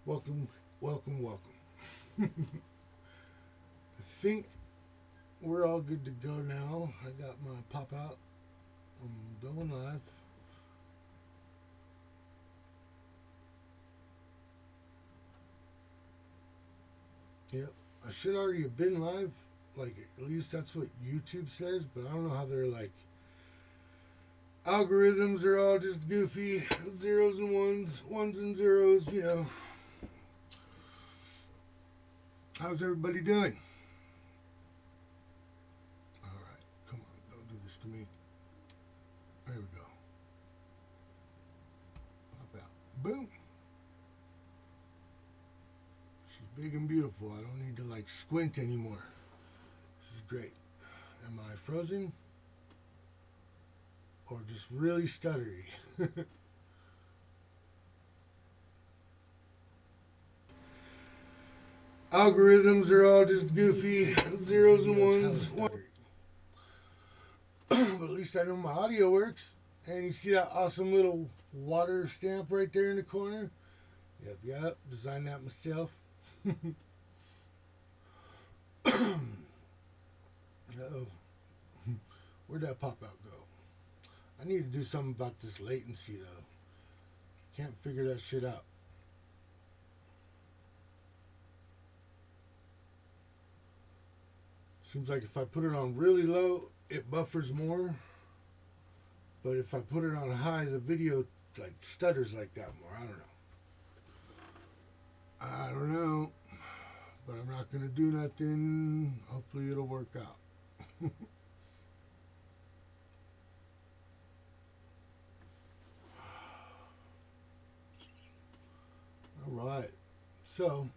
Welcome, welcome, welcome. I think we're all good to go now. I got my pop out. I'm going live. Yep, I should already have been live. Like, at least that's what YouTube says, but I don't know how they're like. Algorithms are all just goofy. Zeros and ones, ones and zeros, you know. How's everybody doing? Alright, come on, don't do this to me. There we go. Pop out. Boom. She's big and beautiful. I don't need to like squint anymore. This is great. Am I frozen? Or just really stuttery? Algorithms are all just goofy. Zeros and ones. But at least I know my audio works. And you see that awesome little water stamp right there in the corner? Yep. Designed that myself. Uh-oh. Where'd that pop out go? I need to do something about this latency though. Can't figure that shit out. Seems like if I put it on really low, it buffers more. But if I put it on high, the video like stutters like that more. I don't know. But I'm not going to do nothing. Hopefully it'll work out. Alright. So,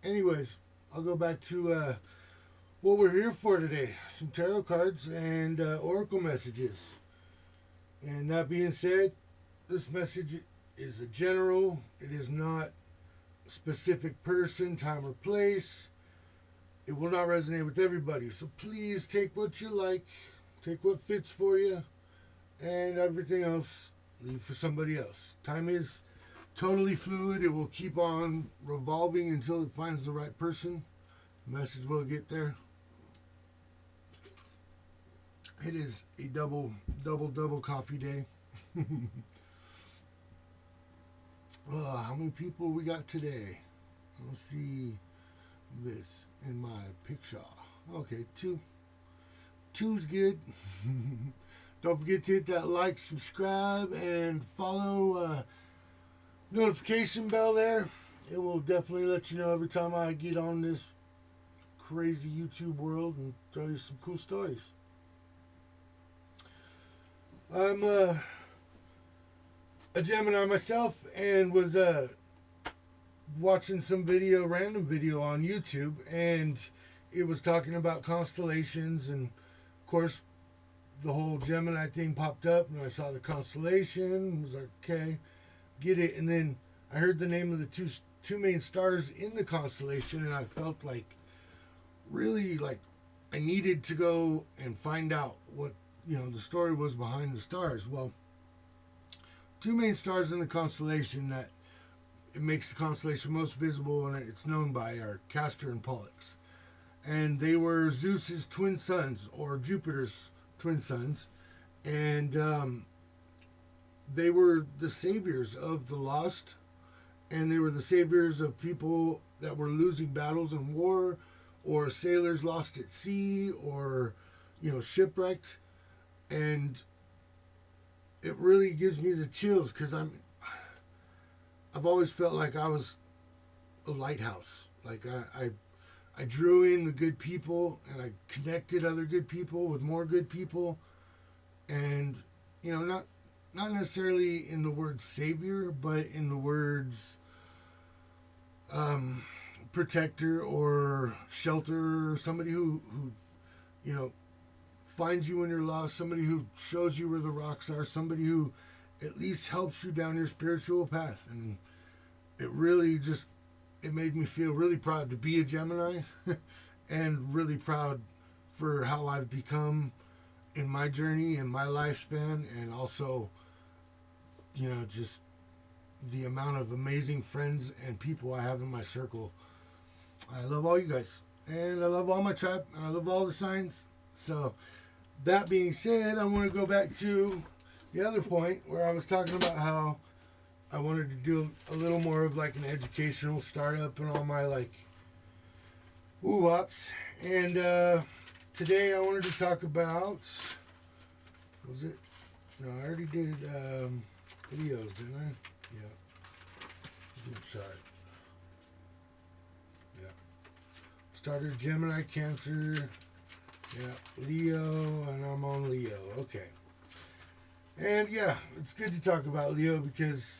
anyways, I'll go back to what we're here for today. Some tarot cards and oracle messages. And that being said, this message is a general. It is not a specific person, time, or place. It will not resonate with everybody. So please take what you like. Take what fits for you. And everything else, leave for somebody else. Time is totally fluid. It will keep on revolving until it finds the right person. The message will get there. It is a double coffee day. How many people we got today? Let's see this in my picture. Okay, two. Two's good. Don't forget to hit that like, subscribe, and follow notification bell there. It will definitely let you know every time I get on this crazy YouTube world and tell you some cool stories. I'm a Gemini myself and was watching some random video on YouTube, and it was talking about constellations, and of course the whole Gemini thing popped up, and I saw the constellation and was like, okay, get it. And then I heard the name of the two main stars in the constellation, and I felt like really like I needed to go and find out what the story was behind the stars. Well, two main stars in the constellation that it makes the constellation most visible and it's known by are Castor and Pollux. And they were Zeus's twin sons, or Jupiter's twin sons. And they were the saviors of the lost. And they were the saviors of people that were losing battles in war, or sailors lost at sea, or, shipwrecked. And it really gives me the chills because I've always felt like I was a lighthouse. Like I drew in the good people, and I connected other good people with more good people. And not necessarily in the word savior, but in the words protector or shelter, or somebody who finds you when you're lost, somebody who shows you where the rocks are, somebody who at least helps you down your spiritual path. And it really it made me feel really proud to be a Gemini and really proud for how I've become in my journey and my lifespan, and also just the amount of amazing friends and people I have in my circle. I love all you guys, and I love all my tribe, and I love all the signs. So, that being said, I want to go back to the other point where I was talking about how I wanted to do a little more of like an educational startup and all my like woo-wops. And today I wanted to talk about, was it? No, I already did videos, didn't I? Yeah. Good chart. Yeah. Started Gemini, Cancer. Yeah, Leo, and I'm on Leo. Okay. And yeah, it's good to talk about Leo because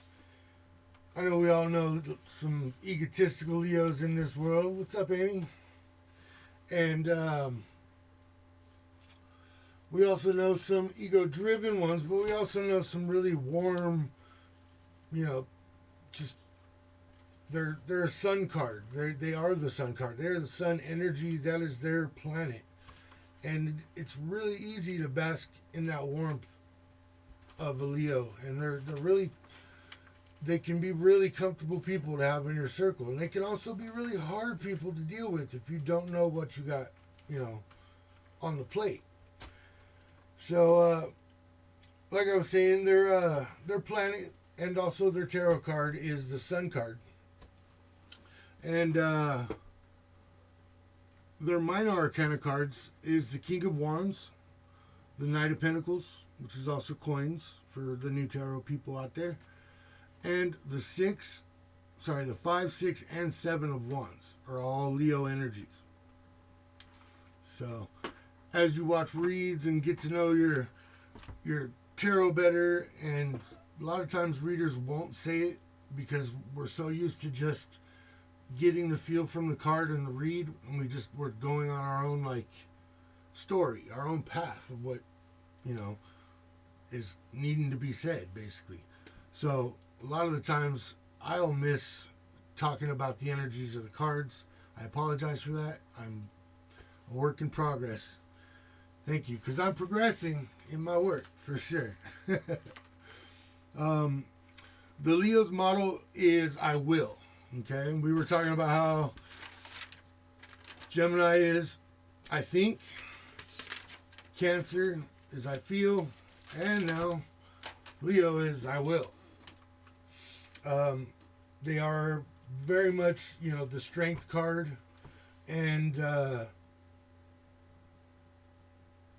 I know we all know some egotistical Leos in this world. What's up, Amy? And we also know some ego-driven ones, but we also know some really warm, just they're a sun card. They are the sun card. They're the sun energy. That is their planet. And it's really easy to bask in that warmth of a Leo. And they can be really comfortable people to have in your circle. And they can also be really hard people to deal with if you don't know what you got, on the plate. So, like I was saying, their planet and also their tarot card is the Sun card. And their minor arcana cards is the King of Wands, the Knight of Pentacles, which is also coins for the new tarot people out there, and the 5, 6, and 7 of Wands are all Leo energies. So, as you watch reads and get to know your tarot better, and a lot of times readers won't say it because we're so used to just getting the feel from the card and the read, and we're going on our own like story, our own path of what is needing to be said, basically. So a lot of the times I'll miss talking about the energies of the cards. I apologize for that. I'm a work in progress. Thank you, because I'm progressing in my work for sure. The Leo's motto is I will. Okay, we were talking about how Gemini is I think, Cancer is I feel, and now Leo is I will. They are very much, the strength card and the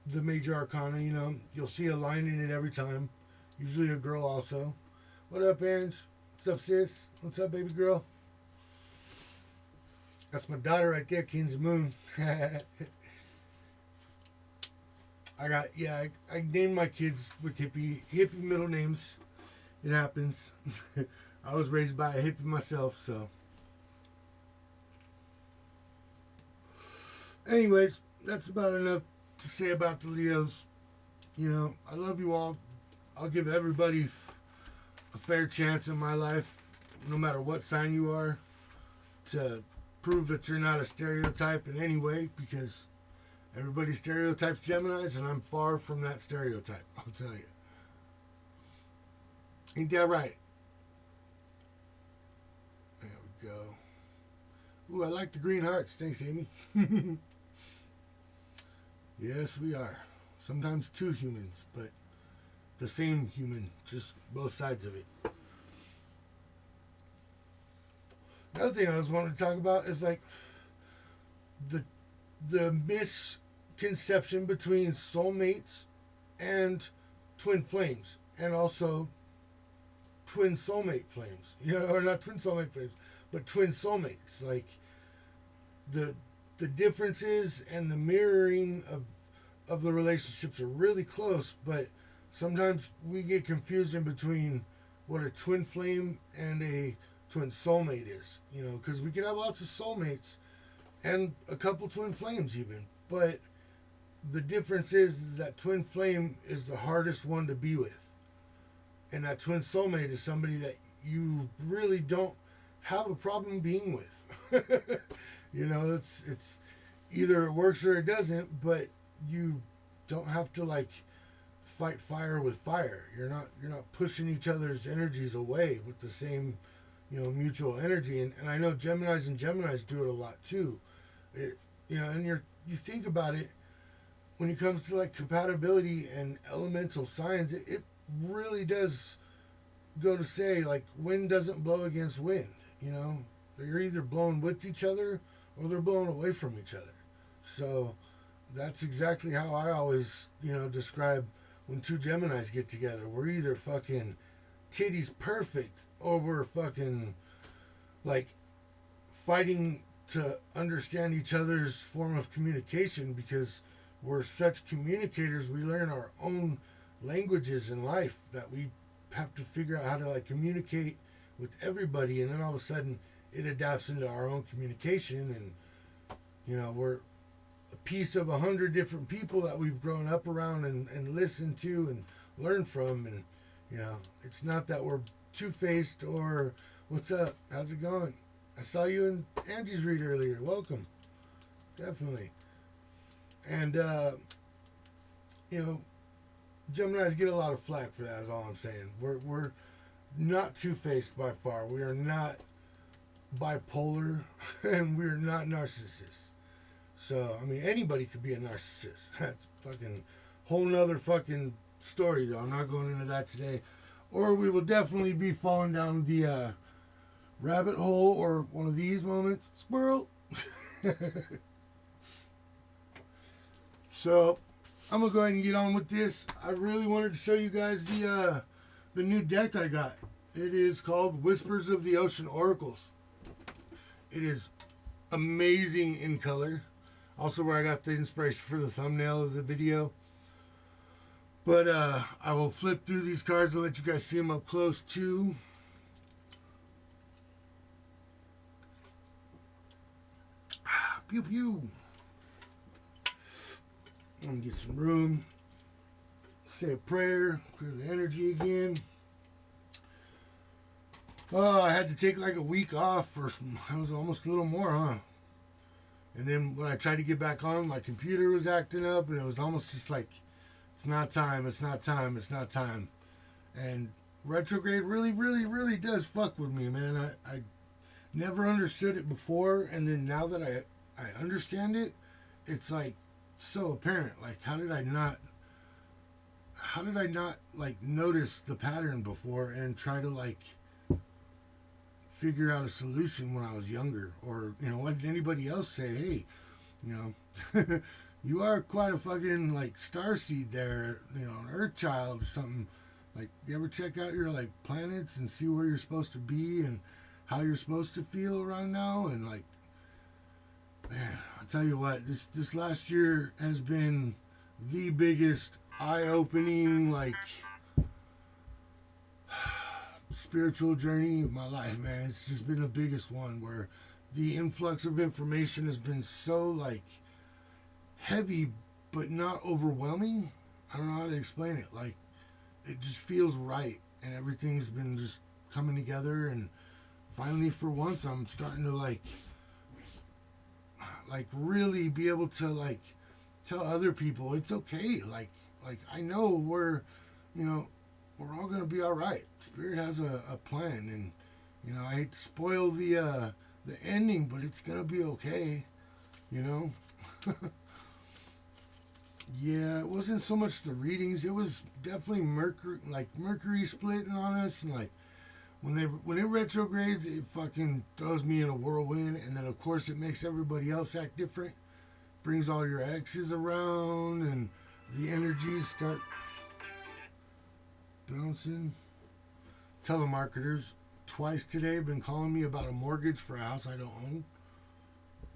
major arcana. You'll see a line in it every time, usually a girl also. What up, Aaron? What's up, sis? What's up, baby girl? That's my daughter right there, Kings of Moon. I named my kids with hippie middle names. It happens. I was raised by a hippie myself, so. Anyways, that's about enough to say about the Leos. I love you all. I'll give everybody a fair chance in my life, no matter what sign you are, to prove that you're not a stereotype in any way, because everybody stereotypes Geminis, and I'm far from that stereotype, I'll tell you. Ain't that right? There we go. Ooh, I like the green hearts. Thanks, Amy. Yes, we are. Sometimes two humans, but the same human, just both sides of it. Another thing I was wanting to talk about is like the misconception between soulmates and twin flames, and also twin soulmate flames. Or not twin soulmate flames, but twin soulmates. Like the differences and the mirroring of the relationships are really close, but sometimes we get confused in between what a twin flame and a twin soulmate is, because we can have lots of soulmates and a couple twin flames even, but the difference is that twin flame is the hardest one to be with, and that twin soulmate is somebody that you really don't have a problem being with. It's either it works or it doesn't, but you don't have to like fight fire with fire. You're not pushing each other's energies away with the same, mutual energy. And I know Geminis do it a lot too. And you think about it, when it comes to like compatibility and elemental signs, it really does go to say like wind doesn't blow against wind. They're either blowing with each other or they're blowing away from each other. So that's exactly how I always describe when two Geminis get together. We're either fucking titties perfect or we're fucking like fighting to understand each other's form of communication, because we're such communicators. We learn our own languages in life that we have to figure out how to like communicate with everybody, and then all of a sudden it adapts into our own communication, and we're a piece of 100 different people that we've grown up around and listened to and learned from. And it's not that we're two-faced or what's up, how's it going, I saw you in Angie's read earlier, welcome. Definitely. And Geminis get a lot of flack for that, is all I'm saying. We're not two-faced by far. We are not bipolar and we're not narcissists. So, I mean, anybody could be a narcissist. That's fucking whole nother fucking story, though. I'm not going into that today. Or we will definitely be falling down the rabbit hole, or one of these moments. Squirrel. So, I'm going to go ahead and get on with this. I really wanted to show you guys the new deck I got. It is called Whispers of the Ocean Oracles. It is amazing in color. Also where I got the inspiration for the thumbnail of the video. But I will flip through these cards and let you guys see them up close too. Pew pew. I'm gonna get some room. Say a prayer. Clear the energy again. Oh, I had to take like a week off for some, it was almost a little more, huh? And then when I tried to get back on, my computer was acting up, and it was almost just like, it's not time, it's not time, it's not time. And retrograde really, really, really does fuck with me, man. I never understood it before, and then now that I understand it, it's like so apparent. Like, how did I not like notice the pattern before and try to like figure out a solution when I was younger? Or what did anybody else say? Hey, you are quite a fucking like starseed there, an earth child or something. Like, you ever check out your like planets and see where you're supposed to be and how you're supposed to feel around now? And like, man, I'll tell you what, this last year has been the biggest eye-opening like spiritual journey of my life, man. It's just been the biggest one, where the influx of information has been so like heavy but not overwhelming. I don't know how to explain it. Like, it just feels right, and everything's been just coming together, and finally for once I'm starting to like really be able to like tell other people it's okay. Like I know we're all gonna be all right. Spirit has a plan, and I hate to spoil the ending, but it's gonna be okay. Yeah, it wasn't so much the readings. It was definitely Mercury splitting on us, and like when it retrogrades, it fucking throws me in a whirlwind, and then of course it makes everybody else act different. Brings all your exes around, and the energies start bouncing. Telemarketers twice today have been calling me about a mortgage for a house I don't own.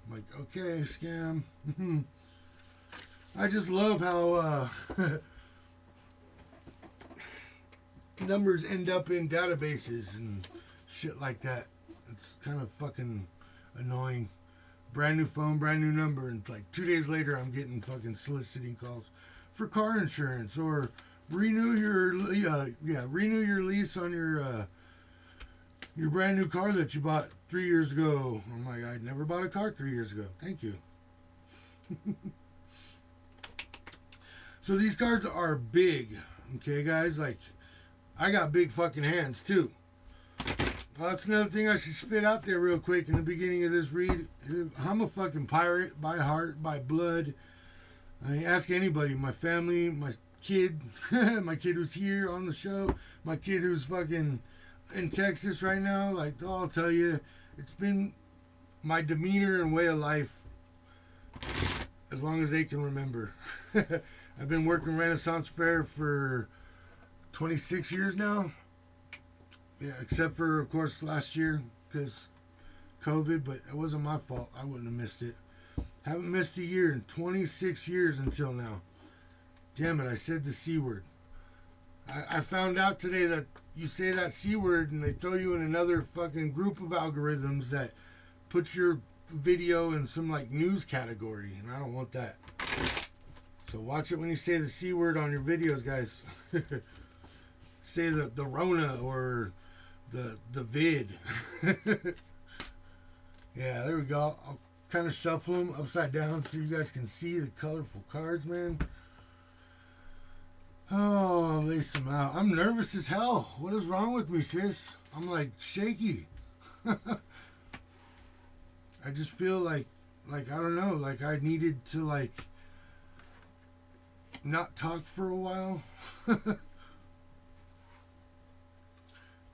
I'm like, okay, scam. I just love how numbers end up in databases and shit like that. It's kind of fucking annoying. Brand new phone, brand new number, and like 2 days later I'm getting fucking soliciting calls for car insurance, or renew your lease on your brand new car that you bought 3 years ago. I'm like, I never bought a car 3 years ago. Thank you. So these cards are big. Okay, guys? Like, I got big fucking hands, too. That's another thing I should spit out there real quick in the beginning of this read. I'm a fucking pirate by heart, by blood. I ask anybody, my family, my kid, my kid who's here on the show, my kid who's fucking in Texas right now. Like, I'll tell you, it's been my demeanor and way of life as long as they can remember. I've been working Renaissance Fair for 26 years now. Yeah, except for, of course, last year because COVID, but it wasn't my fault. I wouldn't have missed it. Haven't missed a year in 26 years until now. Damn it, I said the C word. I found out today that you say that C word and they throw you in another fucking group of algorithms that puts your video in some like news category, and I don't want that. So watch it when you say the C word on your videos, guys. Say the Rona or the vid. Yeah, there we go. I'll kind of shuffle them upside down so you guys can see the colorful cards, man. Oh, I'll lace them out. I'm nervous as hell. What is wrong with me, sis? I'm like shaky. I just feel like I don't know, like I needed to like not talk for a while.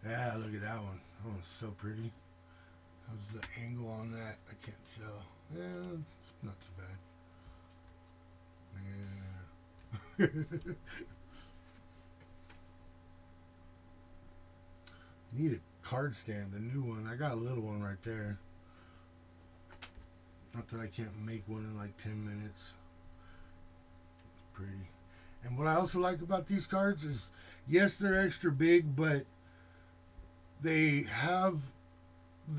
Yeah, look at that one. That one's so pretty. How's the angle on that? I can't tell. Yeah, it's not too bad. Yeah. Need a card stand, a new one. I got a little one right there. Not that I can't make one in like 10 minutes. It's pretty. And what I also like about these cards is, yes, they're extra big, but they have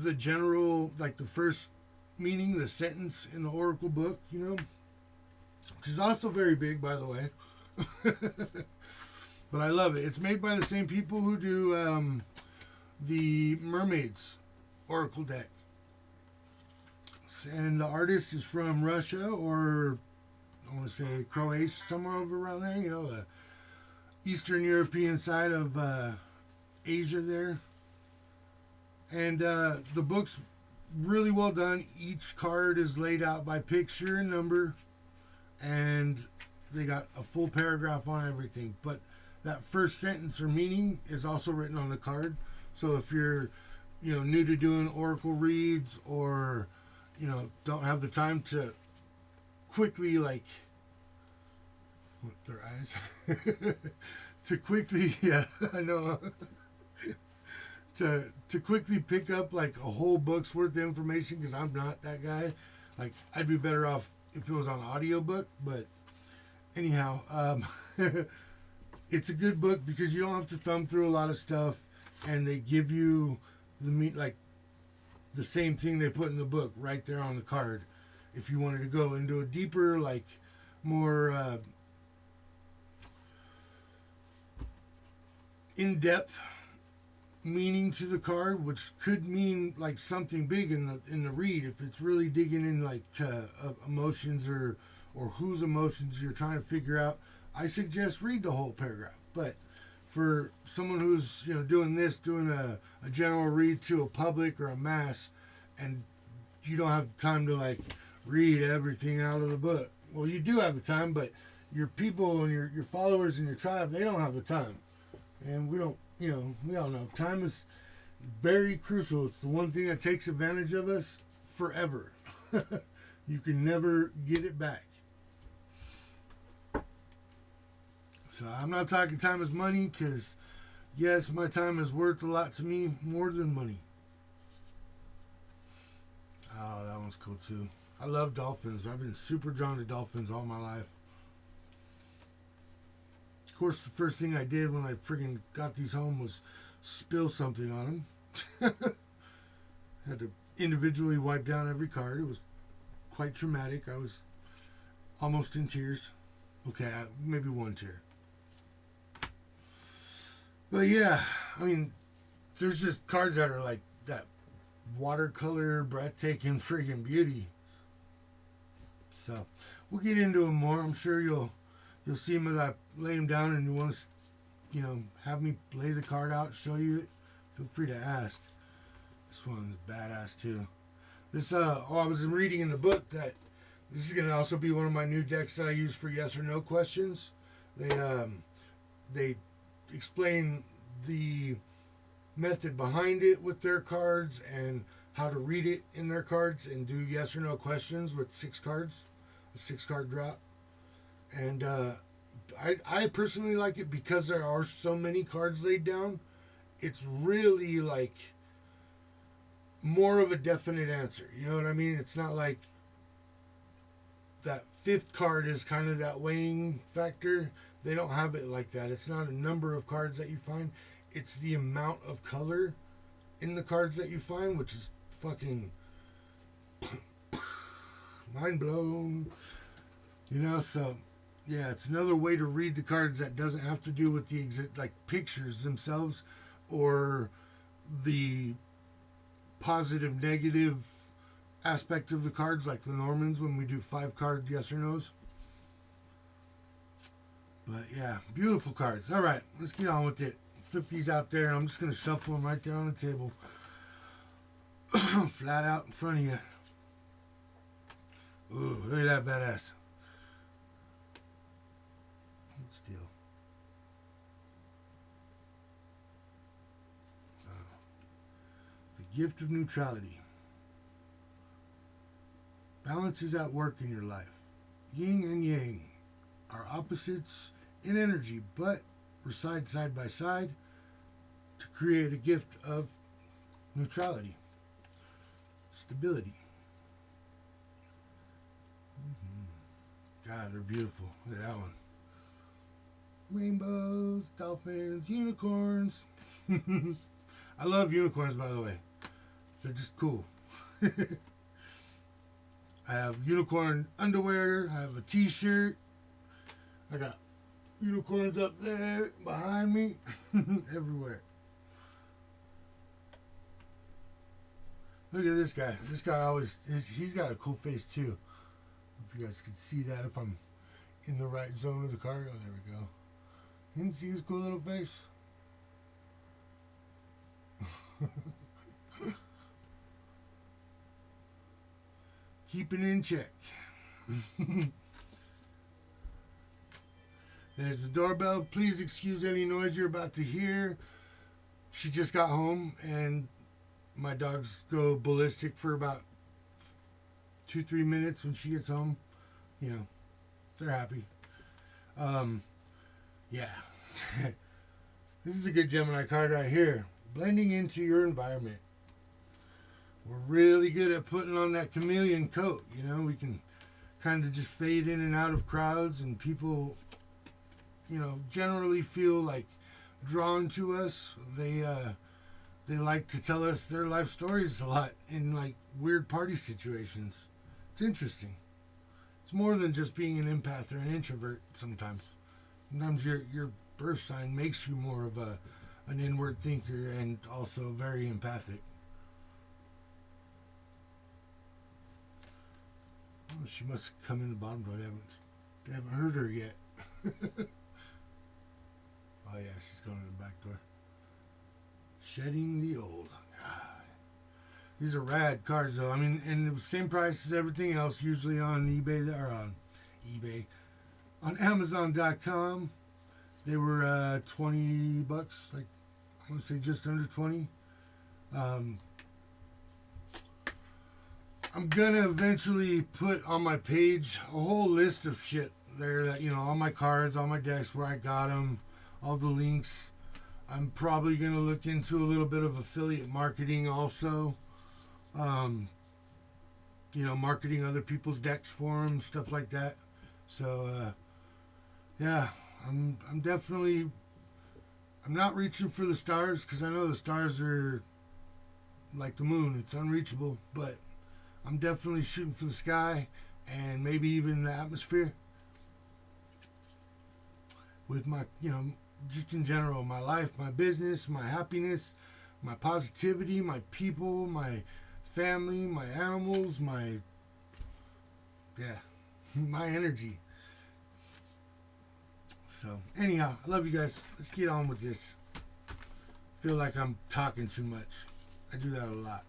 the general, like the first meaning, the sentence in the Oracle book, you know, which is also very big, by the way. But I love it. It's made by the same people who do the Mermaids Oracle deck. And the artist is from Russia, or I want to say Croatia, somewhere over around there, you know, the Eastern European side of Asia there. And the book's really well done. Each card is laid out by picture and number, and they got a full paragraph on everything. But that first sentence or meaning is also written on the card. So if you're, you know, new to doing oracle reads, or, you know, don't have the time to quickly, like, what, their eyes? To quickly, yeah, I know. To quickly pick up like a whole book's worth of information, because I'm not that guy. Like, I'd be better off if it was on audiobook. But anyhow, it's a good book because you don't have to thumb through a lot of stuff, and they give you like the same thing they put in the book right there on the card. If you wanted to go into a deeper, like more in-depth meaning to the card, which could mean like something big in the read, if it's really digging in like to emotions or whose emotions you're trying to figure out, I suggest read the whole paragraph. But for someone who's, you know, doing a general read to a public or a mass, and you don't have time to like read everything out of the book. Well, you do have the time, but your people and your followers and your tribe, they don't have the time. And we don't, you know, we all know time is very crucial. It's the one thing that takes advantage of us forever. You can never get it back. So I'm not talking time as money, because yes, my time is worth a lot to me, more than money. Oh, that one's cool too. I love dolphins. I've been super drawn to dolphins all my life. Of course, the first thing I did when I friggin' got these home was spill something on them. Had to individually wipe down every card. It was quite traumatic. I was almost in tears. Okay, maybe one tear. But yeah, I mean, there's just cards that are like that watercolor, breathtaking friggin' beauty. So we'll get into them more. I'm sure you'll see them as I lay them down, and you want to have me lay the card out, show you it, feel free to ask. This one's badass too. This I was reading in the book that this is gonna also be one of my new decks that I use for yes or no questions. They explain the method behind it with their cards and how to read it in their cards and do yes or no questions with 6 cards, a 6-card drop. And I personally like it because there are so many cards laid down. It's really like more of a definite answer. You know what I mean? It's not like that 5th card is kind of that weighing factor. They don't have it like that. It's not a number of cards that you find. It's the amount of color in the cards that you find, which is fucking mind blown. So yeah, it's another way to read the cards that doesn't have to do with the pictures themselves or the positive, negative aspect of the cards, like the Normans when we do 5-card yes or no's. But yeah, beautiful cards. All right, let's get on with it. Flip these out there, and I'm just going to shuffle them right there on the table. Flat out in front of you. Ooh, look at that badass. Let's deal. The gift of neutrality. Balance is at work in your life. Yin and yang are opposites in energy, but reside side by side to create a gift of neutrality, stability. God, they're beautiful. Look at that one. Rainbows, dolphins, unicorns. I love unicorns, by the way. They're just cool. I have unicorn underwear. I have a t-shirt. I got unicorns up there behind me. Everywhere. Look at this guy. This guy he's got a cool face too. If you guys can see that, if I'm in the right zone of the card. Oh, there we go. You can see his cool little face. Keep it in check. There's the doorbell. Please excuse any noise you're about to hear. She just got home, and my dogs go ballistic for about 2-3 minutes when she gets home. They're happy. Yeah. This is a good Gemini card right here. Blending into your environment. We're really good at putting on that chameleon coat. We can kind of just fade in and out of crowds, and people, generally feel like drawn to us. They like to tell us their life stories a lot in like weird party situations. It's interesting. It's more than just being an empath or an introvert sometimes. Sometimes your birth sign makes you more of an inward thinker and also very empathic. Oh, she must have come in the bottom door. They haven't heard her yet. Oh yeah, she's going in the back door. Shedding the old. God. These are rad cards though. I mean, and the same price as everything else, usually on eBay or on eBay. On Amazon.com, they were $20. Like I want to say just under 20. I'm gonna eventually put on my page a whole list of shit there that all my cards, all my decks, where I got them, all the links. I'm probably gonna look into a little bit of affiliate marketing also. Marketing other people's decks for them, stuff like that. So yeah, I'm not reaching for the stars because I know the stars are like the moon. It's unreachable, but I'm definitely shooting for the sky and maybe even the atmosphere with my, just in general, my life, my business, my happiness, my positivity, my people, my family, my animals, my energy. So, anyhow, I love you guys. Let's get on with this. Feel like I'm talking too much. I do that a lot.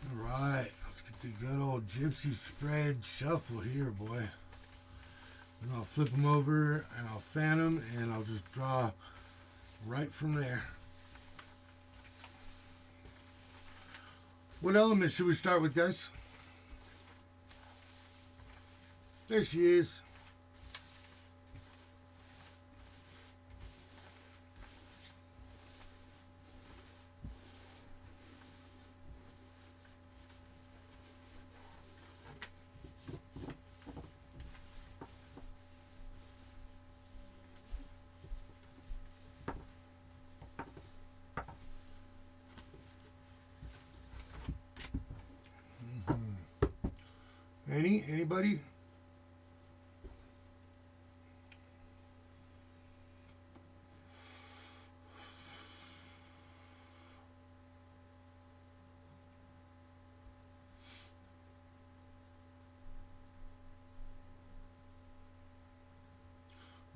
All right, let's get the good old gypsy spread shuffle here, boy. And I'll flip them over and I'll fan them and I'll just draw right from there. What element should we start with, guys? There she is. Anybody?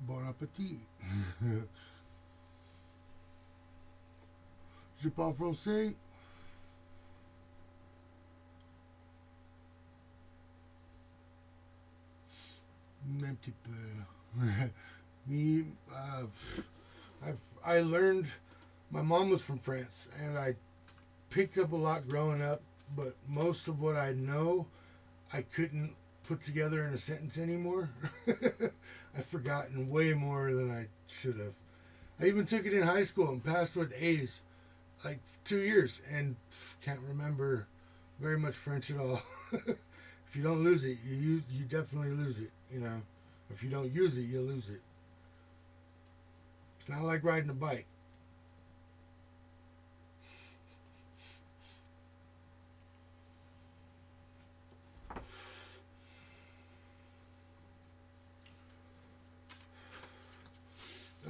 Bon appétit. Je parle français. Un petit peu. Me, I learned, my mom was from France, and I picked up a lot growing up, but most of what I know, I couldn't put together in a sentence anymore. I've forgotten way more than I should have. I even took it in high school and passed with A's, like 2 years, and can't remember very much French at all. If you don't lose it, you definitely lose it, you know. If you don't use it, you lose it. It's not like riding a bike.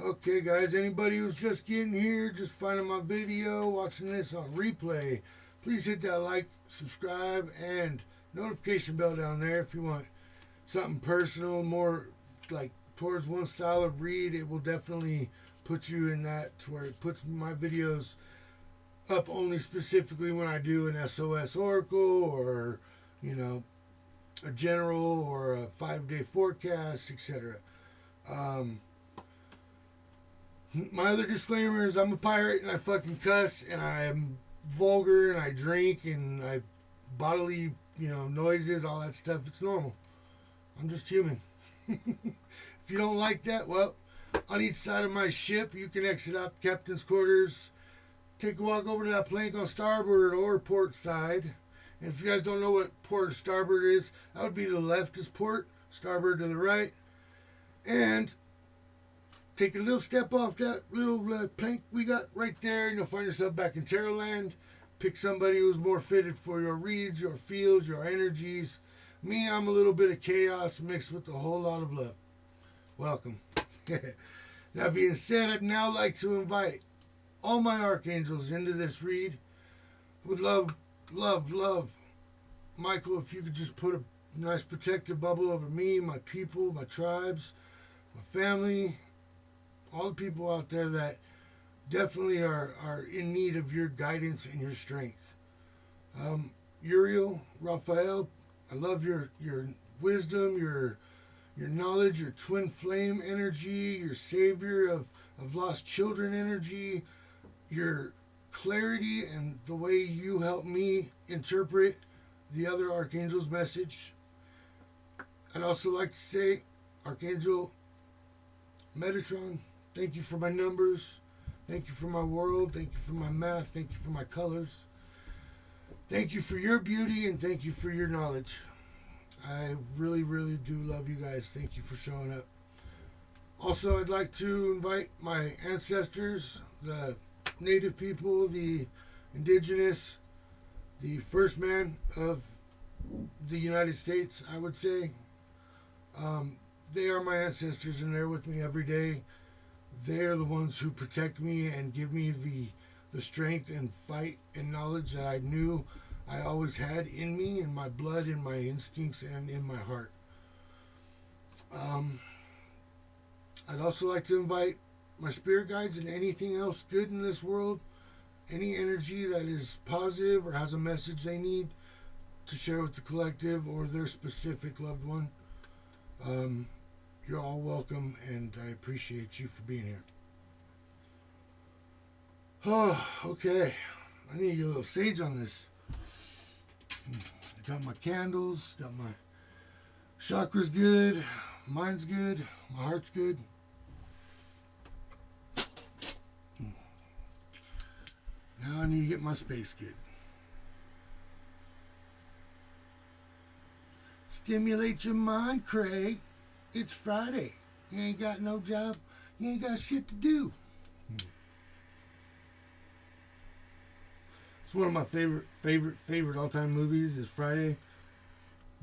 Okay, guys, anybody who's just getting here, just finding my video, watching this on replay, please hit that like, subscribe, and notification bell down there if you want something personal, more like towards one style of read. It will definitely put you in that to where it puts my videos up only specifically when I do an SOS Oracle or, you know, a general or a 5-day forecast, etc. My other disclaimer is I'm a pirate and I fucking cuss and I'm vulgar and I drink and I bodily, you know, noises, all that stuff. It's normal. I'm just human. If you don't like that, well, on each side of my ship, you can exit out the captain's quarters, take a walk over to that plank on starboard or port side. And if you guys don't know what port or starboard is, that would be the left is port, starboard to the right. And take a little step off that little plank we got right there, and you'll find yourself back in Terrorland. Pick somebody who's more fitted for your reads, your feels, your energies. Me, I'm a little bit of chaos mixed with a whole lot of love. Welcome. That being said, I'd now like to invite all my archangels into this read. Would love, Michael, if you could just put a nice protective bubble over me, my people, my tribes, my family, all the people out there that definitely are in need of your guidance and your strength. Uriel, Raphael, I love your wisdom, your knowledge, your twin flame energy, your savior of lost children energy, your clarity and the way you help me interpret the other archangel's message. I'd also like to say, Archangel Metatron, thank you for my numbers. Thank you for my world. Thank you for my math. Thank you for my colors. Thank you for your beauty and thank you for your knowledge. I really, really do love you guys. Thank you for showing up. Also, I'd like to invite my ancestors, the native people, the indigenous, the first man of the United States, I would say. They are my ancestors and they're with me every day. They're the ones who protect me and give me the strength and fight and knowledge that I knew I always had in me, in my blood, in my instincts, and in my heart. I'd also like to invite my spirit guides and anything else good in this world, any energy that is positive or has a message they need to share with the collective or their specific loved one. You're all welcome, and I appreciate you for being here. Oh, okay. I need to get a little sage on this. I got my candles, got my chakras good, mind's good, my heart's good. Now I need to get my space good. Stimulate your mind, Craig. It's Friday. You ain't got no job. You ain't got shit to do. It's one of my favorite all-time movies is Friday.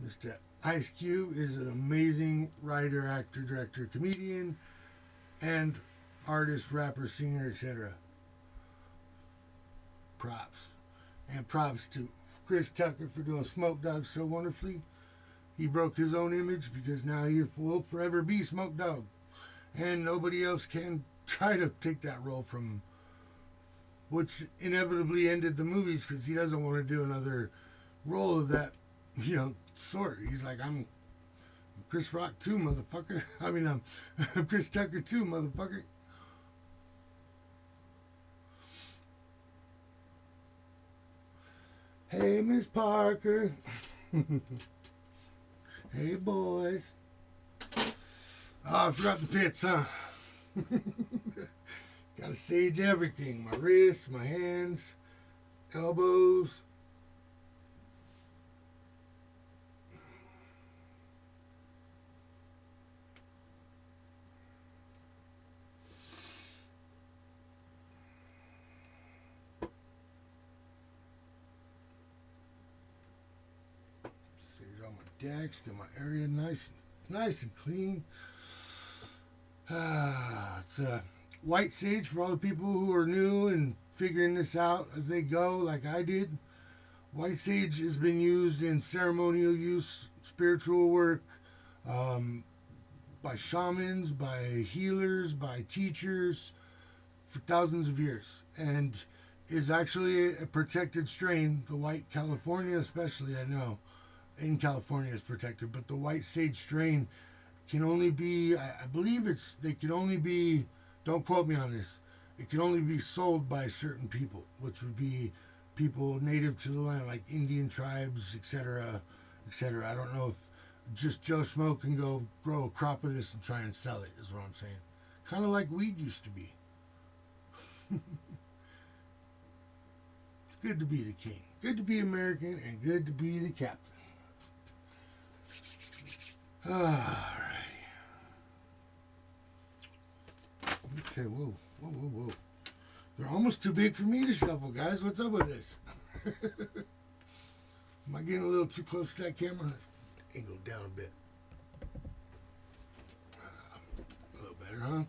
Mr. Ice Cube is an amazing writer, actor, director, comedian, and artist, rapper, singer, etc. Props. And props to Chris Tucker for doing Smoke Dog so wonderfully. He broke his own image because now he will forever be Smoke Dog. And nobody else can try to take that role from him. Which inevitably ended the movies because he doesn't want to do another role of that, sort. He's like, I'm Chris Rock too, motherfucker. I'm Chris Tucker too, motherfucker. Hey, Miss Parker. Hey, boys. Oh, I forgot the pits, huh? Gotta sage everything. My wrists, my hands, elbows. Sage on my decks, get my area nice and clean. It's white sage for all the people who are new and figuring this out as they go, like I did. White sage has been used in ceremonial use, spiritual work, by shamans, by healers, by teachers for thousands of years, and is actually a protected strain. The white California, especially, I know, in California is protected, but the white sage strain can only be, I believe they can only be, don't quote me on this, it can only be sold by certain people, which would be people native to the land, like Indian tribes, etc., etc. I don't know if just Joe Schmo can go grow a crop of this and try and sell it, is what I'm saying. Kind of like weed used to be. It's good to be the king. Good to be American and good to be the captain. Alrighty. Okay, whoa. They're almost too big for me to shuffle, guys. What's up with this? Am I getting a little too close to that camera? Angle down a bit. A little better, huh?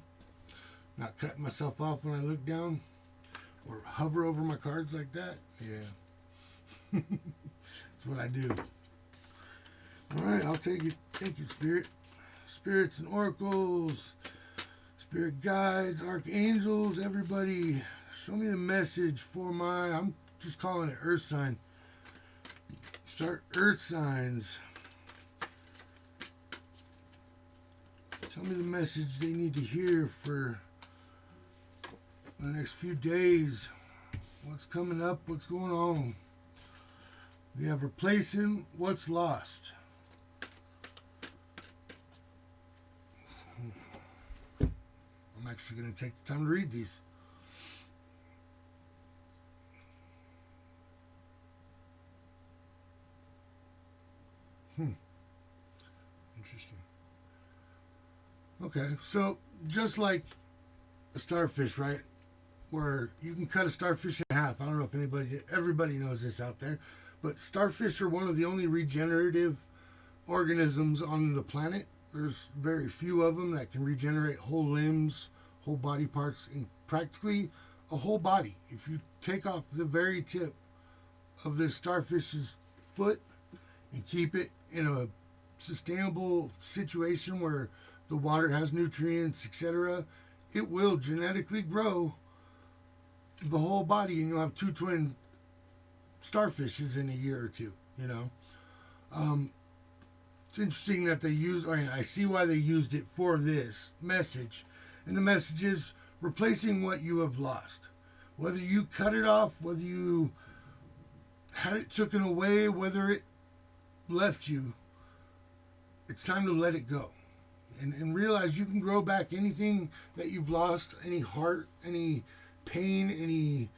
Not cutting myself off when I look down or hover over my cards like that. Yeah. That's what I do. Alright, I'll take it. Thank you, Spirit. Spirits and oracles, spirit guides, archangels, everybody. Show me the message for I'm just calling it Earth sign. Start Earth signs. Tell me the message they need to hear for the next few days. What's coming up? What's going on? We have replacing what's lost. I'm actually going to take the time to read these. Interesting. Okay, so just like a starfish, right? Where you can cut a starfish in half. I don't know if everybody knows this out there, but starfish are one of the only regenerative organisms on the planet. There's very few of them that can regenerate whole limbs, whole body parts, and practically a whole body. If you take off the very tip of this starfish's foot and keep it in a sustainable situation where the water has nutrients, etc., it will genetically grow the whole body, and you'll have two twin starfishes in a year or two. You know, it's interesting that they use. I mean, I see why they used it for this message, and the message is replacing what you have lost. Whether you cut it off, whether you had it taken away, whether it left you, it's time to let it go. And realize you can grow back anything that you've lost, any heart, any pain, any,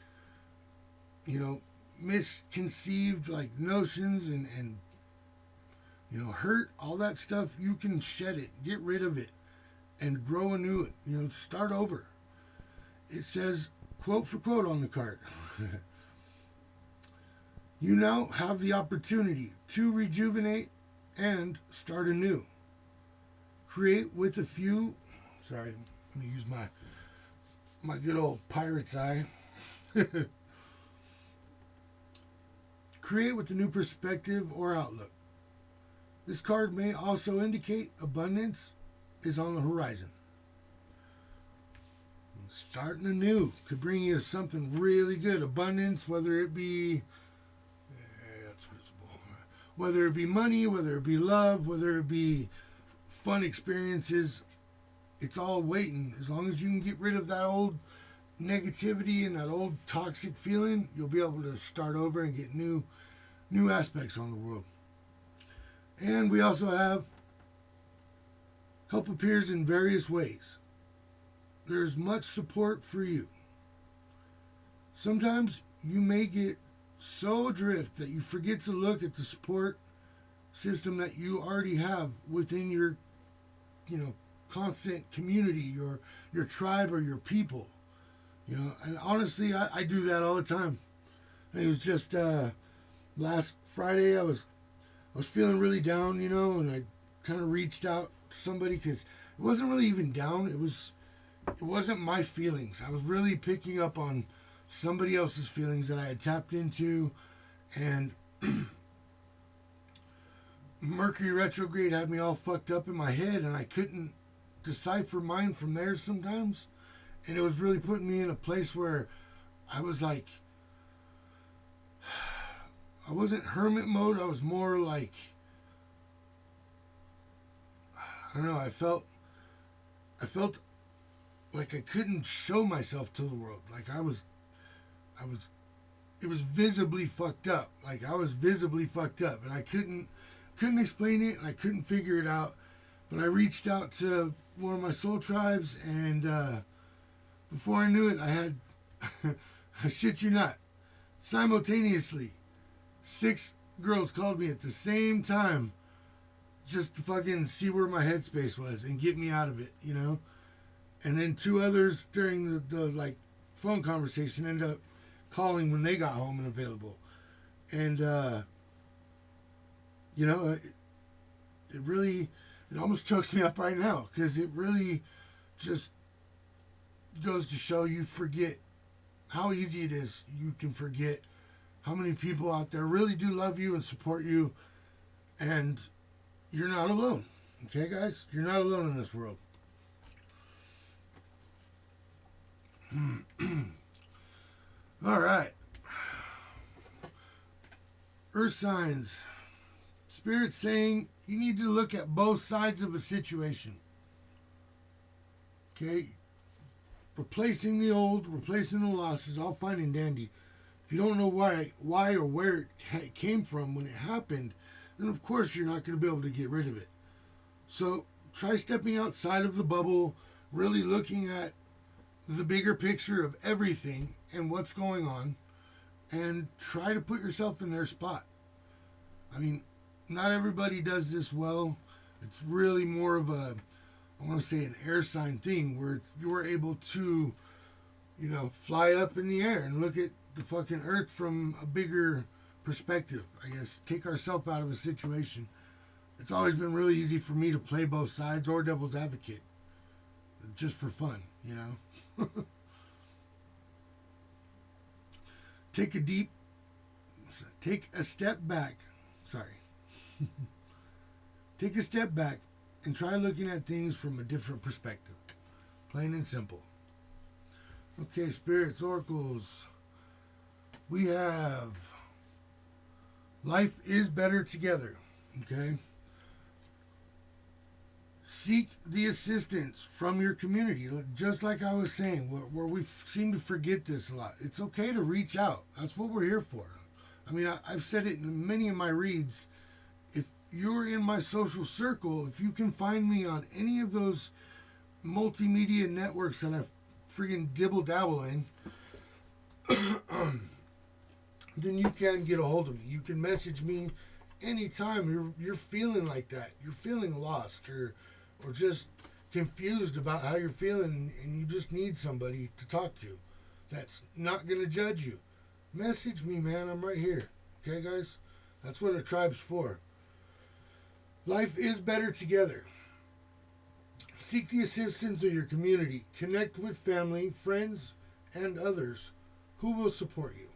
misconceived like notions and hurt, all that stuff. You can shed it, get rid of it, and grow anew it. Start over. It says, quote for quote on the card. You now have the opportunity to rejuvenate and start anew. Create with a few. Sorry, let me use my good old pirate's eye. Create with a new perspective or outlook. This card may also indicate abundance is on the horizon. Starting anew could bring you something really good. Abundance, whether it be whether it be money, whether it be love, whether it be fun experiences, it's all waiting. As long as you can get rid of that old negativity and that old toxic feeling, you'll be able to start over and get new aspects on the world. And we also have help appears in various ways. There's much support for you. Sometimes you may get so adrift that you forget to look at the support system that you already have within your constant community, your tribe or your people. And honestly, I do that all the time. And it was just last Friday I was feeling really down, and I kind of reached out to somebody because it wasn't really even down. It wasn't my feelings. I was really picking up on somebody else's feelings that I had tapped into, and Mercury retrograde had me all fucked up in my head, and I couldn't decipher mine from theirs sometimes, and it was really putting me in a place where I was like, I wasn't hermit mode. I was more like, I don't know. I felt like I couldn't show myself to the world. Like it was visibly fucked up. Like I was visibly fucked up, and I couldn't explain it, and I couldn't figure it out. But I reached out to one of my soul tribes, and before I knew it, I had, I shit you not, simultaneously, 6 girls called me at the same time, just to fucking see where my headspace was and get me out of it, And then 2 others during the like phone conversation ended up calling when they got home and available. And it almost chokes me up right now, because it really just goes to show you forget how easy it is. You can forget how many people out there really do love you and support you, and you're not alone. Okay, guys? You're not alone in this world. All right. Earth signs. Spirit's saying you need to look at both sides of a situation. Okay? Replacing the old, replacing the lost is all fine and dandy. If you don't know why or where it came from when it happened, then of course you're not going to be able to get rid of it. So try stepping outside of the bubble, really looking at the bigger picture of everything and what's going on, and try to put yourself in their spot. I mean, not everybody does this well. It's really more of a, I want to say, an air sign thing where you're able to, fly up in the air and look at the fucking earth from a bigger perspective. I guess take ourselves out of a situation. It's always been really easy for me to play both sides or devil's advocate, just for fun, Take a step back. Sorry. Take a step back and try looking at things from a different perspective. Plain and simple. Okay, spirits, oracles. We have life is better together. Okay? Seek the assistance from your community. Just like I was saying, where we seem to forget this a lot. It's okay to reach out. That's what we're here for. I mean, I've said it in many of my reads. If you're in my social circle, if you can find me on any of those multimedia networks that I friggin' dibble dabble in, then you can get a hold of me. You can message me anytime you're feeling like that. You're feeling lost or just confused about how you're feeling and you just need somebody to talk to that's not going to judge you. Message me, man. I'm right here. Okay, guys? That's what a tribe's for. Life is better together. Seek the assistance of your community. Connect with family, friends, and others who will support you.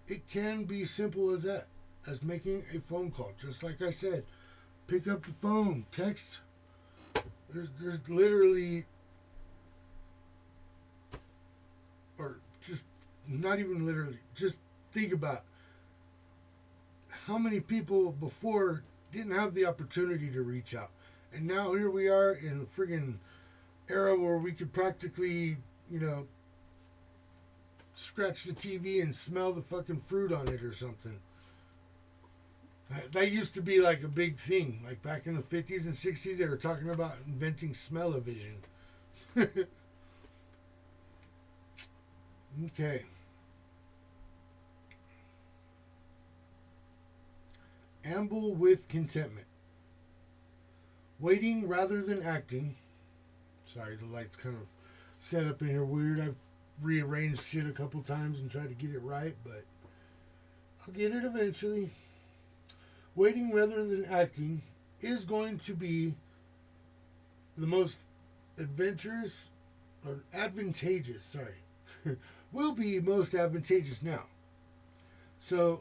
It can be simple as that, as making a phone call. Just like I said, pick up the phone, text. There's literally, or just not even literally, just think about how many people before didn't have the opportunity to reach out. And now here we are in a friggin' era where we could practically, scratch the TV and smell the fucking fruit on it or something. That used to be like a big thing. Like back in the 50s and 60s, they were talking about inventing smell-o-vision. Okay. Amble with contentment. Waiting rather than acting. Sorry, the light's kind of set up in here weird. I've rearranged shit a couple times and tried to get it right, but I'll get it eventually. Waiting rather than acting is going to be the most adventurous or advantageous, will be most advantageous now. So,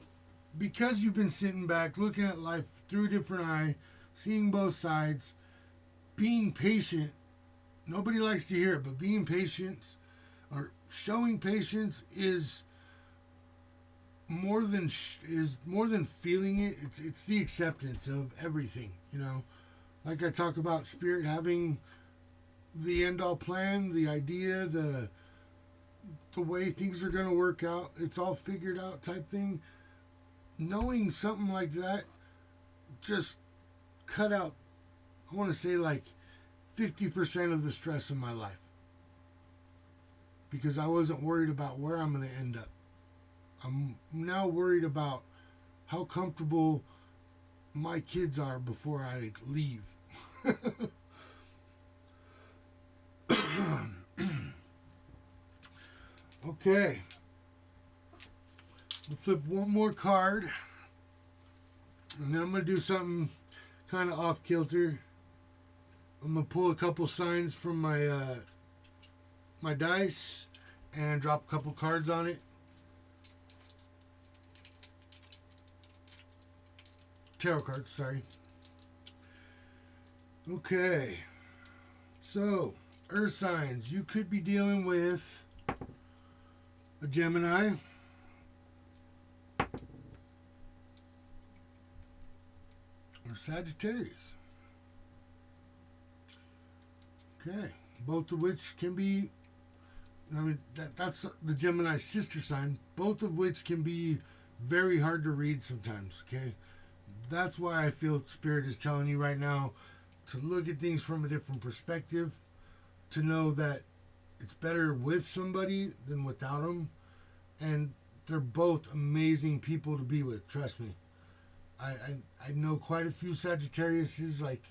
because you've been sitting back, looking at life through a different eye, seeing both sides, being patient, nobody likes to hear it, but being patient or showing patience is more than feeling it. It's the acceptance of everything, Like I talk about spirit having the end all plan, the idea, the way things are going to work out, it's all figured out type thing. Knowing something like that just cut out, I want to say like 50% of the stress in my life, because I wasn't worried about where I'm going to end up. I'm now worried about how comfortable my kids are before I leave. Okay. We'll flip one more card. And then I'm going to do something kind of off kilter. I'm going to pull a couple signs from my dice and drop a couple cards on it. Tarot cards, sorry. Okay. So, earth signs. You could be dealing with a Gemini, or Sagittarius. Okay. Both of which can be, that's the Gemini sister sign. Both of which can be very hard to read sometimes, okay? That's why I feel Spirit is telling you right now to look at things from a different perspective, to know that it's better with somebody than without them. And they're both amazing people to be with, trust me. I know quite a few Sagittariuses, like,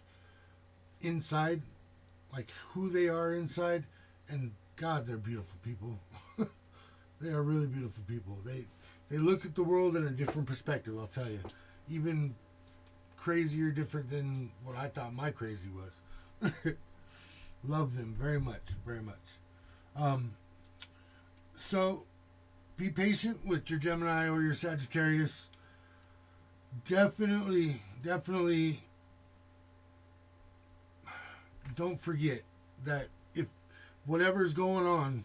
inside, like who they are inside, and God, they're beautiful people. They are really beautiful people. They look at the world in a different perspective, I'll tell you. Even crazier, different than what I thought my crazy was. Love them very much, very much. So, be patient with your Gemini or your Sagittarius. Definitely don't forget that if whatever's going on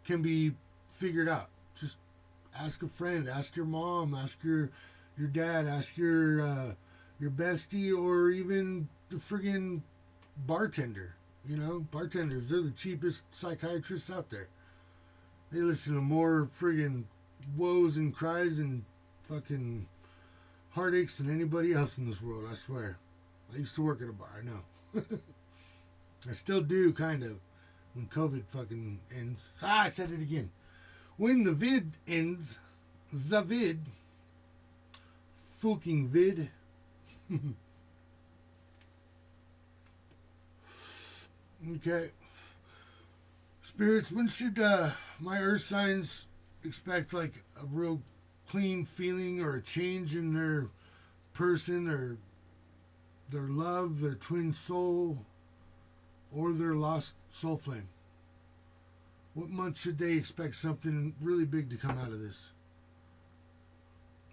can be figured out. Just ask a friend, ask your mom, ask your dad, ask your bestie, or even the friggin' bartender. You know, bartenders, they're the cheapest psychiatrists out there. They listen to more friggin' woes and cries and fucking heartaches than anybody else in this world, I swear. I used to work at a bar, I know. I still do, kind of, when COVID fucking ends. I said it again. When the vid ends, the vid, fucking vid. Okay. Spirits, when should my earth signs expect like a real clean feeling or a change in their person or their love, their twin soul, or their lost soul flame? What month should they expect something really big to come out of this?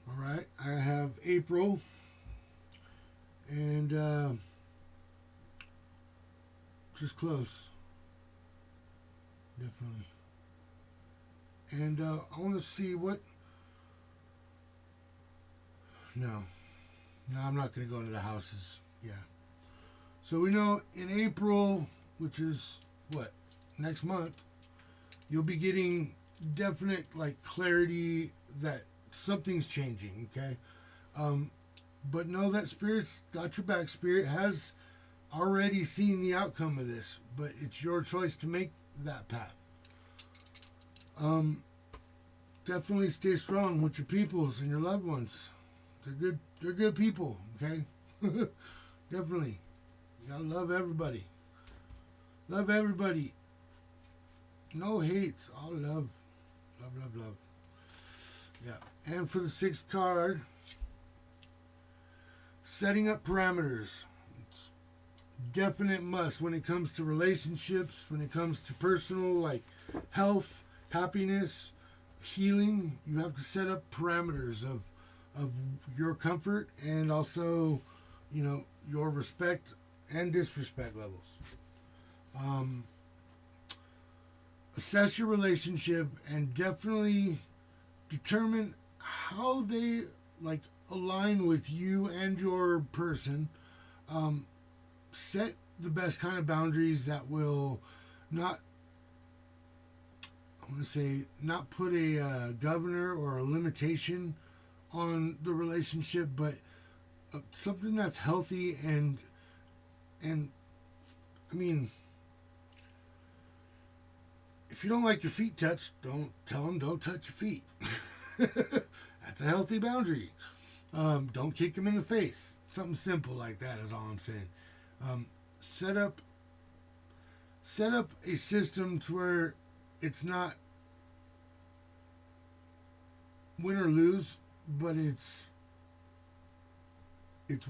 All right, I have April, and just close, definitely. And I want to see what. No, I'm not going to go into the houses. Yeah. So we know in April, which is what, next month, you'll be getting definite like clarity that something's changing. Okay. But know that Spirit's got your back. Spirit has already seen the outcome of this, but it's your choice to make that path. Definitely stay strong with your peoples and your loved ones. They're good people, okay? Definitely. You gotta love everybody. Love everybody. No hates, all love. Love. Yeah. And for the sixth card, setting up parameters. It's definite must when it comes to relationships, when it comes to personal, like health, happiness, healing. You have to set up parameters of your comfort and also, you know, your respect and disrespect levels. Assess your relationship and definitely determine how they like align with you and your person. Set the best kind of boundaries that will not, I want to say, not put a governor or a limitation on the relationship, but something that's healthy and I mean, if you don't like your feet touched, don't tell them don't touch your feet. That's a healthy boundary. Don't kick them in the face. Something simple like that is all I'm saying. Set up a system to where it's not win or lose, but it's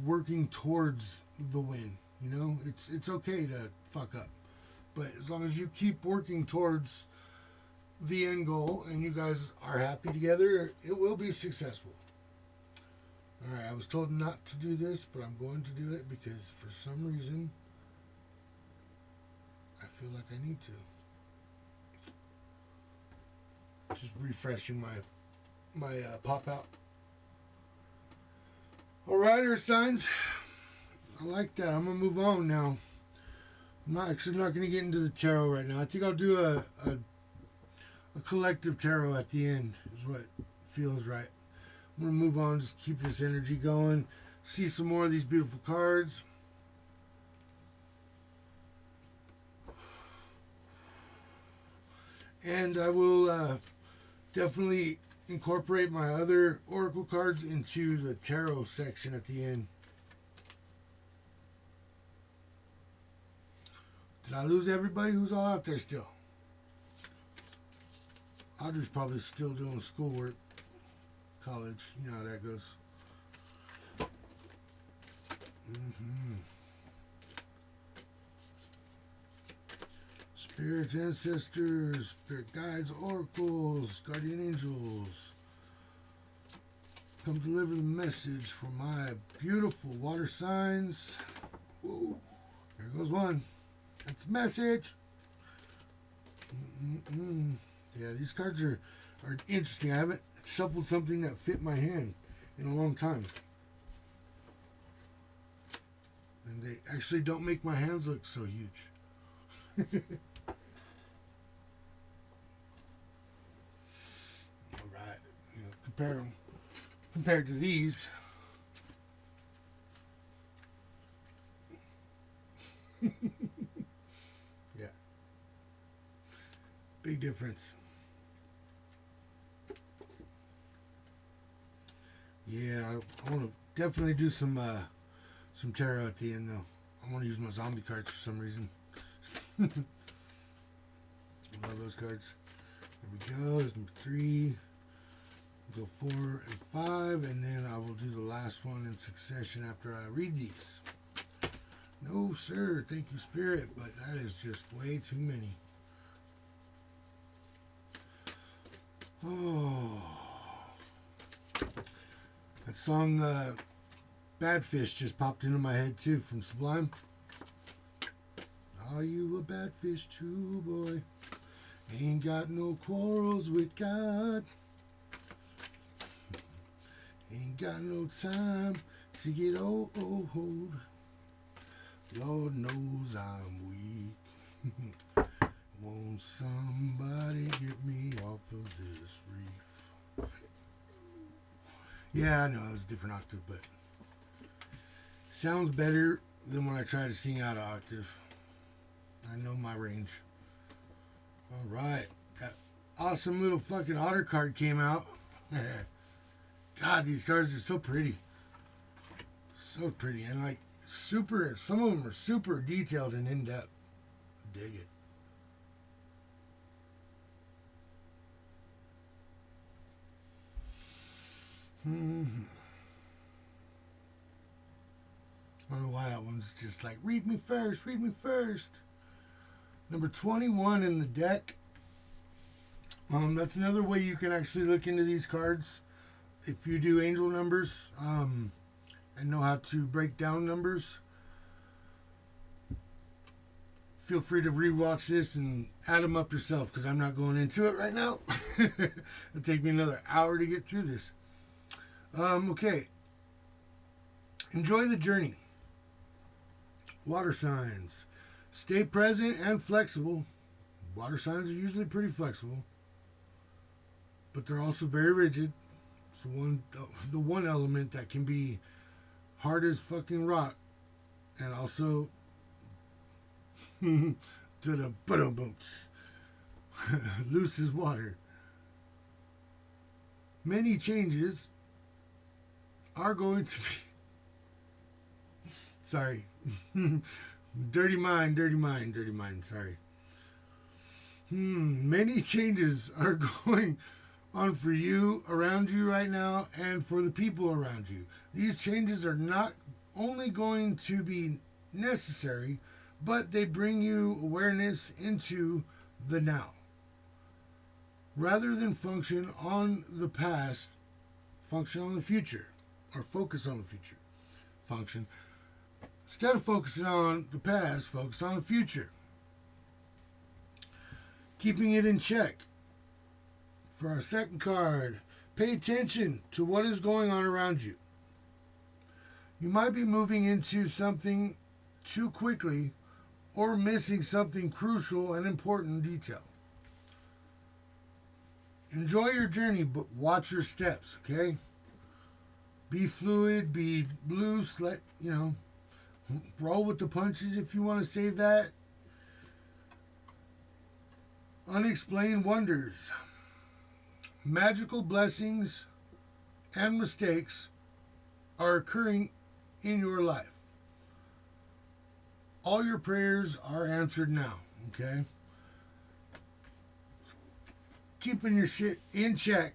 working towards the win. You know, it's okay to fuck up, but as long as you keep working towards the end goal and you guys are happy together, it will be successful. All right, I was told not to do this, but I'm going to do it because for some reason I feel like I need to. Just refreshing my pop out. All right, Earth signs. I like that. I'm gonna move on now. I'm not gonna get into the tarot right now. I think I'll do a collective tarot at the end. Is what feels right. I'm gonna move on. Just keep this energy going. See some more of these beautiful cards. And I will definitely incorporate my other oracle cards into the tarot section at the end. Did I lose everybody? Who's all out there still? Audrey's probably still doing schoolwork, college. You know how that goes. Spirits, ancestors, spirit guides, oracles, guardian angels. Come deliver the message for my beautiful water signs. Whoa, there goes one. That's the message. Mm-mm-mm. Yeah, these cards are interesting. I haven't shuffled something that fit my hand in a long time. And they actually don't make my hands look so huge. Alright, you know, compared to these. Yeah. Big difference. Yeah, I want to definitely do some tarot at the end though. I want to use my zombie cards for some reason. I love those cards. There we go. There's number 3. Go 4 and 5, and then I will do the last one in succession after I read these. No, sir. Thank you, Spirit, but that is just way too many. Oh. That song, Bad Fish, just popped into my head, too, from Sublime. Are you a bad fish, too, boy? Ain't got no quarrels with God. Ain't got no time to get old. Lord knows I'm weak. Won't somebody get me off of this reef? Yeah, I know it was a different octave, but sounds better than when I try to sing out of octave. I know my range. Alright. That awesome little fucking otter card came out. God, these cards are so pretty. So pretty. And like super, some of them are super detailed and in-depth. Dig it. I don't know why that one's just like, read me first, read me first. Number 21 in the deck. That's another way you can actually look into these cards. If you do angel numbers and know how to break down numbers, feel free to rewatch this and add them up yourself, because I'm not going into it right now. It'll take me another hour to get through this. Okay. Enjoy the journey. Water signs. Stay present and flexible. Water signs are usually pretty flexible, but they're also very rigid. So the one element that can be hard as fucking rock, and also to the boots, loose as water. Many changes are going to be. Sorry. Dirty mind, sorry. Many changes are going on for you, around you right now, and for the people around you. These changes are not only going to be necessary, but they bring you awareness into the now. Rather than function on the past, function on the future, or focus on the future. Function. Instead of focusing on the past, focus on the future. Keeping it in check. For our second card, pay attention to what is going on around you. You might be moving into something too quickly or missing something crucial and important detail. Enjoy your journey, but watch your steps, okay? Be fluid, be loose, roll with the punches if you want to say that. Unexplained wonders. Magical blessings and mistakes are occurring in your life. All your prayers are answered now, okay? Keeping your shit in check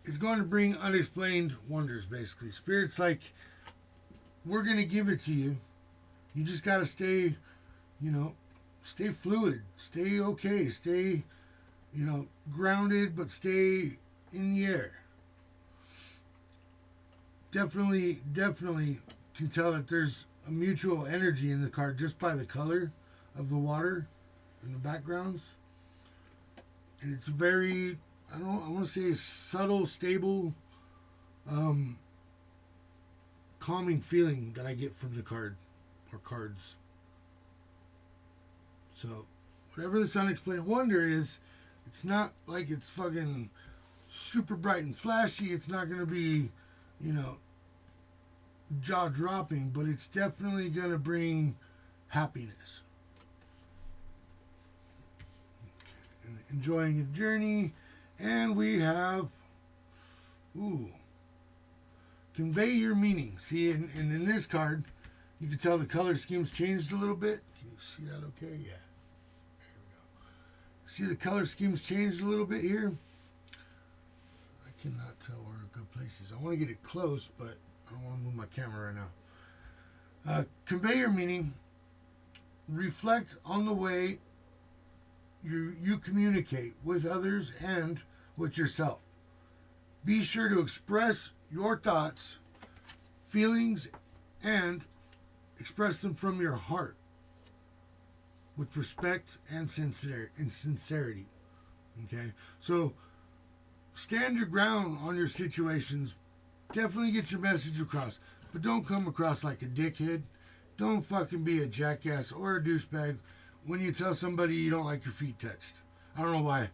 is going to bring unexplained wonders, basically. Spirit's like, we're going to give it to you. You just got to stay, stay fluid, stay okay, stay, grounded, but stay in the air. Definitely can tell that there's a mutual energy in the card just by the color of the water and the backgrounds. And it's very, I want to say subtle, stable, calming feeling that I get from the card or cards. So, whatever this unexplained wonder is, it's not like it's fucking super bright and flashy. It's not going to be, jaw dropping, but it's definitely going to bring happiness. Enjoying the journey. And we have, convey your meaning. See, and in this card, you can tell the color scheme's changed a little bit. Can you see that okay? Yeah. There we go. See the color scheme's changed a little bit here? I cannot tell where a good place is. I want to get it close, but I don't want to move my camera right now. Convey your meaning. Reflect on the way you communicate with others and with yourself. Be sure to express your thoughts, feelings, and express them from your heart with respect and sincerity. Okay? So stand your ground on your situations. Definitely get your message across. But don't come across like a dickhead. Don't fucking be a jackass or a douchebag when you tell somebody you don't like your feet touched. I don't know why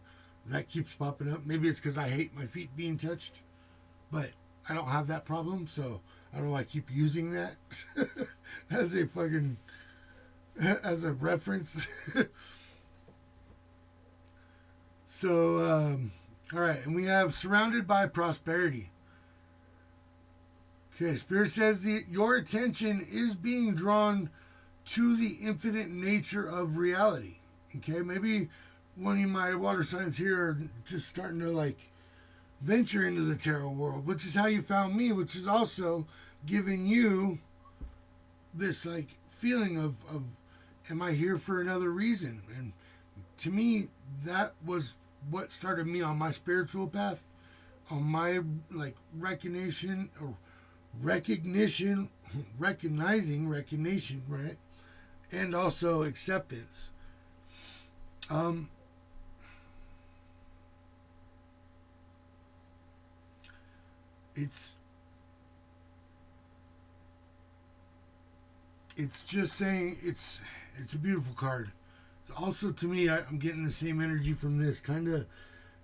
that keeps popping up. Maybe it's because I hate my feet being touched. But I don't have that problem, so I don't know why I keep using that as a reference. So, all right, and we have surrounded by prosperity. Okay, Spirit says your attention is being drawn to the infinite nature of reality. Okay, maybe one of my water signs here are just starting to venture into the tarot world, which is how you found me, which is also giving you this feeling of am I here for another reason? And to me, that was what started me on my spiritual path, on my recognizing, right? And also acceptance. It's just saying it's a beautiful card. Also, to me, I'm getting the same energy from this kind of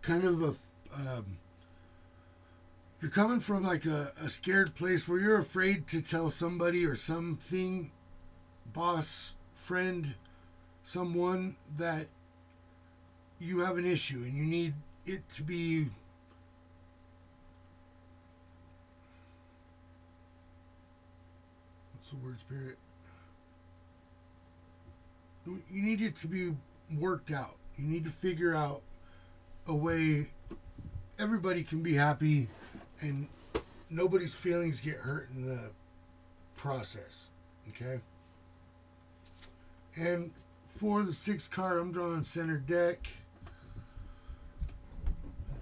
a. You're coming from a scared place where you're afraid to tell somebody or something, boss, friend, someone, that you have an issue and you need it to be what's the word, Spirit? You need it to be worked out. You need to figure out a way everybody can be happy and nobody's feelings get hurt in the process. Okay? And for the 6th card, I'm drawing center deck.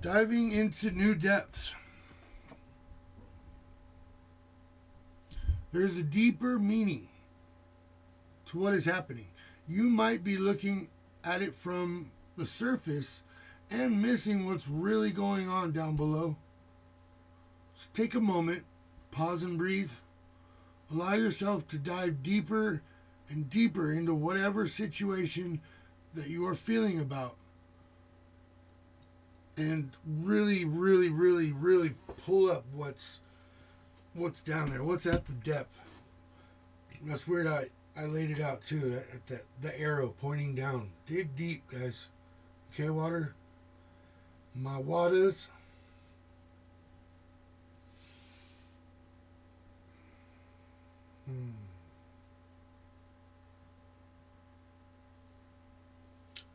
Diving into new depths. There's a deeper meaning to what is happening. You might be looking at it from the surface and missing what's really going on down below. So take a moment, pause and breathe. Allow yourself to dive deeper and deeper into whatever situation that you are feeling about. And really, really, really, really pull up what's down there, what's at the depth. That's weird. I laid it out too, at the arrow pointing down. Dig deep, guys. Okay, water? My waters.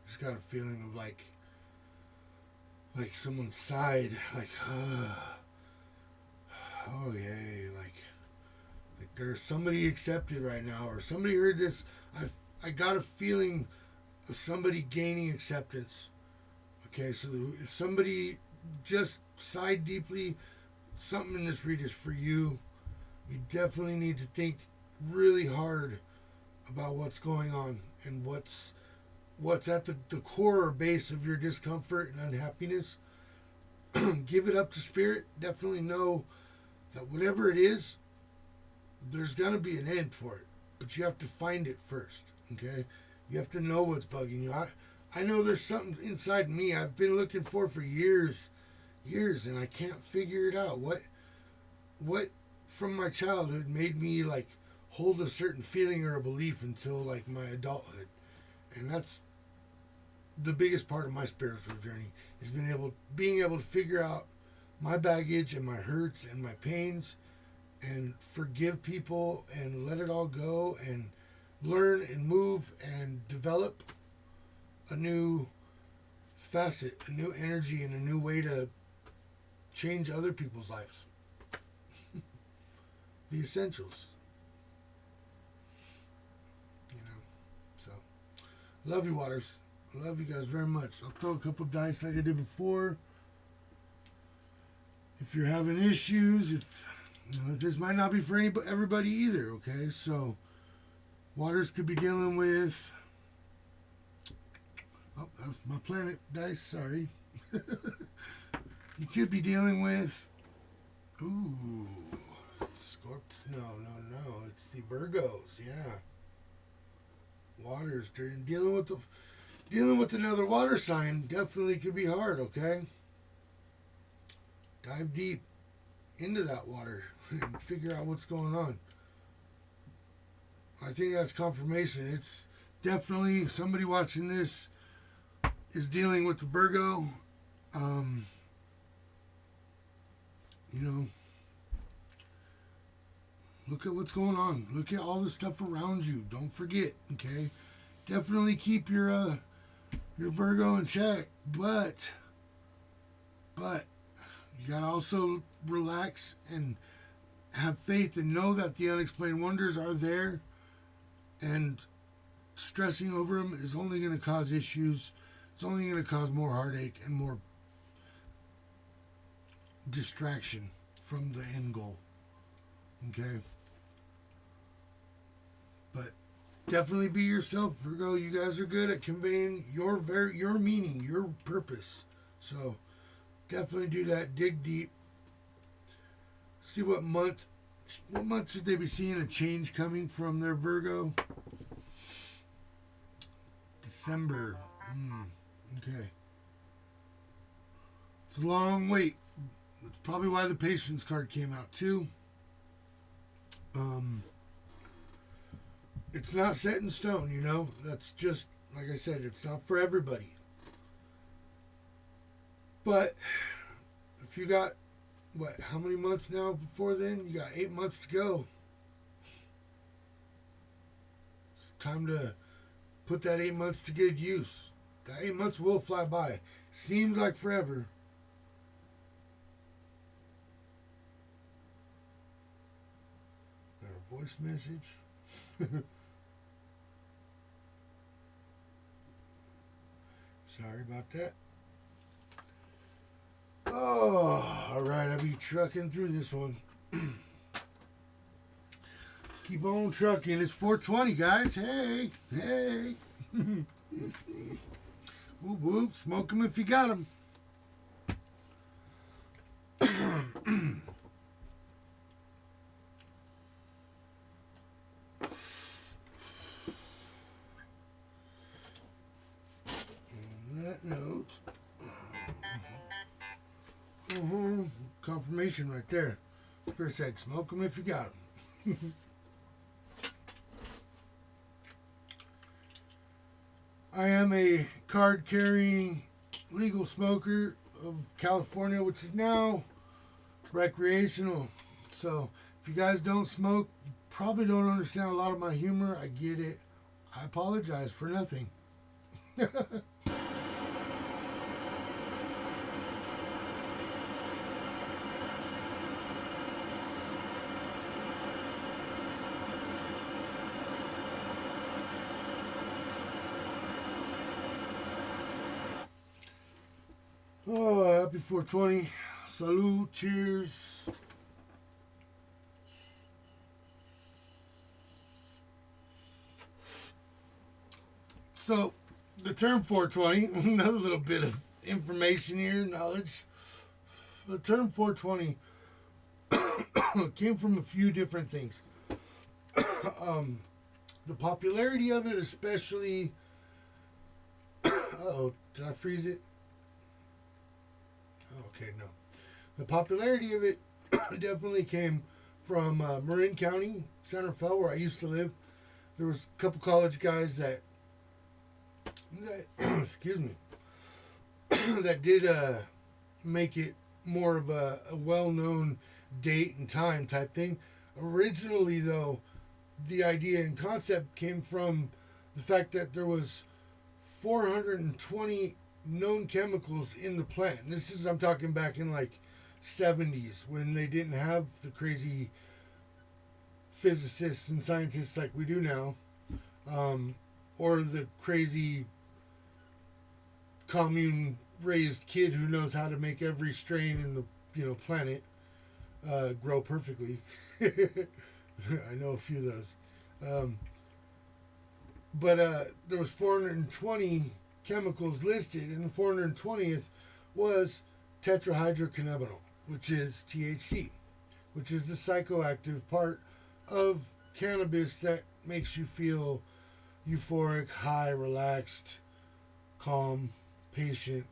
Just got a feeling of like someone sighed, oh yay, like there's somebody accepted right now, or somebody heard this. I got a feeling of somebody gaining acceptance. Okay, so if somebody just sighed deeply, something in this read is for you. You definitely need to think really hard about what's going on and what's at the core or base of your discomfort and unhappiness. Give it up to spirit. Definitely know that whatever it is, there's going to be an end for it. But you have to find it first, okay? You have to know what's bugging you. I know there's something inside me I've been looking for years, and I can't figure it out. What from my childhood made me like hold a certain feeling or a belief until like my adulthood, and that's the biggest part of my spiritual journey is being able to figure out my baggage and my hurts and my pains and forgive people and let it all go and learn and move and develop a new facet, a new energy, and a new way to change other people's lives. The essentials. You know. So, love you, Waters. I love you guys very much. I'll throw a couple of dice like I did before. If you're having issues, this might not be for everybody either, okay? So, Waters could be dealing with... Oh, that's my planet dice, sorry. You could be dealing with... Ooh, Scorpius. No. It's the Virgos, yeah. Waters, dealing with another water sign definitely could be hard, okay? Dive deep into that water and figure out what's going on. I think that's confirmation. It's definitely somebody watching this is dealing with the Virgo. Look at what's going on. Look at all the stuff around you. Don't forget, okay? Definitely keep your Virgo in check, but you gotta also relax and have faith and know that the unexplained wonders are there, and stressing over them is only going to cause issues. It's only going to cause more heartache and more distraction from the end goal. Okay? But definitely be yourself, Virgo. You guys are good at conveying your meaning, your purpose. So definitely do that. Dig deep. See what month should they be seeing a change coming from their Virgo? December. Okay. It's a long wait. That's probably why the patience card came out too. It's not set in stone, That's just, like I said, it's not for everybody. But if you got, how many months now before then? You got 8 months to go. It's time to put that 8 months to good use. That 8 months will fly by. Seems like forever. Got a voice message. Sorry about that. Oh, all right. I'll be trucking through this one. Keep on trucking. It's 420, guys. Hey. Whoop, whoop. Smoke them if you got them. On that note, confirmation right there. Spirit said, smoke them if you got them. I am a card-carrying legal smoker of California, which is now recreational. So if you guys don't smoke, you probably don't understand a lot of my humor. I get it. I apologize for nothing. Oh, happy 420. Salute. Cheers. So, the term 420, another little bit of information here, knowledge. The term 420 came from a few different things. The popularity of it, especially. Uh-oh, did I freeze it? Okay, no. The popularity of it definitely came from Marin County, Santa Fe, where I used to live. There was a couple college guys that excuse me, that did make it more of a well-known date and time type thing. Originally, though, the idea and concept came from the fact that there was 420 known chemicals in the plant. And this is, I'm talking back in like 70s when they didn't have the crazy physicists and scientists like we do now, or the crazy commune raised kid who knows how to make every strain in the planet grow perfectly. I know a few of those. But there was 420 chemicals listed, and the 420th was tetrahydrocannabinol, which is THC, which is the psychoactive part of cannabis that makes you feel euphoric, high, relaxed, calm, patient,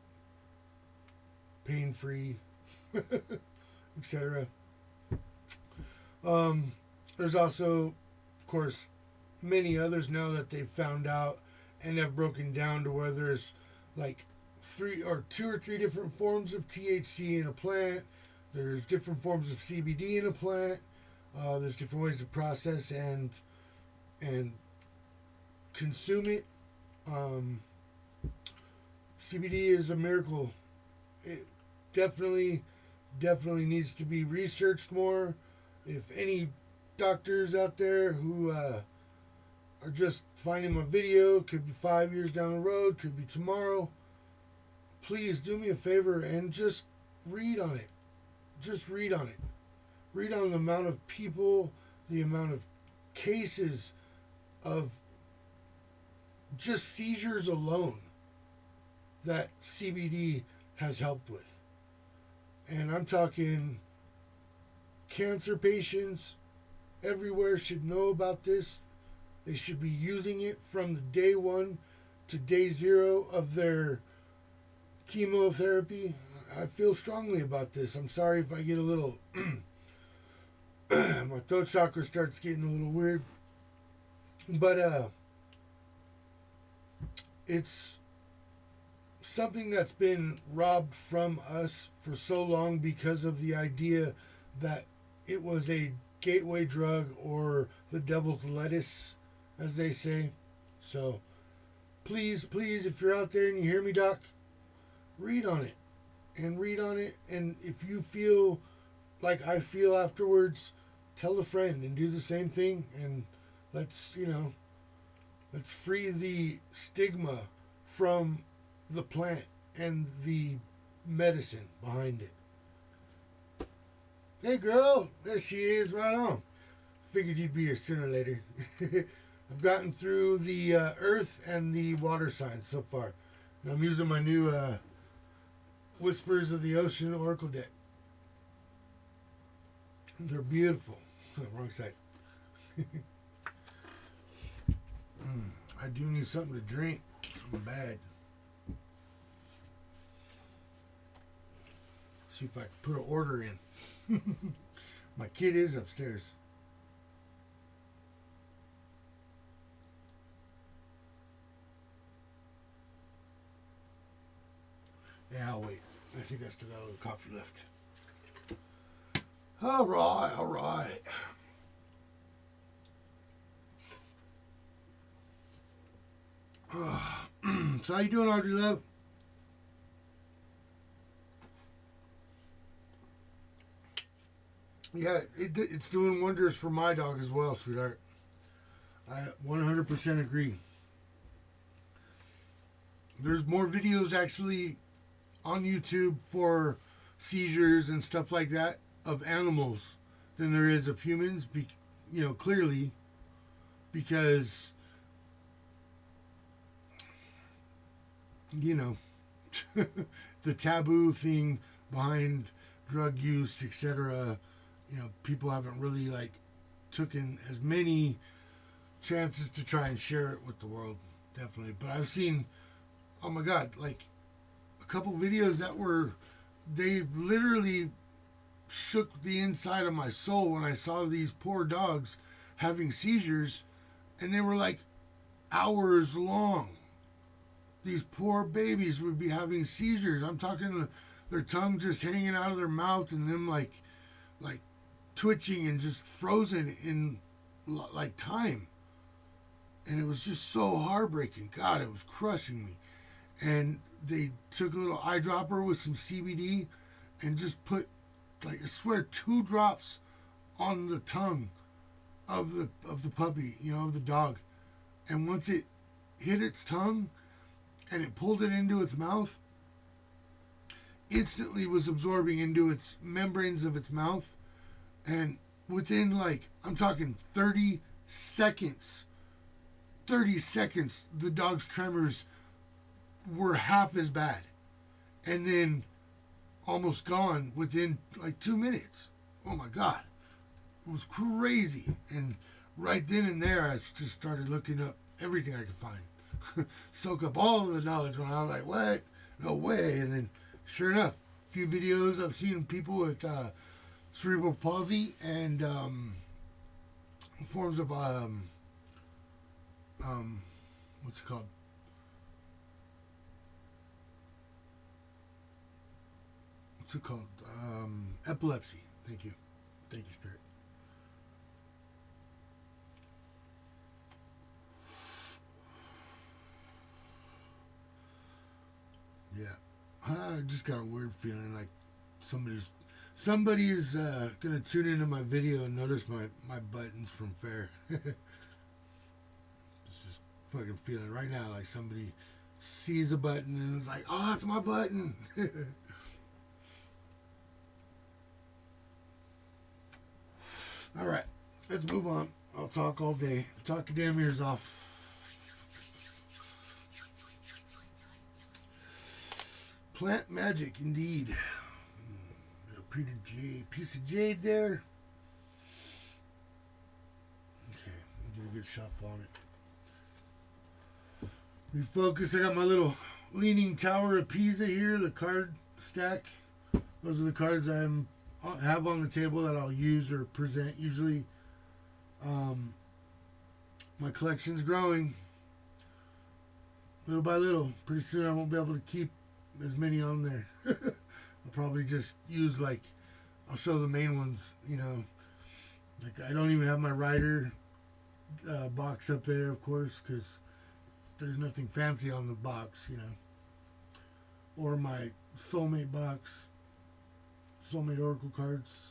pain-free, etc. There's also, of course, many others now that they've found out and have broken down to where there's like two or three different forms of THC in a plant. There's different forms of CBD in a plant. There's different ways to process and consume it. CBD is a miracle. It definitely needs to be researched more. If any doctors out there who are just finding my video, could be 5 years down the road, could be tomorrow, please do me a favor and just read on it. Just read on it. Read on the amount of people, the amount of cases of just seizures alone that CBD has helped with. And I'm talking cancer patients everywhere should know about this. They should be using it from the day 1 to day 0 of their chemotherapy. I feel strongly about this. I'm sorry if I get a little my throat chakra starts getting a little weird. But it's something that's been robbed from us for so long because of the idea that it was a gateway drug or the devil's lettuce, as they say. So please, if you're out there and you hear me, Doc, read on it. And if you feel like I feel afterwards, tell a friend and do the same thing. And let's free the stigma from the plant and the medicine behind it. Hey girl, there she is, right on. Figured you'd be here sooner or later. I've gotten through the earth and the water signs so far. And I'm using my new Whispers of the Ocean Oracle deck. They're beautiful. Wrong side. I do need something to drink. I'm bad. See if I can put an order in. My kid is upstairs. Yeah, I'll wait. I think I still got a little coffee left. All right. So how you doing, Audrey Love? Yeah, it's doing wonders for my dog as well, sweetheart. I 100% agree. There's more videos actually on YouTube for seizures and stuff like that of animals than there is of humans, clearly, because you know, the taboo thing behind drug use, etc. You know, people haven't really like taken as many chances to try and share it with the world, definitely. But I've seen, oh my god, like a couple videos that were, they literally shook the inside of my soul when I saw these poor dogs having seizures, and they were like hours long. These poor babies would be having seizures. I'm talking their tongue just hanging out of their mouth and them like twitching and just frozen in like time. And it was just so heartbreaking. God, it was crushing me. And they took a little eyedropper with some CBD and just put, like, I swear, 2 drops on the tongue of the puppy, you know, of the dog. And once it hit its tongue and it pulled it into its mouth, instantly was absorbing into its membranes of its mouth. And within, like, I'm talking 30 seconds, the dog's tremors were half as bad. And then almost gone within like 2 minutes. Oh my God. It was crazy. And right then and there, I just started looking up everything I could find. Soak up all of the knowledge when I was like, what? No way. And then sure enough, a few videos I've seen people with cerebral palsy and forms of what's it called? What's it called? Epilepsy. Thank you. Thank you, Spirit. Yeah. I just got a weird feeling like somebody is gonna tune into my video and notice my buttons from Fair. This is fucking feeling right now like somebody sees a button and is like, oh, it's my button. All right, let's move on. I'll talk all day. Talk your damn ears off. Plant magic, indeed. A pretty piece of jade there. Okay, I'll do a good shot on it. Refocus. I got my little Leaning Tower of Pisa here, the card stack. Those are the cards I have on the table that I'll use or present usually. My collection's growing little by little. Pretty soon I won't be able to keep as many on there. I'll probably just use, like, I'll show the main ones, you know. Like, I don't even have my Rider box up there, of course, because there's nothing fancy on the box, you know. Or my Soulmate box, Soulmate Oracle cards.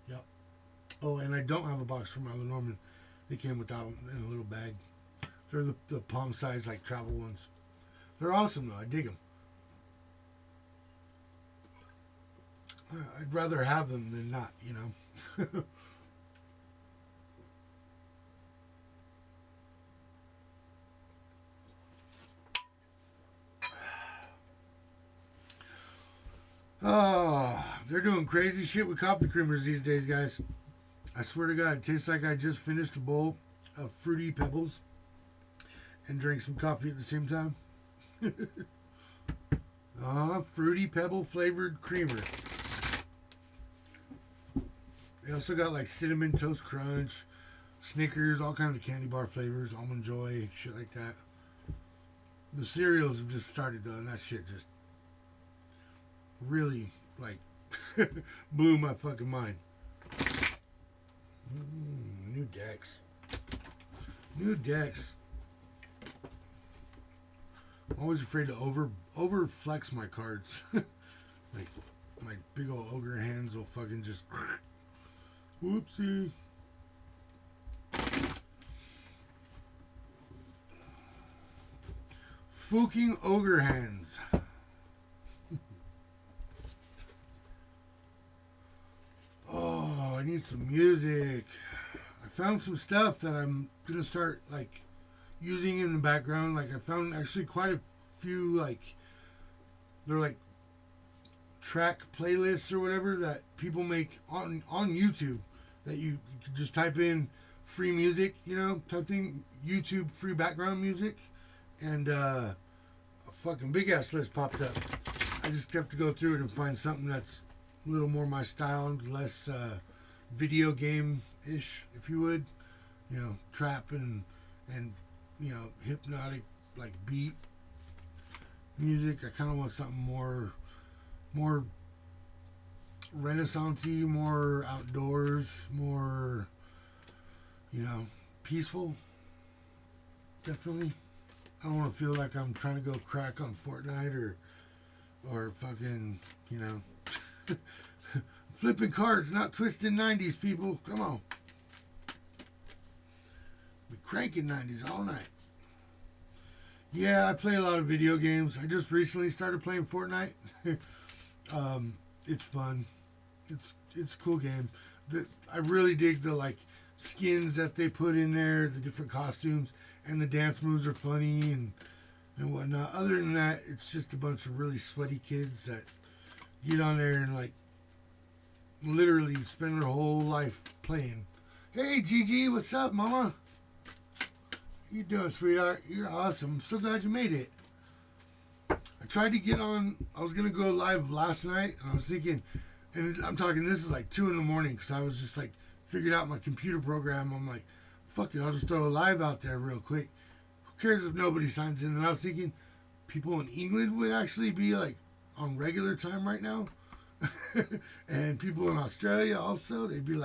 Yep. Oh, and I don't have a box for my Lenormand. They came with that one in a little bag. They're the palm size, like, travel ones. They're awesome, though. I dig them. I'd rather have them than not, you know. Oh, they're doing crazy shit with coffee creamers these days, guys. I swear to God, it tastes like I just finished a bowl of Fruity Pebbles and drank some coffee at the same time. Fruity Pebble flavored creamer. They also got like Cinnamon Toast Crunch, Snickers, all kinds of candy bar flavors, Almond Joy, shit like that. The cereals have just started though, and that shit just really, like, blew my fucking mind. New decks. New decks. I'm always afraid to over flex my cards. Like, my big old ogre hands will fucking just whoopsie. Fucking ogre hands. Oh, I need some music. I found some stuff that I'm gonna start, like, using in the background. Like I found actually quite a few they're like track playlists or whatever that people make on YouTube that you could just type in free music, type in YouTube free background music, and a fucking big ass list popped up. I just have to go through it and find something that's a little more my style, less video game ish, if you would, trap and hypnotic like beat music. I kind of want something more renaissance-y, more outdoors, more peaceful. Definitely. I don't want to feel like I'm trying to go crack on Fortnite or fucking flipping cards, not twisting 90s, people. Come on. We cranking 90s all night. Yeah, I play a lot of video games. I just recently started playing Fortnite. It's fun. It's a cool game. I really dig the skins that they put in there, the different costumes, and the dance moves are funny and whatnot. Other than that, it's just a bunch of really sweaty kids that get on there and literally spend their whole life playing. Hey Gigi, what's up, mama? How you doing, sweetheart? You're awesome. I'm so glad you made it. I tried to get on. I was gonna go live last night, and I was thinking, and I'm talking. This is 2 in the morning because I was just figured out my computer program. I'm like, fuck it, I'll just throw a live out there real quick. Who cares if nobody signs in? And I was thinking, people in England would actually be on regular time right now, and people in Australia also. They'd be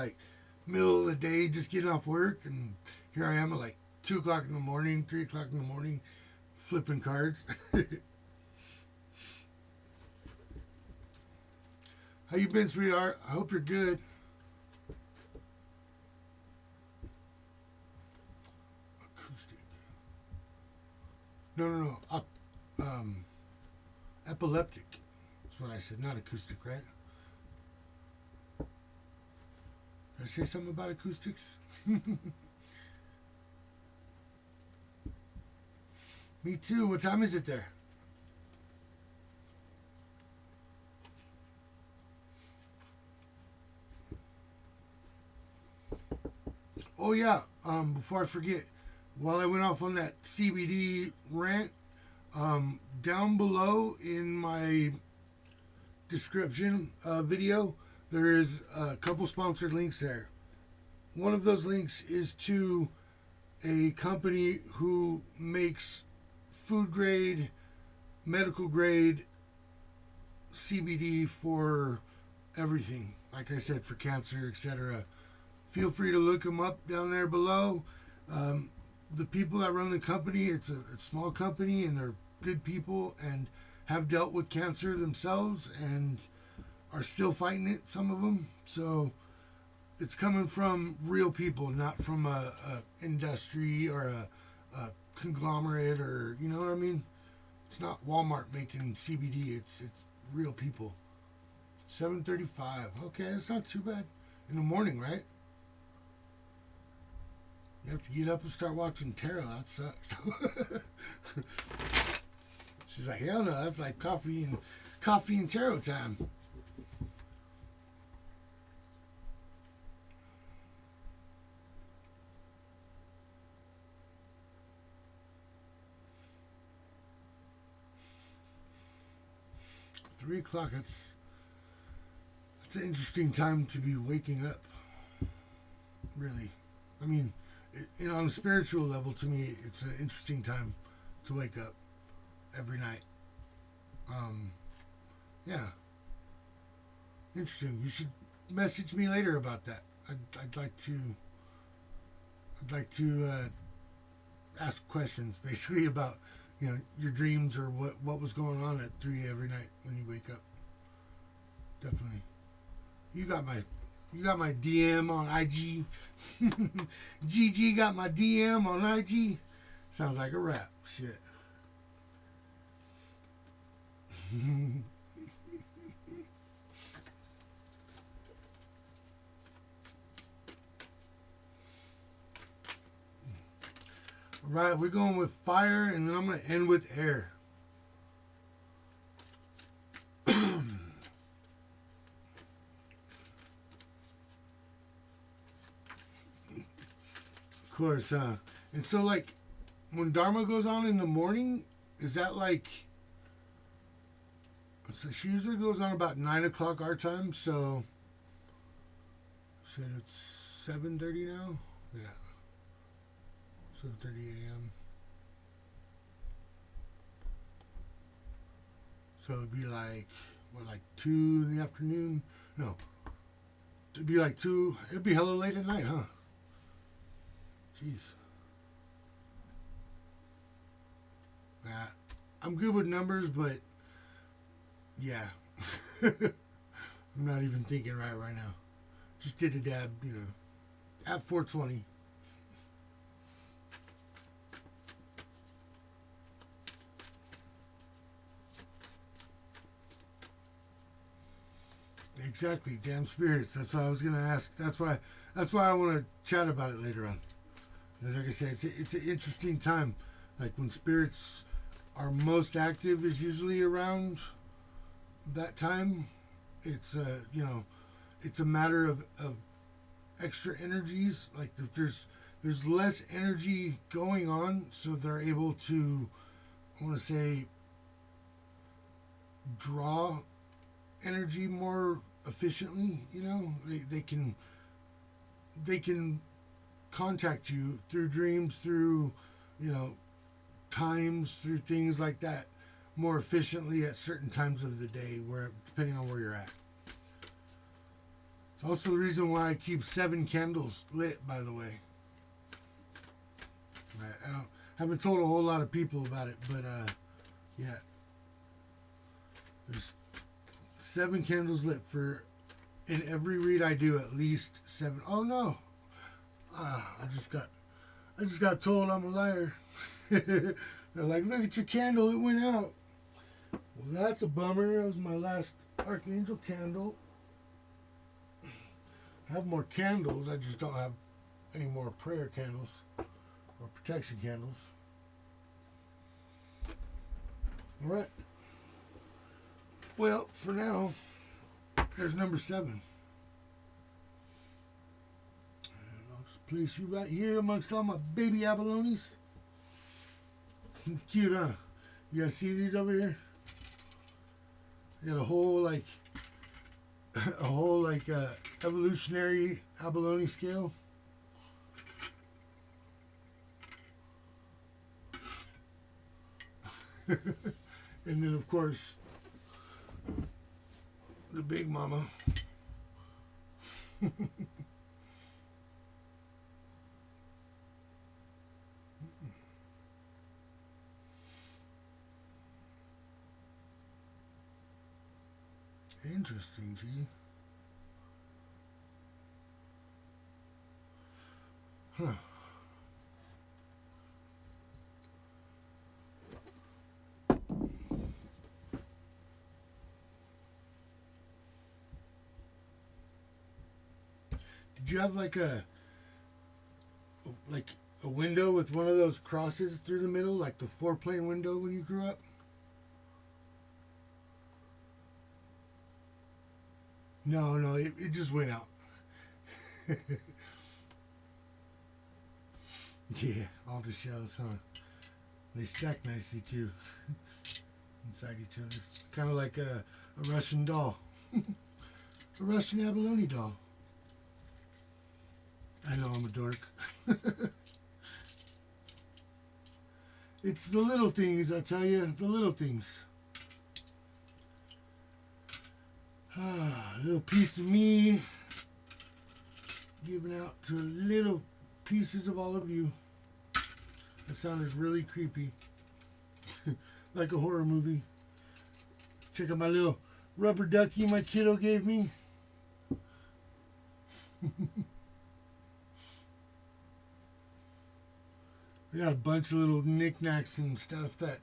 middle of the day, just getting off work, and here I am at 2 o'clock in the morning, 3 o'clock in the morning, flipping cards. How you been, sweetheart? I hope you're good. Acoustic. No. Epileptic. That's what I said, not acoustic, right? Did I say something about acoustics? Me too. What time is it there? Oh yeah. Before I forget, while I went off on that CBD rant, down below in my description video, there is a couple sponsored links there. One of those links is to a company who makes food grade, medical grade CBD for everything. Like I said, for cancer, etc. Feel free to look them up down there below. The people that run the company, it's a small company, and they're good people and have dealt with cancer themselves and are still fighting it, some of them. So it's coming from real people, not from a industry or a conglomerate, or you know what I mean. It's not Walmart making CBD. It's real people. 7:35. Okay, that's not too bad in the morning, right? You have to get up and start watching tarot. That sucks. She's like, hell no, that's like coffee and tarot time. Three o'clock. That's an interesting time to be waking up. Really, I mean, on a spiritual level, to me, it's an interesting time to wake up every night. Yeah, interesting. You should message me later about that. I'd like to ask questions, basically, about your dreams or what was going on at 3 every night when you wake up. Definitely. You got my DM on IG. GG got my DM on IG. Sounds like a rap. Shit. Right, we're going with fire, and then I'm going to end with air. Of course, and so like when Dharma goes on in the morning, is that like? So she usually goes on about 9 o'clock our time. So, said it's 7:30 now. Yeah, 7:30 a.m. So it'd be like what, like 2 in the afternoon? No, it'd be like 2. It'd be hella late at night, huh? Jeez. Nah, I'm good with numbers, but yeah, I'm not even thinking right now. Just did a dab, at 4:20. Exactly, damn spirits. That's what I was gonna ask. That's why. That's why I want to chat about it later on. Because like I said, it's an interesting time. Like when spirits are most active is usually around that time. It's it's a matter of extra energies. Like if there's less energy going on, so they're able to, I want to say, draw energy more efficiently. They can contact you through dreams, through times, through things like that more efficiently at certain times of the day, where depending on where you're at. It's also the reason why I keep 7 candles lit, by the way. I haven't told a whole lot of people about it, but yeah, there's 7 candles lit for in every read I do. At least 7. Oh no, I just got told I'm a liar. They're like, look at your candle, it went out. Well, that's a bummer. That was my last Archangel candle. I have more candles, I just don't have any more prayer candles or protection candles. Alright. Well, for now, there's number 7. And I'll just place you right here amongst all my baby abalones. It's cute, huh? You guys see these over here? I got a whole evolutionary abalone scale. And then of course the big mama. Interesting, gee. Huh. Did you have like a window with one of those crosses through the middle, like the 4-plane window when you grew up? No, it just went out. Yeah, all the shells, huh? They stack nicely too, inside each other. Kind of like a Russian doll. A Russian abalone doll. I know I'm a dork. It's the little things, I tell you, the little things. A little piece of me giving out to little pieces of all of you. That sounded really creepy. Like a horror movie. Check out my little rubber ducky my kiddo gave me. I got a bunch of little knickknacks and stuff that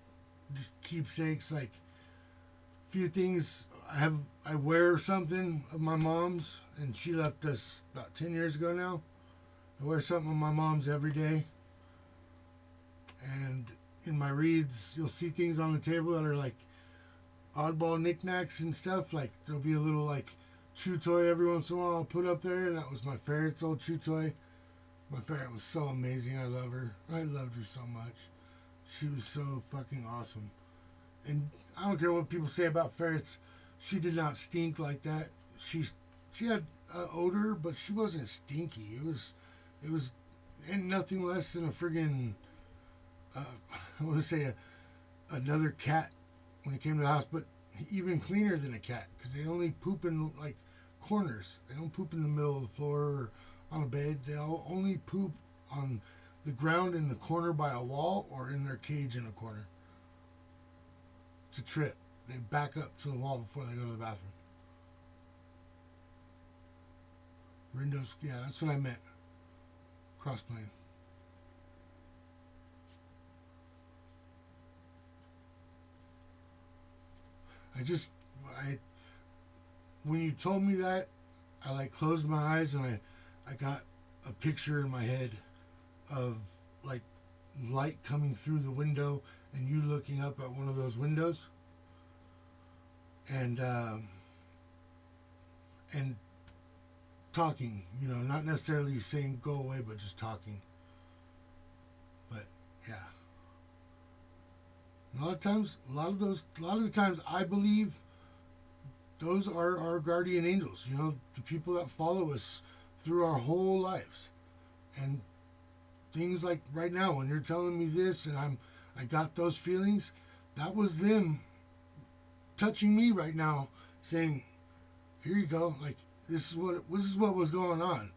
just keepsakes, like a few things. I wear something of my mom's, and she left us about 10 years ago now. I wear something of my mom's every day. And in my reads, you'll see things on the table that are like oddball knickknacks and stuff. Like there'll be a little like chew toy every once in a while I'll put up there, and that was my ferret's old chew toy. My ferret was so amazing. I love her. I loved her so much. She was so fucking awesome. And I don't care what people say about ferrets. She did not stink like that. She had odor, but she wasn't stinky. It was and nothing less than a friggin' I want to say another cat when it came to the house, but even cleaner than a cat because they only poop in like corners. They don't poop in the middle of the floor or on a bed. They all only poop on the ground in the corner by a wall or in their cage in a corner. It's a trip. They back up to the wall before they go to the bathroom. Windows, yeah, that's what I meant. Crossplane. I when you told me that, I like closed my eyes and I got a picture in my head of like light coming through the window and you looking up at one of those windows and talking, not necessarily saying go away, but just talking. But yeah. A lot of the times I believe those are our guardian angels, the people that follow us through our whole lives. And things like right now when you're telling me this and I got those feelings, that was them touching me right now saying, here you go, like this is what was going on.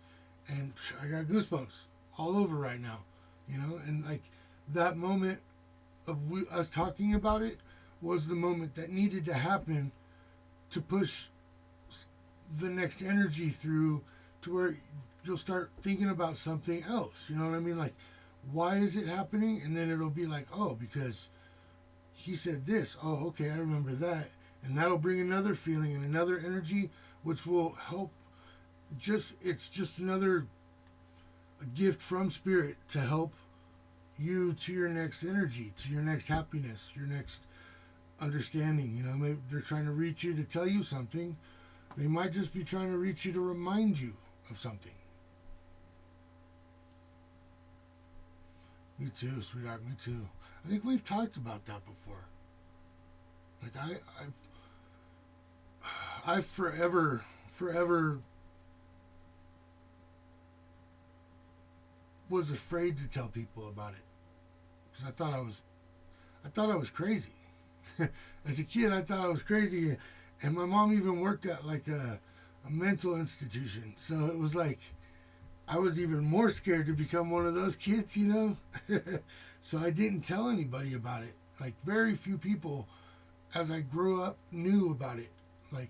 And I got goosebumps all over right now, and like that moment of us talking about it was the moment that needed to happen to push the next energy through to where you'll start thinking about something else. You know what I mean? Like, why is it happening? And then it'll be like, oh, because he said this. Oh, okay, I remember that. And that'll bring another feeling and another energy, which will help. It's just another gift from spirit to help you to your next energy, to your next happiness, your next understanding. Maybe they're trying to reach you to tell you something. They might just be trying to reach you to remind you of something. Me too, sweetheart, me too. I think we've talked about that before. Like I've forever was afraid to tell people about it because I thought I was crazy. As a kid, I thought I was crazy, and my mom even worked at like a mental institution, so it was like I was even more scared to become one of those kids, So I didn't tell anybody about it. Like very few people, as I grew up, knew about it. Like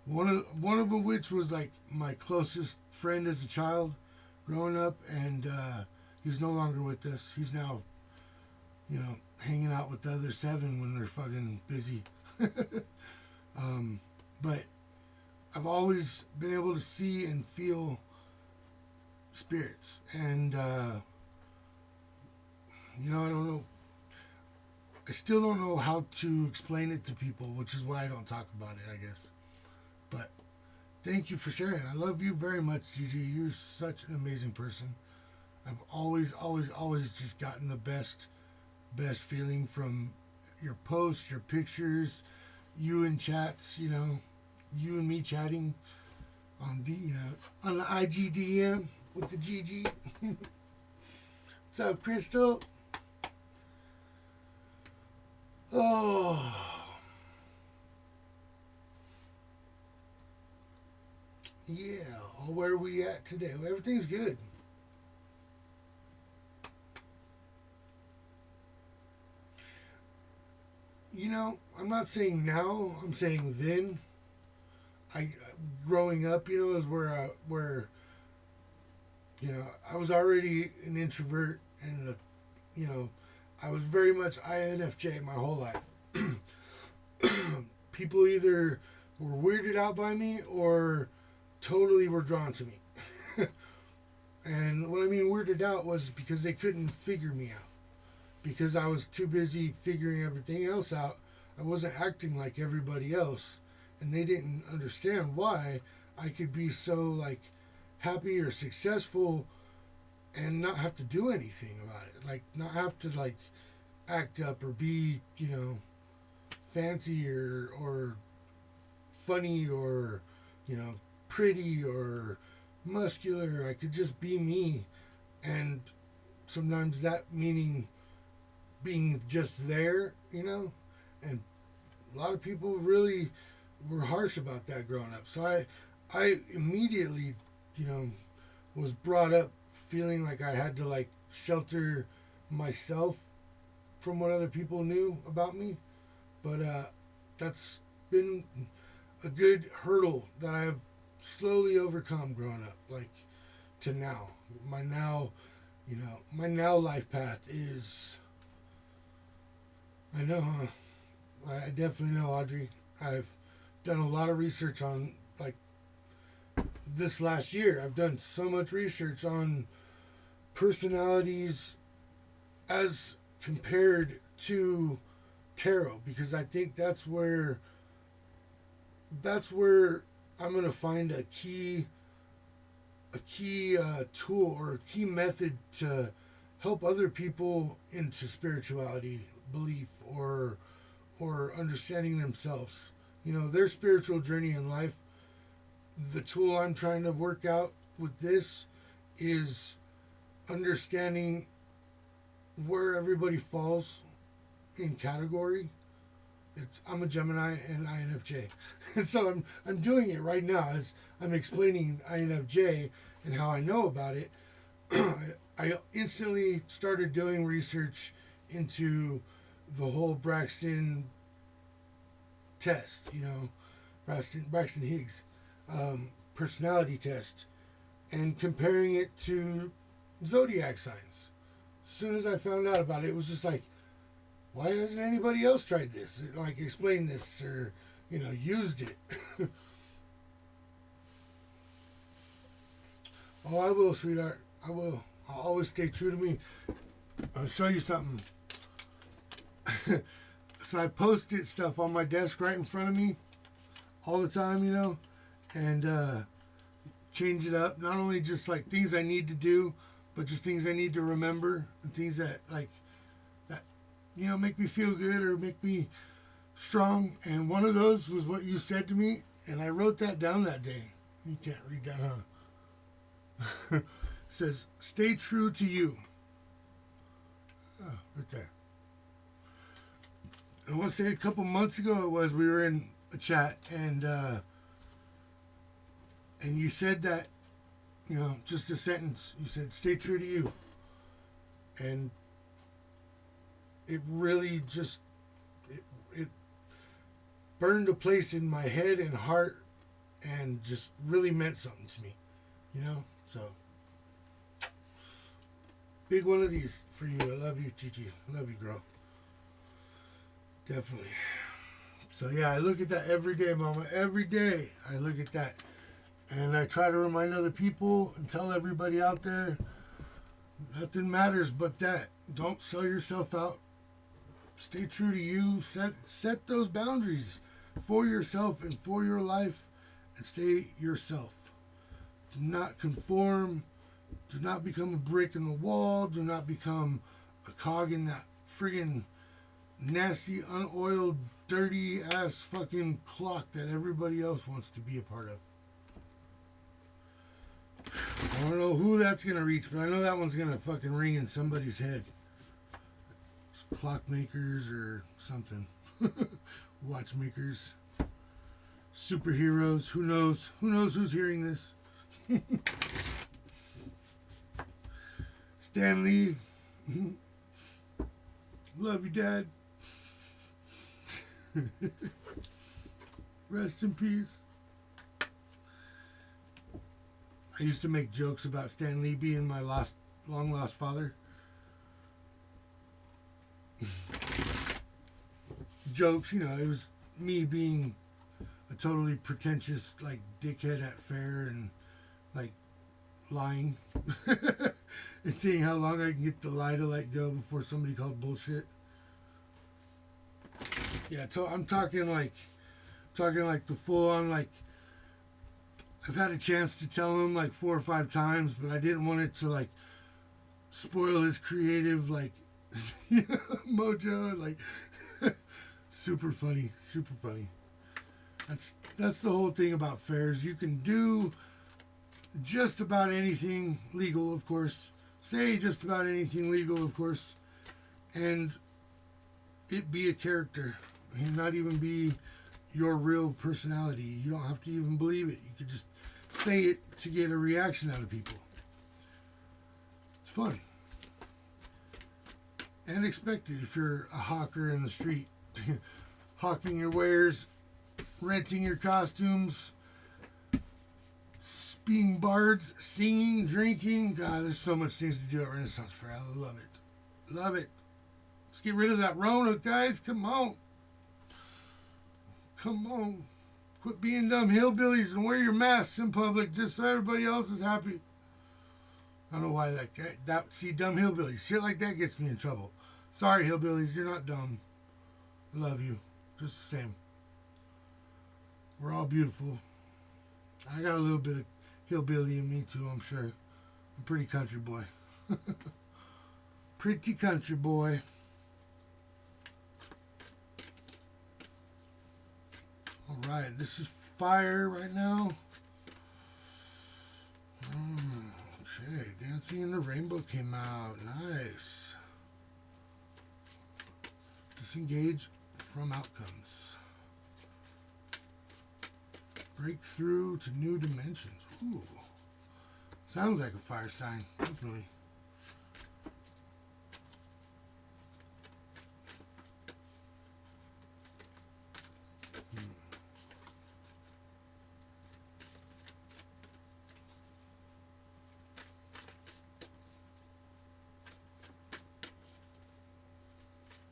one of them, which was like my closest friend as a child, growing up, and he's no longer with us. He's now, hanging out with the other 7 when they're fucking busy. But I've always been able to see and feel spirits, and I don't know. I still don't know how to explain it to people, which is why I don't talk about it, I guess. But thank you for sharing. I love you very much, Gigi. You're such an amazing person. I've always just gotten the best feeling from your posts, your pictures, you in chats, you and me chatting on on the IGDM with the Gigi. What's up, Crystal? Oh. Yeah, where are we at today? Well, everything's good. I'm not saying now, I'm saying then. Growing up, is where I was already an introvert, and I was very much INFJ my whole life. People either were weirded out by me or totally were drawn to me. And what I mean weirded out was because they couldn't figure me out. because I was too busy figuring everything else out. I wasn't acting like everybody else, and they didn't understand why I could be so like happy or successful and not have to do anything about it. Like not have to like act up or be, fancy or funny or, pretty or muscular. I could just be me, and sometimes that meaning being just there, and a lot of people really were harsh about that growing up. So I immediately, was brought up feeling like I had to like shelter myself from what other people knew about me. But that's been a good hurdle that I have slowly overcome growing up, like to now. My now life path is, I know, huh? I definitely know, Audrey. I've done a lot of research on, like, this last year. I've done so much research on personalities as compared to tarot, because I think that's where I'm going to find a key tool or a key method to help other people into spirituality, belief, or understanding themselves, their spiritual journey in life. The tool I'm trying to work out with this is understanding where everybody falls in category. I'm a Gemini and INFJ. So I'm doing it right now as I'm explaining INFJ and how I know about it. I instantly started doing research into the whole Braxton test, Braxton Higgs personality test, and comparing it to zodiac signs. As soon as I found out about it, it was just like, why hasn't anybody else tried this? Like, explain this or, used it. Oh, I will, sweetheart. I will. I'll always stay true to me. I'll show you something. So I post-it stuff on my desk right in front of me all the time, and change it up. Not only just like things I need to do, but just things I need to remember and things that make me feel good or make me strong. And one of those was what you said to me, and I wrote that down that day. You can't read that, huh? It says, stay true to you. Oh, right there. I want to say a couple months ago we were in a chat, and you said that, just a sentence. You said, stay true to you. And it really just, it burned a place in my head and heart and just really meant something to me, So, big one of these for you. I love you, Gigi. I love you, girl. Definitely. So, yeah, I look at that every day, Mama. Every day I look at that. And I try to remind other people and tell everybody out there, nothing matters but that. Don't sell yourself out. Stay true to you. Set those boundaries for yourself and for your life, and stay yourself. Do not conform. Do not become a brick in the wall. Do not become a cog in that friggin' nasty, unoiled, dirty ass fucking clock that everybody else wants to be a part of. I don't know who that's gonna reach, but I know that one's gonna fucking ring in somebody's head. Clockmakers or something. Watchmakers. Superheroes. Who knows? Who knows who's hearing this? Stan Lee. Love you, Dad. Rest in peace. I used to make jokes about Stan Lee being my long lost father. Jokes, it was me being a totally pretentious, like, dickhead at fair and, like, lying. and seeing how long I can get the lie to let go before somebody called bullshit. Yeah, I'm talking like the full on, like, I've had a chance to tell him like 4 or 5 times, but I didn't want it to like spoil his creative, like, mojo. Like, super funny, super funny. That's the whole thing about fairs. You can do just about anything legal, of course. Say just about anything legal, of course, and it be a character, and not even be your real personality. You don't have to even believe it. You could just say it to get a reaction out of people. It's fun. And expected if you're a hawker in the street. Hawking your wares, renting your costumes, being bards, singing, drinking. God, there's so much things to do at Renaissance Fair. I love it. Love it. Let's get rid of that Rona, guys. Come on. Come on. Quit being dumb hillbillies and wear your masks in public just so everybody else is happy. I don't know why see, dumb hillbillies. Shit like that gets me in trouble. Sorry, hillbillies. You're not dumb. I love you. Just the same. We're all beautiful. I got a little bit of hillbilly in me too, I'm sure. I'm a pretty country boy. Pretty country boy. Alright, this is fire right now. Okay, Dancing in the Rainbow came out. Nice. Disengage from outcomes. Breakthrough to new dimensions. Ooh. Sounds like a fire sign. Definitely.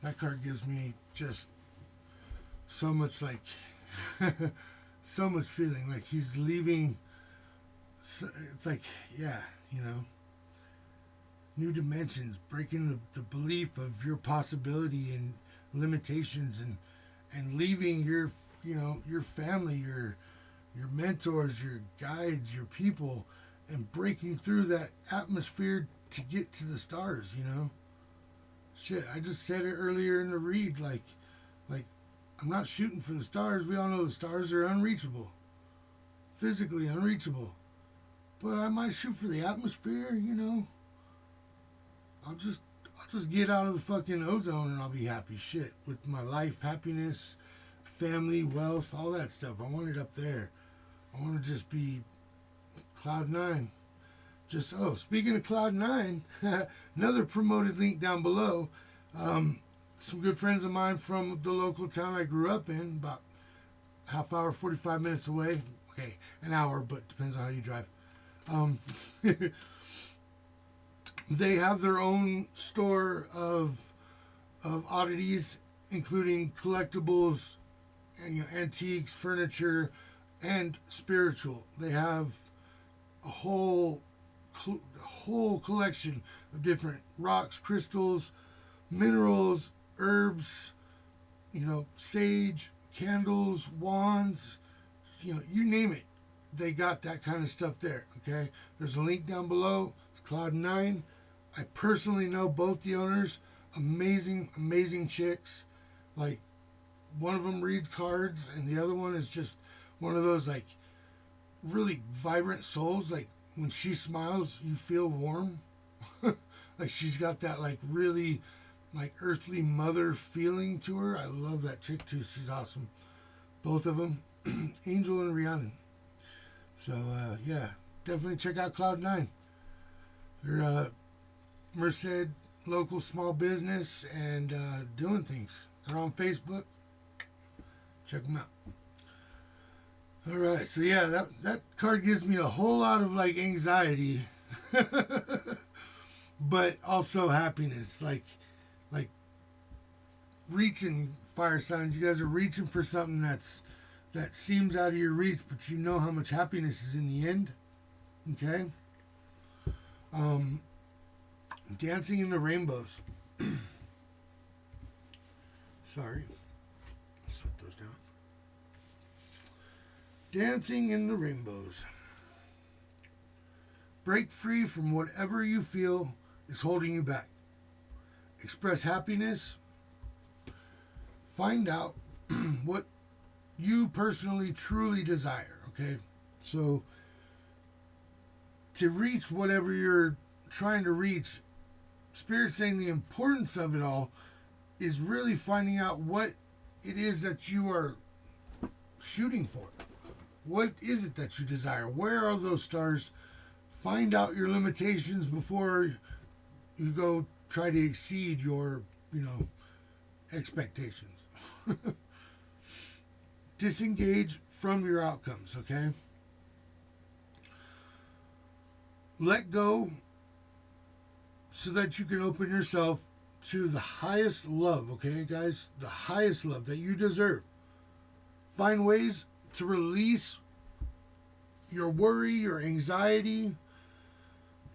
That card gives me just so much, like, so much feeling. Like he's leaving. It's like, yeah, you know, new dimensions, breaking the belief of your possibility and limitations, and leaving your, you know, your family, your mentors, your guides, your people, and breaking through that atmosphere to get to the stars, you know. Shit, I just said it earlier in the read, like I'm not shooting for the stars. We all know the stars are unreachable, physically unreachable. But I might shoot for the atmosphere, you know. I'll just get out of the fucking ozone and I'll be happy. Shit, with my life, happiness, family, wealth, all that stuff. I want it up there. I want to just be Cloud 9. Just, oh, speaking of Cloud 9, another promoted link down below. Some good friends of mine from the local town I grew up in, about half hour, 45 minutes away. Okay, an hour, but depends on how you drive. They have their own store of oddities, including collectibles, and, you know, antiques, furniture, and spiritual. They have a whole collection of different rocks, crystals, minerals, herbs, you know, sage, candles, wands, you know, you name it. They got that kind of stuff there, okay? There's a link down below. It's Cloud 9. I personally know both the owners. Amazing, amazing chicks. Like, one of them reads cards, and the other one is just one of those, like, really vibrant souls. Like, when she smiles, you feel warm. Like, she's got that, like, really, like, earthly mother feeling to her. I love that chick, too. She's awesome. Both of them. Angel and Rhiannon. So, yeah, definitely check out Cloud 9. They're Merced local small business and doing things. They're on Facebook. Check them out. All right, so yeah, that card gives me a whole lot of, like, anxiety, but also happiness. Like reaching, fire signs. You guys are reaching for something that seems out of your reach, but you know how much happiness is in the end. Okay. Dancing in the rainbows. Sorry. Set those down. Dancing in the rainbows. Break free from whatever you feel is holding you back. Express happiness. Find out what you personally truly desire, okay? So to reach whatever you're trying to reach, Spirit's saying the importance of it all is really finding out what it is that you are shooting for. What is it that you desire? Where are those stars? Find out your limitations before you go try to exceed your, expectations. Disengage from your outcomes, okay? Let go so that you can open yourself to the highest love, okay, guys? The highest love that you deserve. Find ways to release your worry, your anxiety,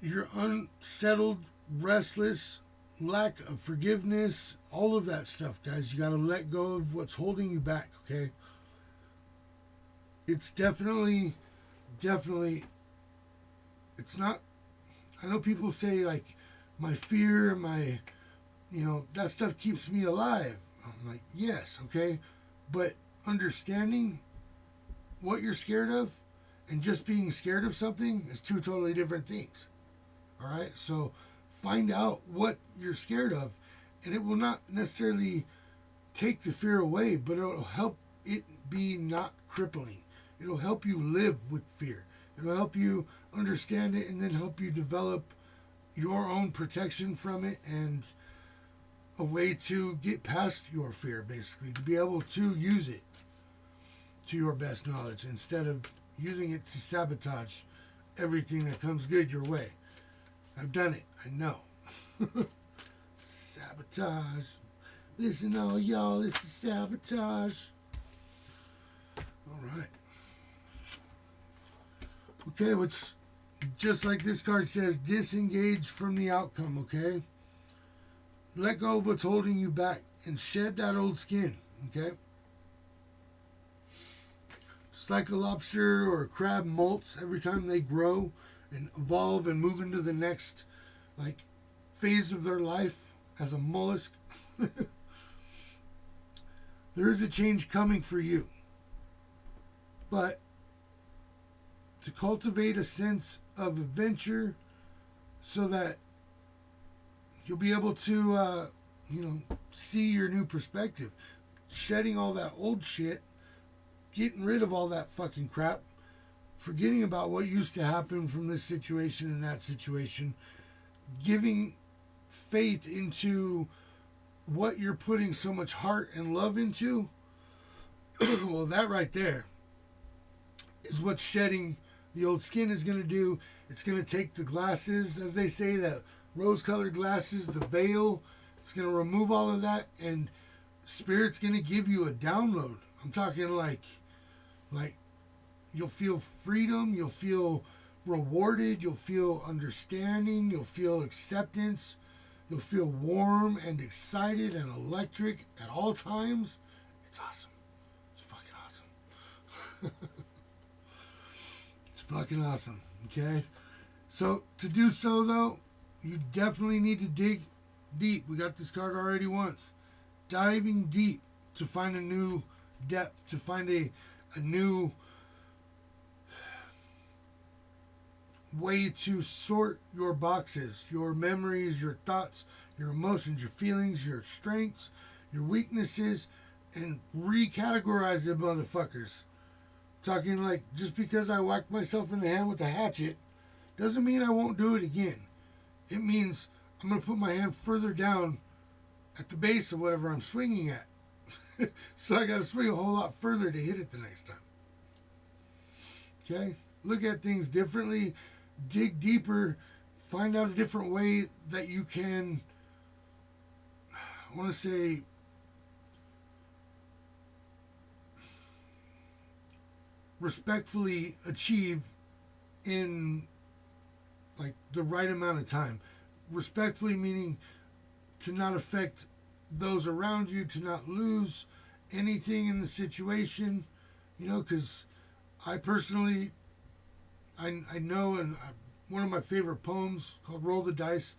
your unsettled, restless, lack of forgiveness, all of that stuff, guys. You got to let go of what's holding you back, okay? It's definitely, it's not, I know people say, like, my fear, that stuff keeps me alive. I'm like, yes, okay? But understanding what you're scared of and just being scared of something is two totally different things. All right? So find out what you're scared of, and it will not necessarily take the fear away, but it'll help it be not crippling. It'll help you live with fear. It'll help you understand it and then help you develop your own protection from it and a way to get past your fear, basically, to be able to use it to your best knowledge instead of using it to sabotage everything that comes good your way. I've done it. I know. Sabotage. Listen, all y'all, this is sabotage. All right. Okay, which, just like this card says, disengage from the outcome, okay? Let go of what's holding you back and shed that old skin, okay? Just like a lobster or a crab molts every time they grow and evolve and move into the next, phase of their life as a mollusk. There is a change coming for you. But to cultivate a sense of adventure so that you'll be able to, see your new perspective. Shedding all that old shit, getting rid of all that fucking crap, forgetting about what used to happen from this situation and that situation, giving faith into what you're putting so much heart and love into. Well, that right there is what shedding the old skin is going to do. It's going to take the glasses, as they say, that rose-colored glasses, the veil. It's going to remove all of that, and Spirit's going to give you a download. I'm talking like you'll feel freedom, you'll feel rewarded, you'll feel understanding, you'll feel acceptance, you'll feel warm and excited and electric at all times. It's awesome. It's fucking awesome. It's fucking awesome, okay? So, to do so, though, you definitely need to dig deep. We got this card already once. Diving deep to find a new depth, to find a new way to sort your boxes, your memories, your thoughts, your emotions, your feelings, your strengths, your weaknesses, and recategorize them motherfuckers. Talking like, just because I whacked myself in the hand with a hatchet doesn't mean I won't do it again. It means I'm going to put my hand further down at the base of whatever I'm swinging at. So I got to swing a whole lot further to hit it the next time. Okay? Look at things differently. Dig deeper. Find out a different way that you can, I want to say, respectfully achieve in the right amount of time. respectfully meaning to not affect those around you, to not lose anything in the situation, you know, because I personally, I know, and one of my favorite poems called Roll the Dice,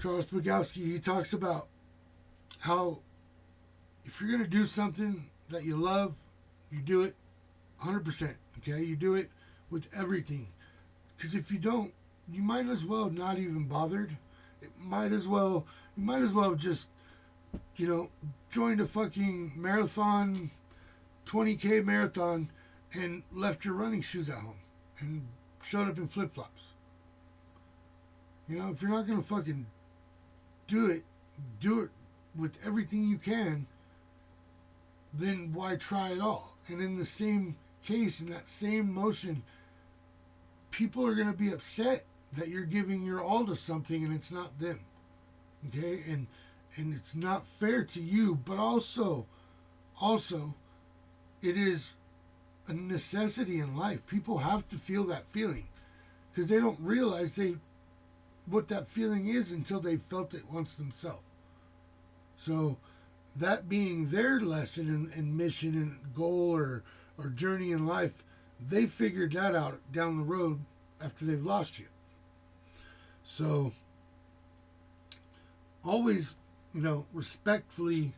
Charles Bukowski, he talks about how if you're going to do something that you love, you do it 100%, okay? You do it with everything. Because if you don't, you might as well not even bothered. You might as well just, you know, joined a fucking marathon, 20K marathon, and left your running shoes at home and showed up in flip-flops. You know, if you're not going to fucking do it with everything you can, then why try at all? And in the same case, in that same motion, people are going to be upset that you're giving your all to something and it's not them. Okay? And it's not fair to you, but also it is a necessity in life. People have to feel that feeling because they don't realize what that feeling is until they felt it once themselves. So that being their lesson and mission and goal or journey in life, they figured that out down the road after they've lost you. So always, you know, respectfully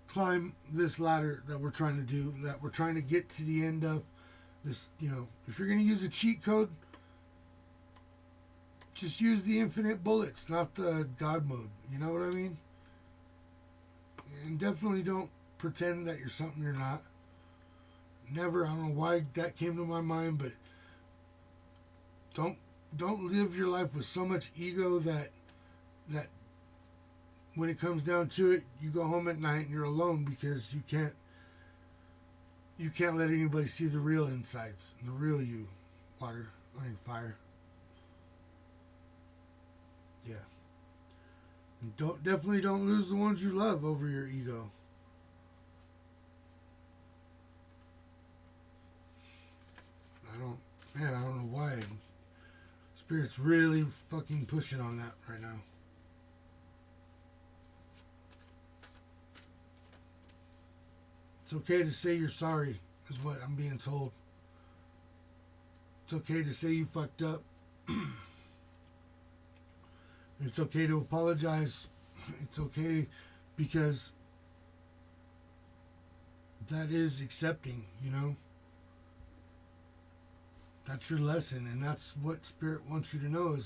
climb this ladder that we're trying to do, that we're trying to get to the end of this. You know, if you're going to use a cheat code, just use the infinite bullets, not the God mode. You know what I mean? And definitely don't pretend that you're something you're not. Never. I don't know why that came to my mind, but don't live your life with so much ego that when it comes down to it, you go home at night and you're alone because you can't let anybody see the real insides, the real you. Fire. Yeah. And definitely don't lose the ones you love over your ego. I don't know why. Spirit's really fucking pushing on that right now. It's okay to say you're sorry, is what I'm being told. It's okay to say you fucked up. It's okay to apologize. It's okay because that is accepting, you know? That's your lesson, and that's what Spirit wants you to know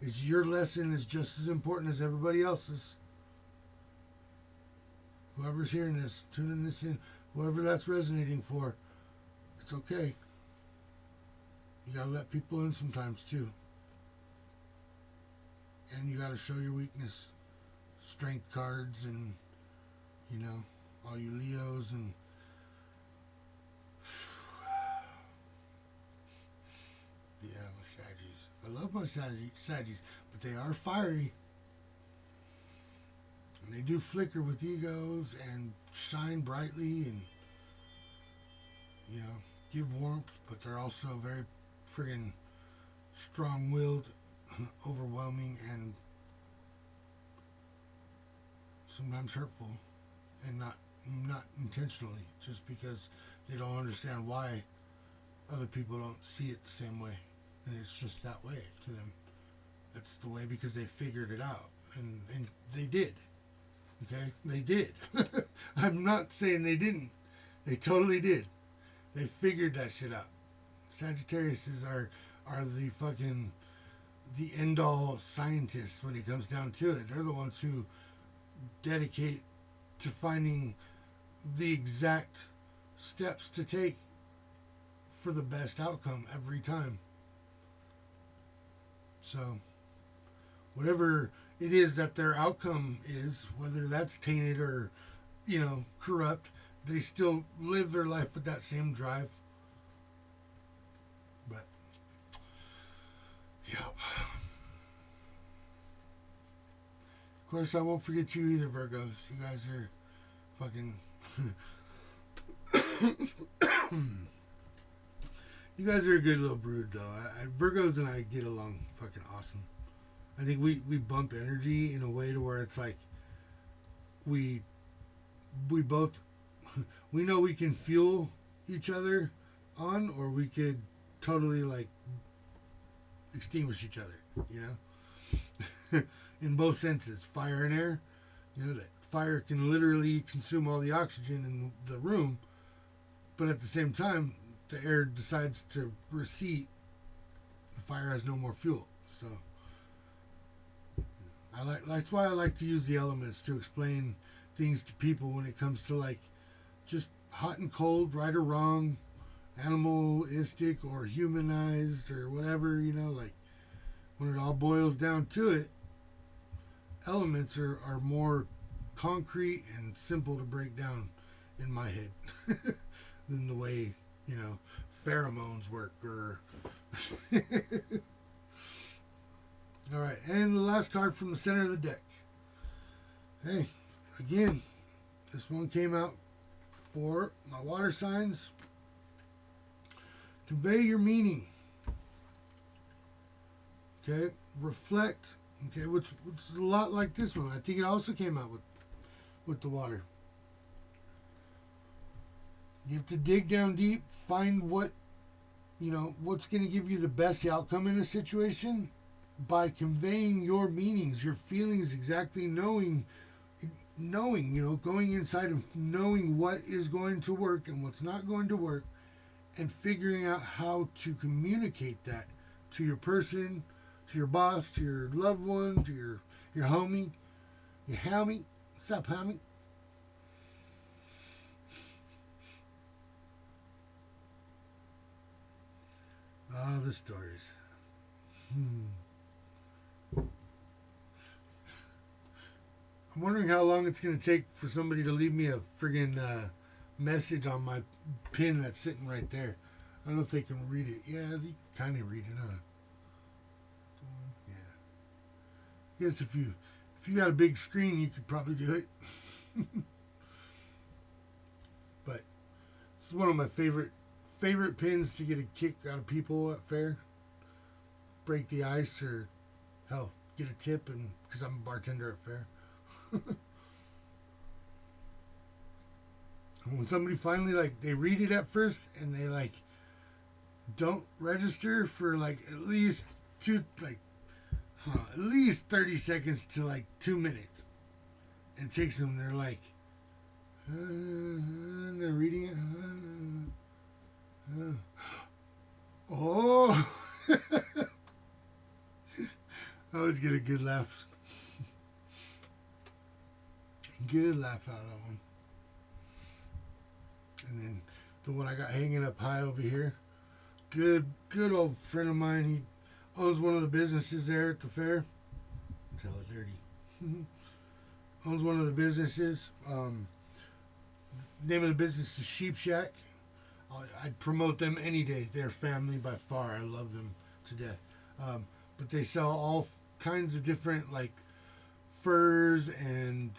is your lesson is just as important as everybody else's. Whoever's hearing this, tuning this in, whoever that's resonating for, it's okay. You gotta let people in sometimes too. And you gotta show your weakness. Strength cards and, you know, all you Leos and yeah, my Saggies. I love my Saggies, but they are fiery. And they do flicker with egos and shine brightly and, you know, give warmth, but they're also very friggin' strong-willed, overwhelming, and sometimes hurtful, and not intentionally, just because they don't understand why other people don't see it the same way, and it's just that way to them. That's the way because they figured it out, and they did. Okay, they did. I'm not saying they didn't. They totally did. They figured that shit out. Sagittariuses are the fucking the end all scientists when it comes down to it. They're the ones who dedicate to finding the exact steps to take for the best outcome every time. So whatever it is that their outcome is, whether that's tainted or, you know, corrupt, they still live their life with that same drive. But yep. Of course, I won't forget you either, Virgos. You guys are fucking... You guys are a good little brood, though. Virgos and I get along fucking awesome. I think we bump energy in a way to where it's like we both we know we can fuel each other on, or we could totally like extinguish each other, you know. In both senses, fire and air. You know that fire can literally consume all the oxygen in the room, but at the same time, the air decides to recede. The fire has no more fuel, so that's why I like to use the elements to explain things to people when it comes to like just hot and cold, right or wrong, animalistic or humanized or whatever, you know, like when it all boils down to it, elements are more concrete and simple to break down in my head than the way, you know, pheromones work or all right, and the last card from the center of the deck. Hey, again, this one came out for my water signs. Convey your meaning. Okay, reflect. Okay, which is a lot like this one. I think it also came out with the water. You have to dig down deep, find what, you know, what's going to give you the best outcome in a situation by conveying your meanings, your feelings, exactly knowing, you know, going inside and knowing what is going to work and what's not going to work, and figuring out how to communicate that to your person, to your boss, to your loved one, to your homie, your homie. What's up, homie? Oh, the stories. I'm wondering how long it's going to take for somebody to leave me a friggin' message on my pin that's sitting right there. I don't know if they can read it. Yeah, they kind of read it, huh? Yeah. I guess if you got a big screen, you could probably do it. But this is one of my favorite pins to get a kick out of people at fair. Break the ice, or hell, get a tip, and because I'm a bartender at fair. When somebody finally, like, they read it at first and they like don't register for like at least 30 seconds to like 2 minutes, it takes them, they're like they're reading it, oh. I always get a good laugh. Good laugh out of that one. And then the one I got hanging up high over here. Good old friend of mine. He owns one of the businesses there at the fair. It's hella dirty. Owns one of the businesses. Name of the business is Sheep Shack. I'd promote them any day. They're family by far. I love them to death. But they sell all kinds of different like furs and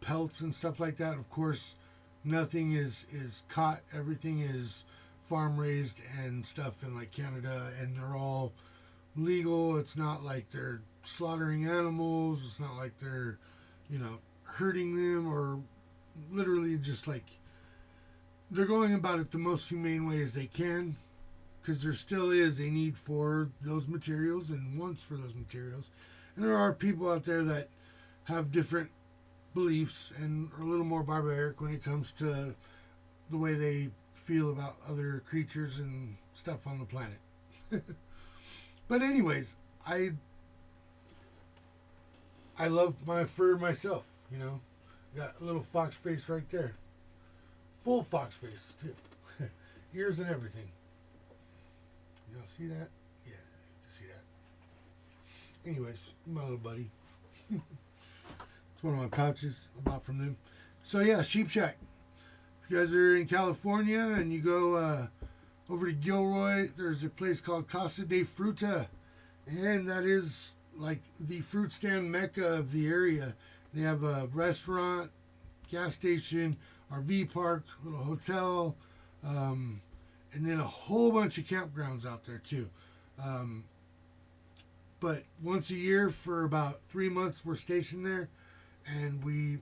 pelts and stuff like that. Of course, nothing is caught. Everything is farm raised and stuff in like Canada, and they're all legal. It's not like they're slaughtering animals. It's not like they're, you know, hurting them, or literally just like they're going about it the most humane way as they can, because there still is a need for those materials and wants for those materials. And there are people out there that have different beliefs and are a little more barbaric when it comes to the way they feel about other creatures and stuff on the planet. But anyways, I love my fur myself, you know. Got a little fox face right there. Full fox face, too. Ears and everything. Y'all see that? Yeah, you can see that. Anyways, my little buddy. It's one of my pouches I bought from them. So yeah, Sheep Shack. If you guys are in California and you go over to Gilroy, there's a place called Casa de Fruta. And that is like the fruit stand mecca of the area. They have a restaurant, gas station, RV park, little hotel, and then a whole bunch of campgrounds out there too. But once a year for about 3 months, we're stationed there, and we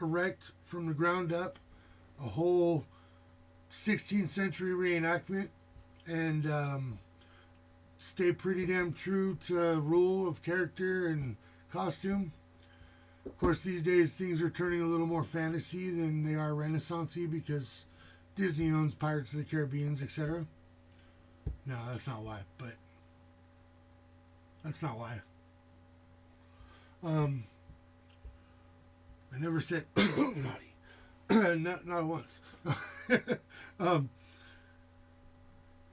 erect from the ground up a whole 16th century reenactment, and stay pretty damn true to rule of character and costume. Of course, these days things are turning a little more fantasy than they are Renaissance-y because Disney owns Pirates of the Caribbean, etc. No, that's not why, but that's not why. I never said naughty. not once.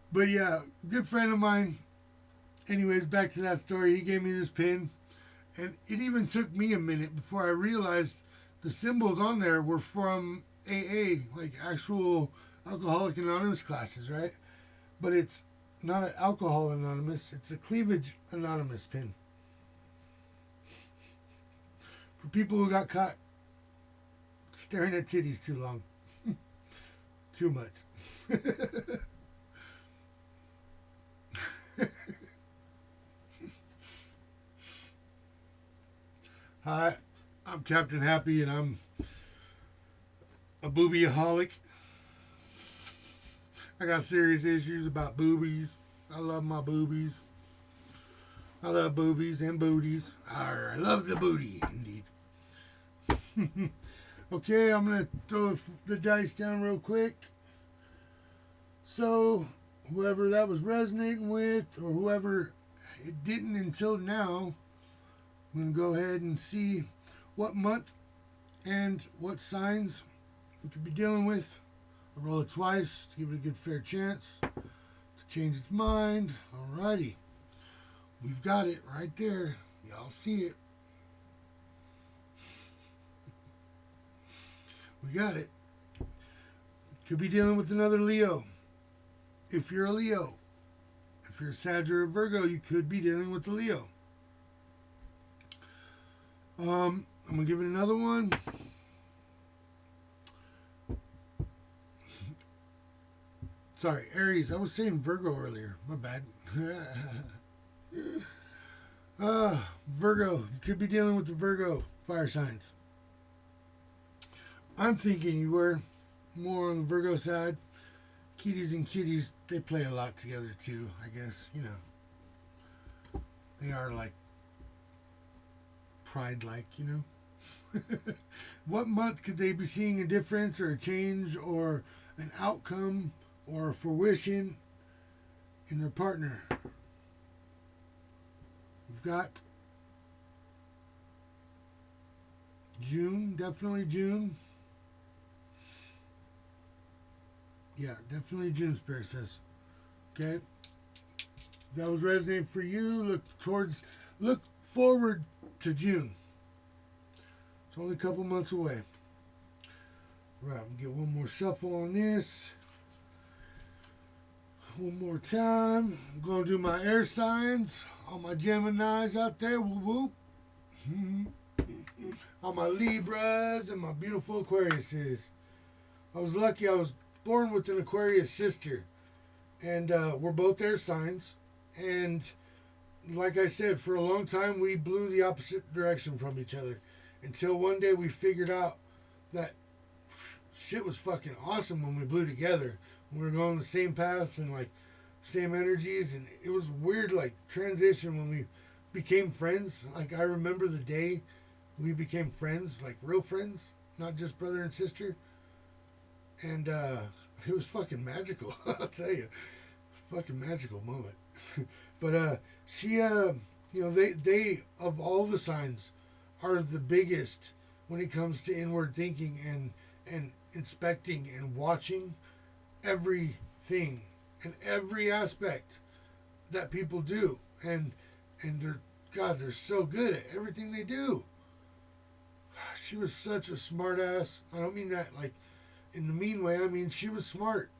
But yeah, good friend of mine. Anyways, back to that story. He gave me this pin, and it even took me a minute before I realized the symbols on there were from AA, like actual Alcoholic Anonymous classes, right? But it's not an Alcohol Anonymous, it's a Cleavage Anonymous pin. For people who got caught staring at titties too long. Too much. Hi, I'm Captain Happy, and I'm a boobyaholic. I got serious issues about boobies. I love my boobies. I love boobies and booties. I love the booty, indeed. Okay, I'm going to throw the dice down real quick. So, whoever that was resonating with, or whoever it didn't until now, I'm going to go ahead and see what month and what signs we could be dealing with. I'll roll it twice to give it a good fair chance to change its mind. Alrighty. We've got it right there. Y'all see it. We got it. Could be dealing with another Leo. If you're a Leo. If you're a Sag or a Virgo, you could be dealing with a Leo. I'm going to give it another one. Sorry, Aries. I was saying Virgo earlier. My bad. Virgo. You could be dealing with the Virgo fire signs. I'm thinking you were more on the Virgo side. Kitties and kitties, they play a lot together too, I guess. You know. They are like pride-like, you know. What month could they be seeing a difference or a change or an outcome or a fruition in their partner? We've got June, definitely June. Yeah, definitely June, Spirit says. Okay. If that was resonating for you, look forward to June. It's only a couple months away. Right, we'll get one more shuffle on this. One more time. I'm going to do my air signs. All my Geminis out there. Whoop whoop. All my Libras and my beautiful Aquariuses. I was lucky I was born with an Aquarius sister. And we're both air signs. And like I said, for a long time we blew the opposite direction from each other. Until one day we figured out that shit was fucking awesome when we blew together. We were going the same paths and like same energies, and it was weird like transition when we became friends. Like I remember the day we became friends, like real friends, not just brother and sister. And it was fucking magical. I'll tell you, fucking magical moment. But she, you know, they of all the signs are the biggest when it comes to inward thinking and inspecting and watching everything and every aspect that people do, and they're so good at everything they do. She was such a smart ass. I don't mean that like in the mean way. I mean she was smart.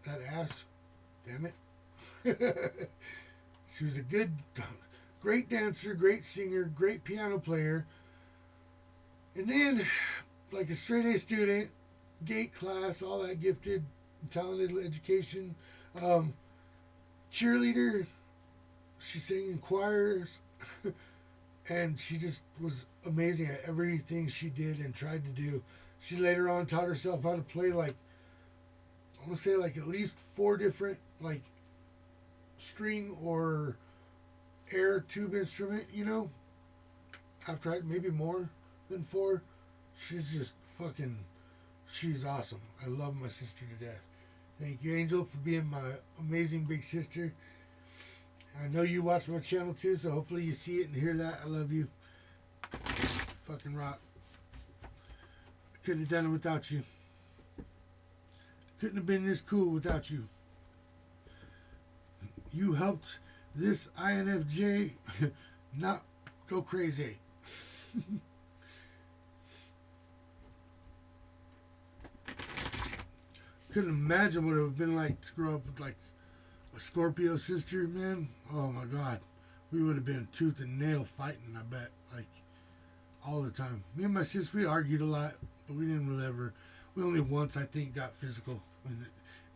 That ass. Damn it. She was a great dancer, great singer, great piano player. And then, like a straight A student, gate class, all that gifted, talented education, cheerleader, She sang in choirs, and she just was amazing at everything she did and tried to do. She later on taught herself how to play like, I want to say like at least 4 different like string or air tube instrument. After maybe more than 4. She's just fucking. She's awesome. I love my sister to death. Thank you, Angel, for being my amazing big sister. I know you watch my channel too, so hopefully you see it and hear that. I love you. Fucking rock. Couldn't have done it without you. Couldn't have been this cool without you. You helped this INFJ not go crazy. Couldn't imagine what it would have been like to grow up with like a Scorpio sister, man. Oh my God. We would have been tooth and nail fighting, I bet. Like all the time. Me and my sister, we argued a lot, but we didn't really ever. We only once, I think, got physical. And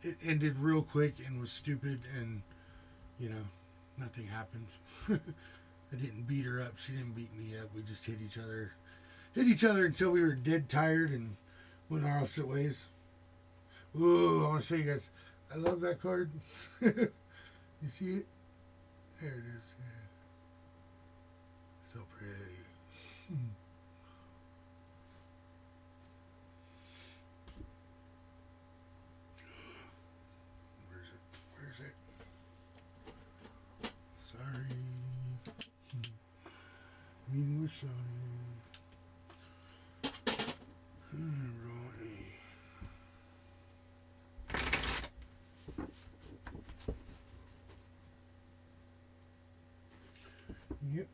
it ended real quick and was stupid, and nothing happened. I didn't beat her up. She didn't beat me up. We just hit each other until we were dead tired and went our opposite ways. Ooh, I want to show you guys. I love that card. You see it? There it is. Yeah. So pretty. Where's it? Sorry. Meeting with Shawnee.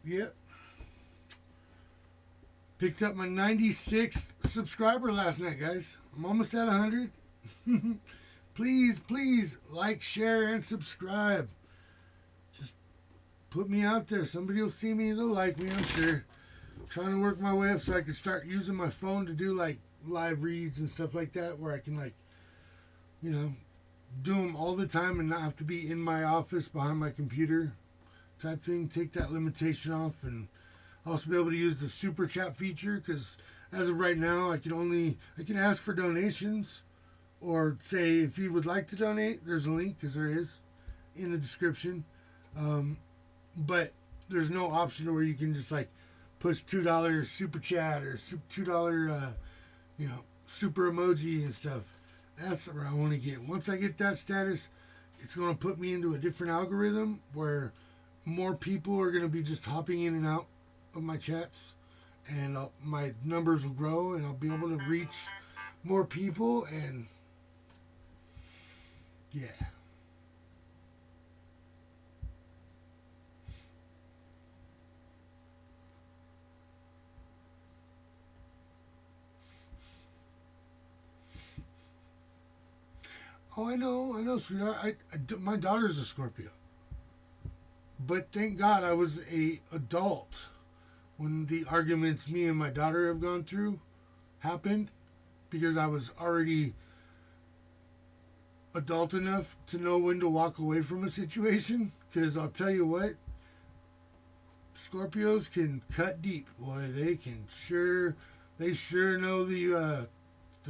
Yep. Picked up my 96th subscriber last night, guys. I'm almost at 100. Please like, share, and subscribe. Just put me out there. Somebody will see me. They'll like me, I'm sure. I'm trying to work my way up so I can start using my phone to do like live reads and stuff like that, where I can like, do them all the time and not have to be in my office behind my computer type thing. Take that limitation off, and also be able to use the super chat feature, because as of right now I can ask for donations, or say if you would like to donate, there's a link, because there is in the description, but there's no option where you can just like push $2 super chat or $2 super emoji and stuff. That's where I want to get. Once I get that status, it's going to put me into a different algorithm where more people are going to be just hopping in and out of my chats, and my numbers will grow, and I'll be able to reach more people, and yeah. Oh, I know, sweetheart. My daughter's a Scorpio. But thank God I was a adult when the arguments me and my daughter have gone through happened, because I was already adult enough to know when to walk away from a situation. Because I'll tell you what, Scorpios can cut deep. Boy, they sure know the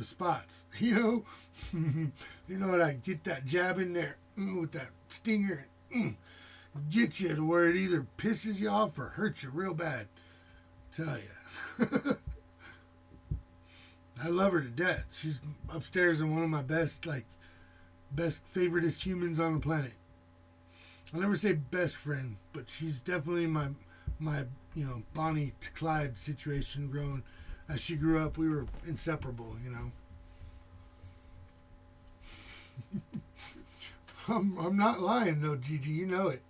spots. You know what? I get that jab in there with that stinger. Get you to where it either pisses you off or hurts you real bad. Tell you. I love her to death. She's upstairs and one of my best favoriteest humans on the planet. I'll never say best friend, but she's definitely my Bonnie to Clyde situation. Growing as she grew up, we were inseparable. I'm not lying though, Gigi. You know it.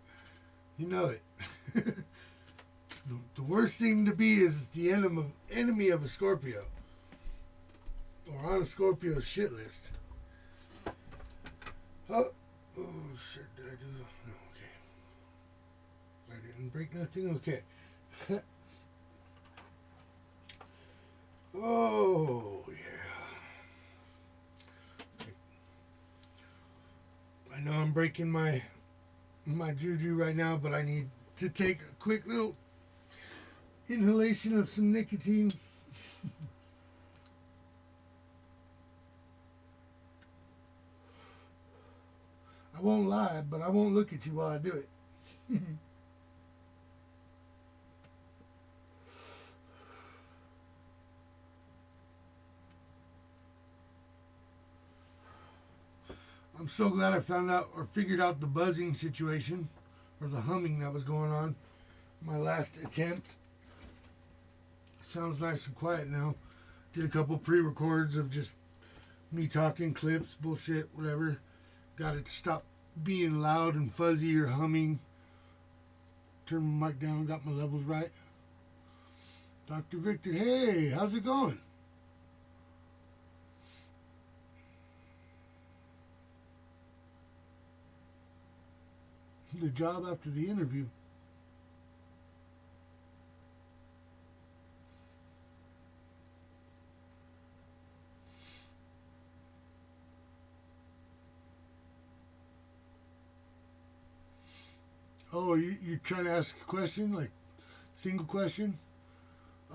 The worst thing to be is the enemy of a Scorpio, or on a Scorpio shit list. Oh shit! Did I do? No, okay. I didn't break nothing. Okay. Oh yeah. I know I'm breaking my my juju right now, but I need to take a quick little inhalation of some nicotine. I won't lie, but I won't look at you while I do it. I'm so glad I found out or figured out the buzzing situation or the humming that was going on. My last attempt. Sounds nice and quiet now. Did a couple pre-records of just me talking, clips, bullshit, whatever. Got it to stop being loud and fuzzy or humming. Turned my mic down, got my levels right. Dr. Victor, hey, how's it going? The job after the interview. Oh, you're trying to ask a question, like single question?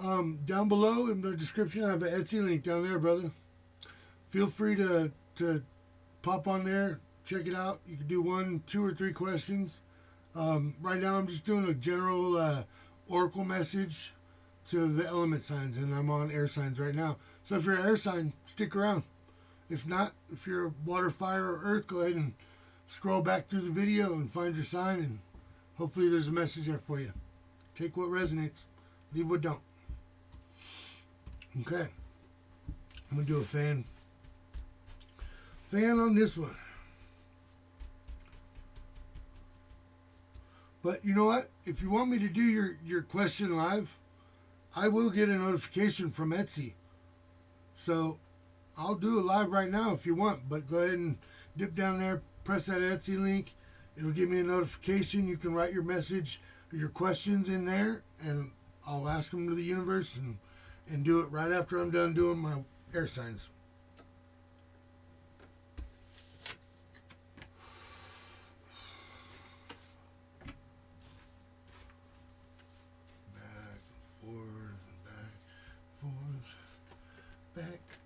Down below in the description, I have an Etsy link down there, brother. Feel free to pop on there, check it out. You can do 1, 2, or 3 questions. Right now, I'm just doing a general oracle message to the element signs, and I'm on air signs right now. So if you're an air sign, stick around. If not, if you're a water, fire, or earth, go ahead and scroll back through the video and find your sign, and hopefully there's a message there for you. Take what resonates, leave what don't. Okay. I'm going to do a fan. Fan on this one. But you know what? If you want me to do your question live, I will get a notification from Etsy. So I'll do it live right now if you want. But go ahead and dip down there, press that Etsy link. It'll give me a notification. You can write your message or your questions in there, and I'll ask them to the universe and do it right after I'm done doing my air signs.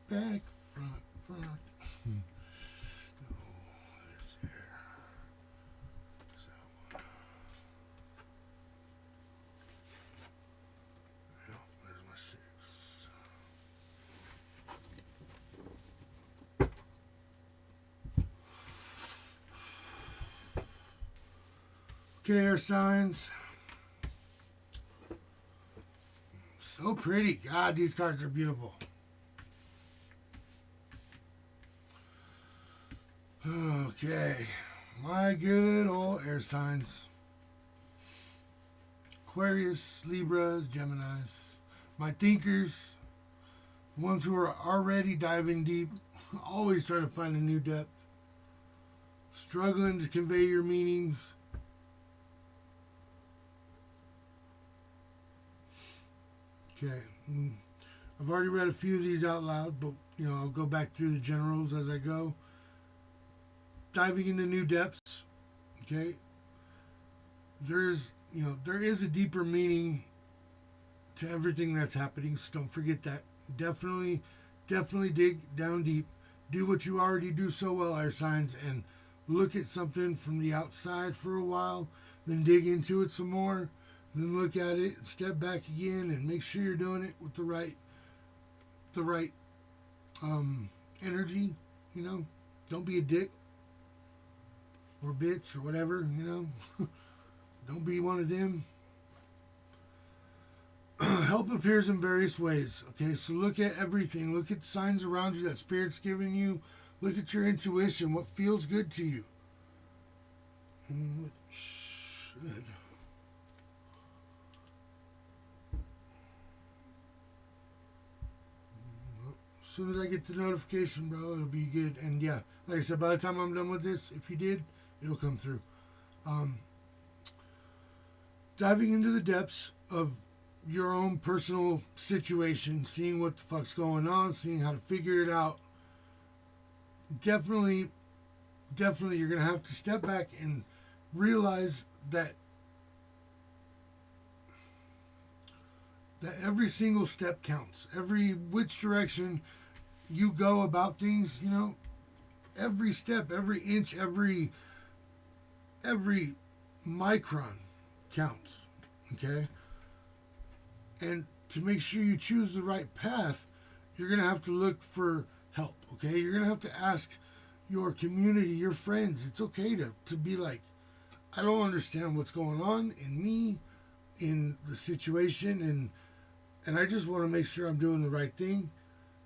Back, front. Oh, there's air. There's that one. Oh, there's my 6. Okay, air signs. So pretty. God, these cards are beautiful. Okay, my good old air signs. Aquarius, Libras, Geminis. My thinkers, the ones who are already diving deep, always trying to find a new depth. Struggling to convey your meanings. Okay, I've already read a few of these out loud, but I'll go back through the generals as I go. Diving into new depths, okay? There is a deeper meaning to everything that's happening, so don't forget that. Definitely dig down deep. Do what you already do so well, air signs, and look at something from the outside for a while, then dig into it some more, then look at it, step back again, and make sure you're doing it with the right energy. Don't be a dick or bitch or whatever. Don't be one of them. Help appears in various ways. Okay, so look at everything. Look at the signs around you that Spirit's giving you. Look at your intuition. What feels good to you? What should? As soon as I get the notification, bro, it'll be good. And yeah, like I said, by the time I'm done with this, if you did, it'll come through. Diving into the depths of your own personal situation, seeing what the fuck's going on, seeing how to figure it out. Definitely you're going to have to step back and realize that every single step counts. Every which direction you go about things, every step, every inch, every micron counts. Okay? And to make sure you choose the right path, you're going to have to look for help. Okay? You're going to have to ask your community, your friends. It's okay to be like, I don't understand what's going on in me, in the situation, and I just want to make sure I'm doing the right thing.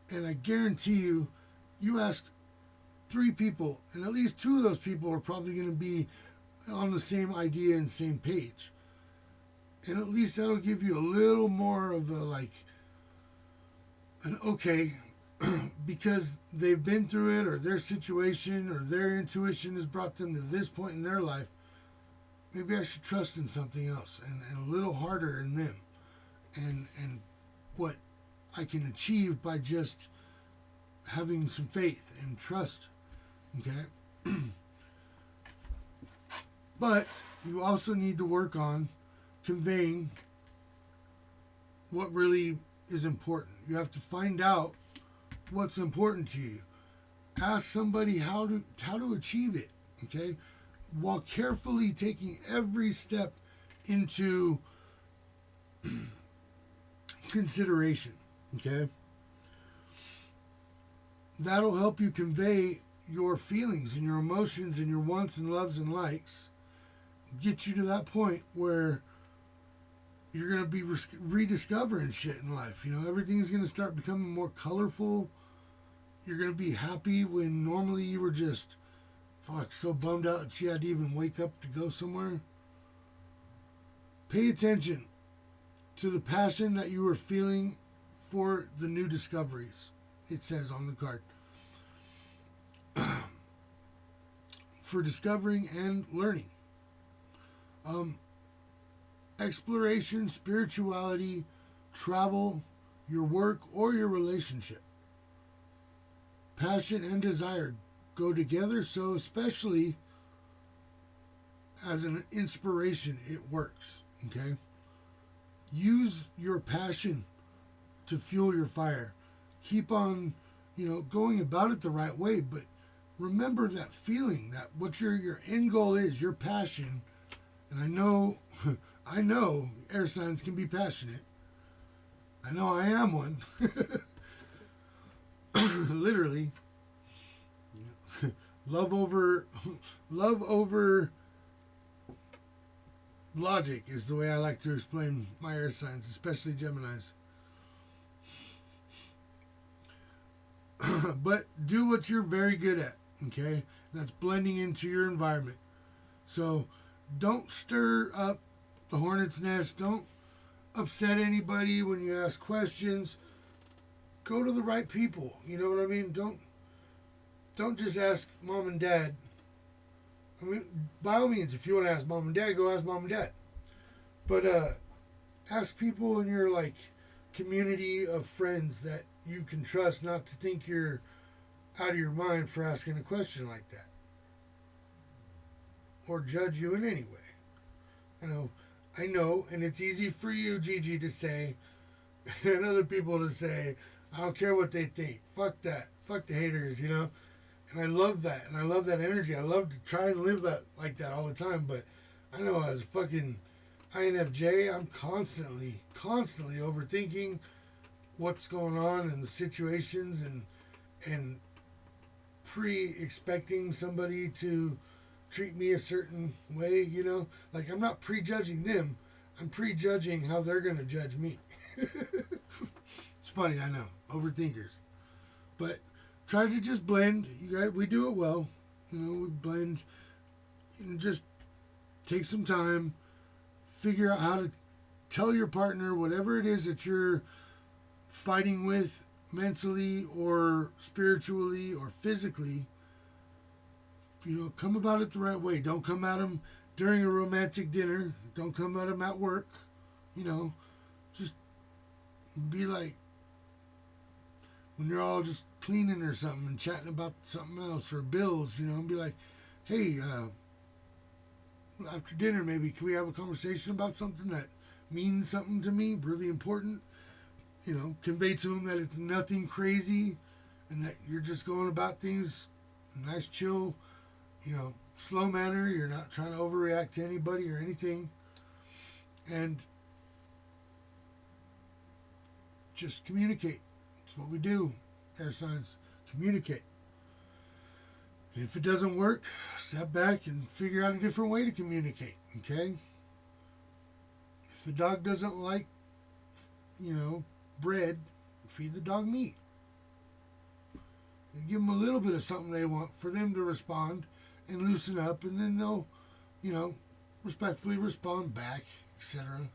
And I guarantee you, you ask 3 people, and at least 2 of those people are probably going to be on the same idea and same page. And at least that'll give you a little more of an okay, because they've been through it, or their situation, or their intuition has brought them to this point in their life. Maybe I should trust in something else, and a little harder in them. And what I can achieve by just having some faith and trust. Okay? But you also need to work on conveying what really is important. You have to find out what's important to you. Ask somebody how to achieve it, okay? While carefully taking every step into consideration, okay? That'll help you convey your feelings and your emotions and your wants and loves and likes. Get you to that point where you're going to be rediscovering shit in life. Everything's going to start becoming more colorful. You're going to be happy when normally you were just, so bummed out that you had to even wake up to go somewhere. Pay attention to the passion that you were feeling for the new discoveries, it says on the card. For discovering and learning. Exploration, spirituality, travel, your work, or your relationship. Passion and desire go together, so especially as an inspiration, it works. Okay? Use your passion to fuel your fire. Keep on, going about it the right way, but remember that feeling, that what your end goal is, your passion. And I know air signs can be passionate. I know I am one. Literally. Love over logic is the way I like to explain my air signs, especially Geminis. But do what you're very good at, okay? That's blending into your environment. So don't stir up the hornet's nest. Don't upset anybody when you ask questions. Go to the right people. You know what I mean? Don't just ask mom and dad. I mean, by all means, if you want to ask mom and dad, go ask mom and dad. But ask people in your community of friends that you can trust, not to think you're out of your mind for asking a question like that, or judge you in any way. I know, and it's easy for you, Gigi, to say, and other people to say, I don't care what they think. Fuck that. Fuck the haters, And I love that, and I love that energy. I love to try and live that like that all the time, but I know as a fucking INFJ, I'm constantly overthinking what's going on and the situations, and pre-expecting somebody to treat me a certain way, I'm not prejudging them, I'm prejudging how they're going to judge me. It's funny, I know, overthinkers. But try to just blend. You guys, we do it well. We blend and just take some time, figure out how to tell your partner whatever it is that you're fighting with mentally or spiritually or physically. Come about it the right way. Don't come at them during a romantic dinner. Don't come at them at work. Just be like, when you're all just cleaning or something and chatting about something else or bills, and be like, hey, after dinner, maybe can we have a conversation about something that means something to me, really important? You know, convey to them that it's nothing crazy, and that you're just going about things nice, chill, you know, slow manner. You're not trying to overreact to anybody or anything, and just communicate. It's what we do, air signs. Communicate. And if it doesn't work, step back and figure out a different way to communicate. Okay? If the dog doesn't like, you know, bread, feed the dog meat. And give them a little bit of something they want for them to respond and loosen up, and then they'll, you know, respectfully respond back, etc.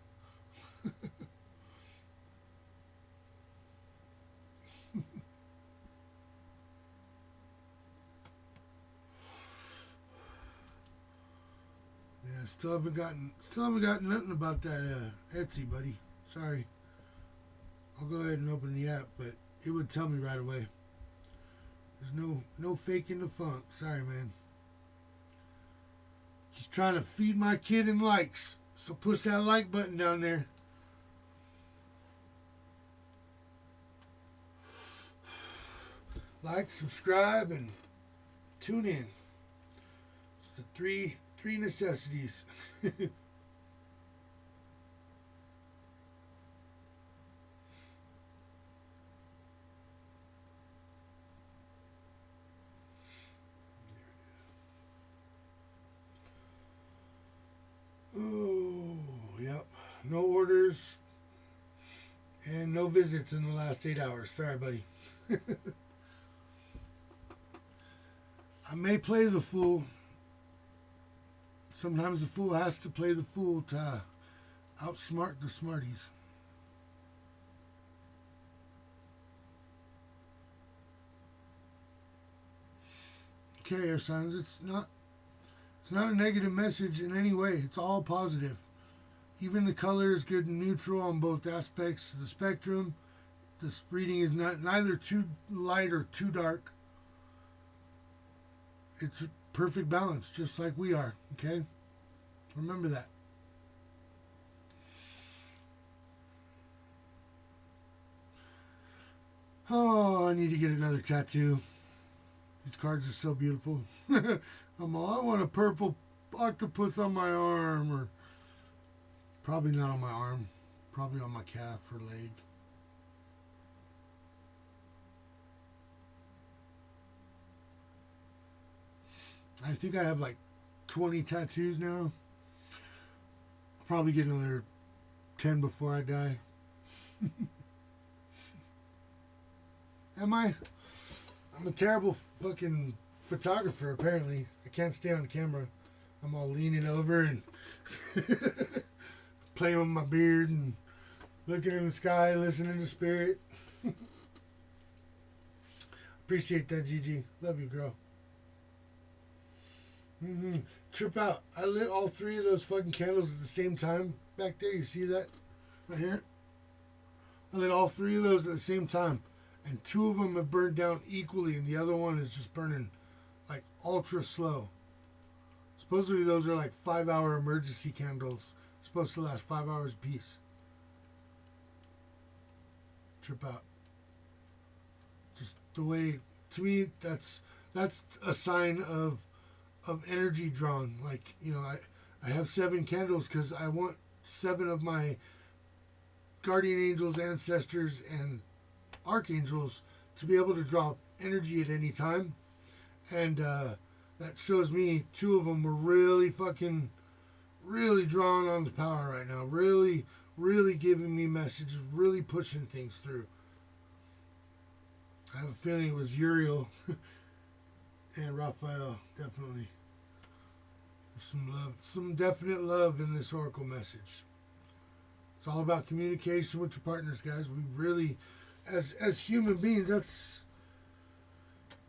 Yeah, still haven't gotten nothing about that Etsy, buddy. Sorry. I'll go ahead and open the app, but it would tell me right away. There's no faking the funk. Sorry, man. Just trying to feed my kid in likes. So push that like button down there. Like, subscribe, and tune in. It's the three necessities. Oh, yep. No orders and no visits in the last 8 hours. Sorry, buddy. I may play the fool. Sometimes the fool has to play the fool to outsmart the smarties. Okay, air signs. It's not a negative message in any way. It's all positive. Even the color is good and neutral on both aspects of the spectrum. This reading is neither too light or too dark. It's a perfect balance, just like we are. Okay? Remember that. Oh, I need to get another tattoo. These cards are so beautiful. I want a purple octopus on my arm, or probably not on my arm, probably on my calf or leg. I think I have like 20 tattoos now. I'll probably get another 10 before I die. Am I? I'm a terrible fucking photographer, apparently. I can't stay on camera. I'm all leaning over and playing with my beard and looking in the sky, listening to spirit. Appreciate that, Gigi. Love you, girl. Trip out. I lit all 3 of those fucking candles at the same time back there. You see that? Right here? I lit all 3 of those at the same time. And 2 of them have burned down equally, and the other one is just burning like ultra slow. Supposedly those are like 5-hour emergency candles. Supposed to last 5 hours apiece. Trip out. Just the way, to me, that's a sign of energy drawn. Like, you know, I have 7 candles because I want 7 of my guardian angels, ancestors, and archangels to be able to draw energy at any time. And that shows me 2 of them were really drawing on the power right now. Really giving me messages, really pushing things through. I have a feeling it was Uriel and Raphael, definitely. Some love, some definite love in this oracle message. It's all about communication with your partners, guys. We really, as human beings, that's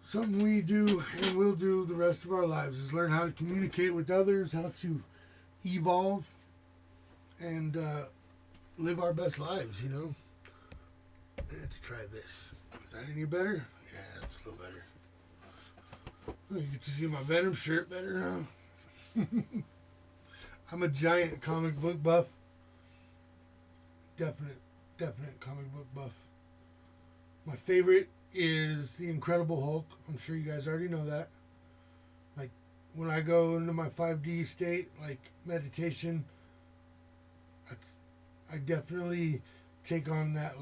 something we do and will do the rest of our lives, is learn how to communicate with others, how to evolve, and live our best lives, you know. Let's try this. Is that any better? Yeah, that's a little better. Oh, you get to see my Venom shirt better now. I'm a giant comic book buff. Definite comic book buff. My favorite is the Incredible Hulk. I'm sure you guys already know that. Like when I go into my 5D state, like meditation, I definitely take on that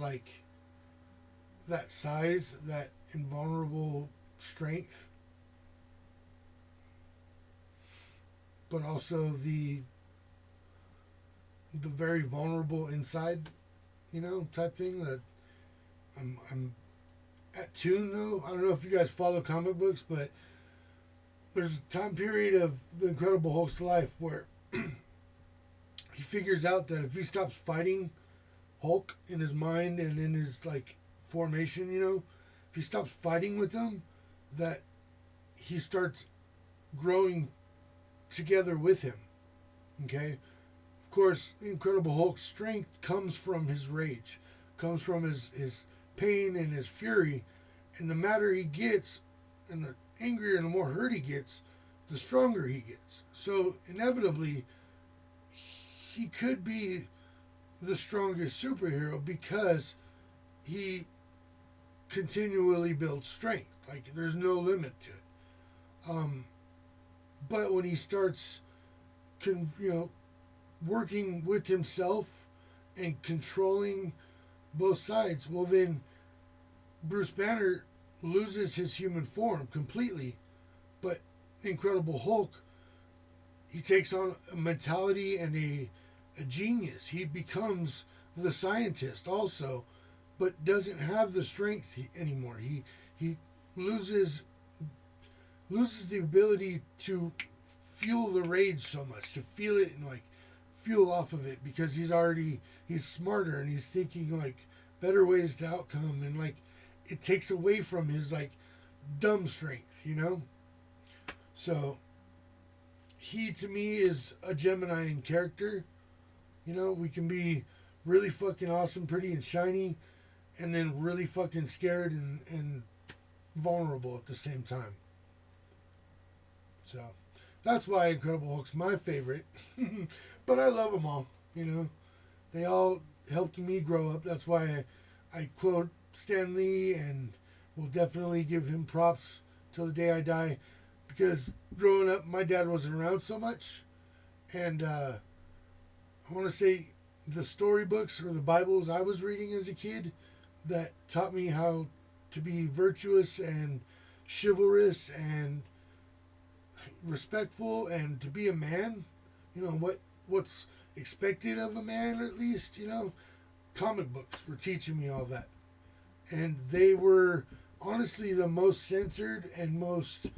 that size, that invulnerable strength, but also the very vulnerable inside, type thing that I'm at tune though. I don't know if you guys follow comic books, but there's a time period of the Incredible Hulk's life where he figures out that if he stops fighting Hulk in his mind and in his formation, if he stops fighting with him, that he starts growing together with him. Okay? Of course, the Incredible Hulk's strength comes from his rage, comes from his pain and his fury, and the madder he gets, and the angrier and the more hurt he gets, the stronger he gets. So inevitably, he could be the strongest superhero because he continually builds strength. Like there's no limit to it. But when he starts, working with himself and controlling both sides, well then Bruce Banner loses his human form completely. But the Incredible Hulk, he takes on a mentality and a genius. He becomes the scientist also, but doesn't have the strength anymore. He loses the ability to fuel the rage so much, to feel it and fuel off of it, because he's smarter and he's thinking better ways to outcome, and it takes away from his dumb strength, So he to me is a Gemini in character. We can be really fucking awesome, pretty and shiny, and then really fucking scared and vulnerable at the same time. So that's why Incredible Hulk's my favorite. But I love them all, They all helped me grow up. That's why I quote Stan Lee and will definitely give him props till the day I die. Because growing up, my dad wasn't around so much. And I want to say the storybooks or the Bibles I was reading as a kid that taught me how to be virtuous and chivalrous and respectful and to be a man, what's expected of a man, at least, comic books were teaching me all that. And they were honestly the most censored and most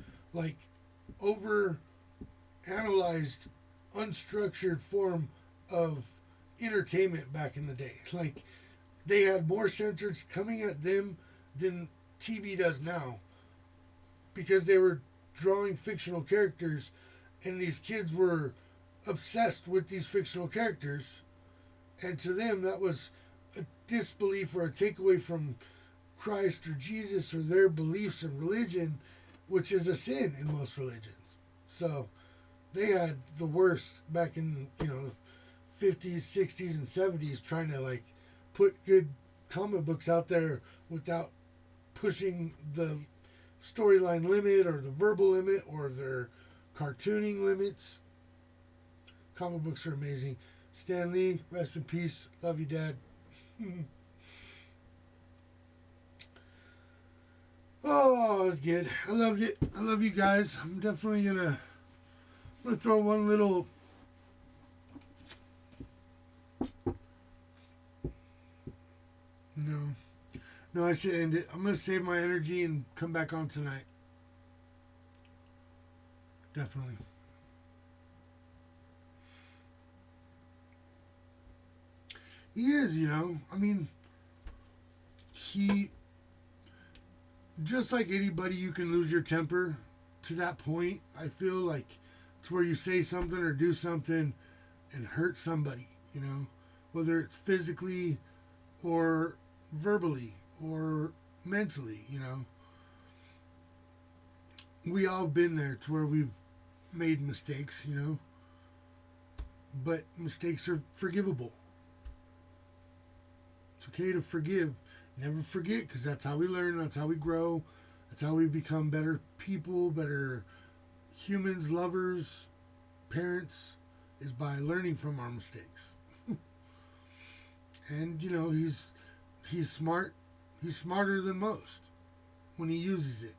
over analyzed, unstructured form of entertainment back in the day. They had more censors coming at them than TV does now, because they were drawing fictional characters, and these kids were obsessed with these fictional characters, and to them that was a disbelief or a takeaway from Christ or Jesus or their beliefs in religion, which is a sin in most religions. So they had the worst back in 50s, 60s, and 70s, trying to put good comic books out there without pushing the storyline limit or the verbal limit or their cartooning limits. Comic books are amazing. Stan Lee, rest in peace. Love you, Dad. Oh, it was good. I loved it. I love you guys. I'm definitely gonna throw one little No, I should end it. I'm gonna save my energy and come back on tonight. Definitely. He is, I mean, he, just like anybody, you can lose your temper to that point. I feel like it's where you say something or do something and hurt somebody, whether it's physically or verbally or mentally, We all been there to where we've made mistakes, but mistakes are forgivable. It's okay to forgive. Never forget, because that's how we learn, that's how we grow, that's how we become better people, better humans, lovers, parents, is by learning from our mistakes. And you know, he's smart. He's smarter than most when he uses it.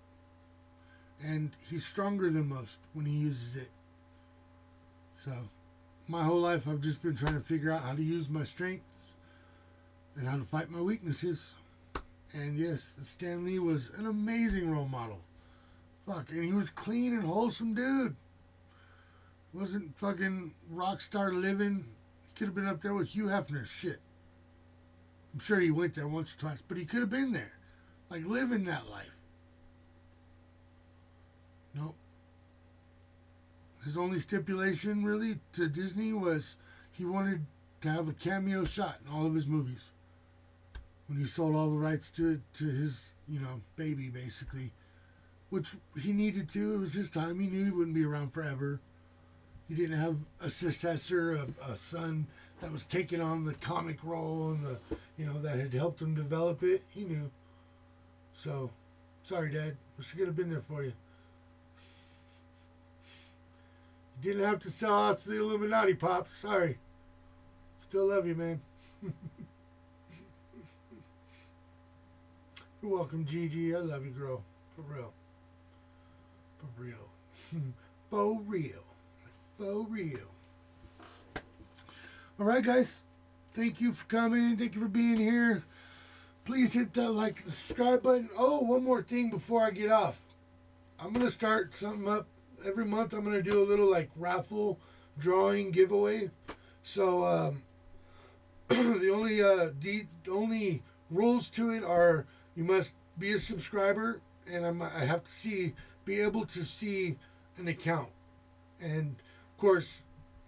And he's stronger than most when he uses it. So, my whole life I've just been trying to figure out how to use my strengths and how to fight my weaknesses. And yes, Stan Lee was an amazing role model. Fuck, and he was clean and wholesome dude. Wasn't fucking rock star living. He could have been up there with Hugh Hefner. Shit. I'm sure he went there once or twice, but he could have been there. Like, living that life. Nope. His only stipulation, really, to Disney was he wanted to have a cameo shot in all of his movies. When he sold all the rights to his, you know, baby, basically. Which he needed to. It was his time. He knew he wouldn't be around forever. He didn't have a successor, a son that was taking on the comic role and the, you know, that had helped him develop it. He knew. So, sorry, Dad. Wish I could have been there for you. You didn't have to sell out to the Illuminati, Pops. Sorry. Still love you, man. You're welcome, Gigi. I love you, girl. For real. For real. For real. For real. Alright, guys. Thank you for coming. Thank you for being here. Please hit that like and subscribe button. Oh, one more thing before I get off. I'm going to start something up. Every month I'm going to do a little like raffle drawing giveaway. So the only rules to it are you must be a subscriber, and I have to be able to see an account. And of course,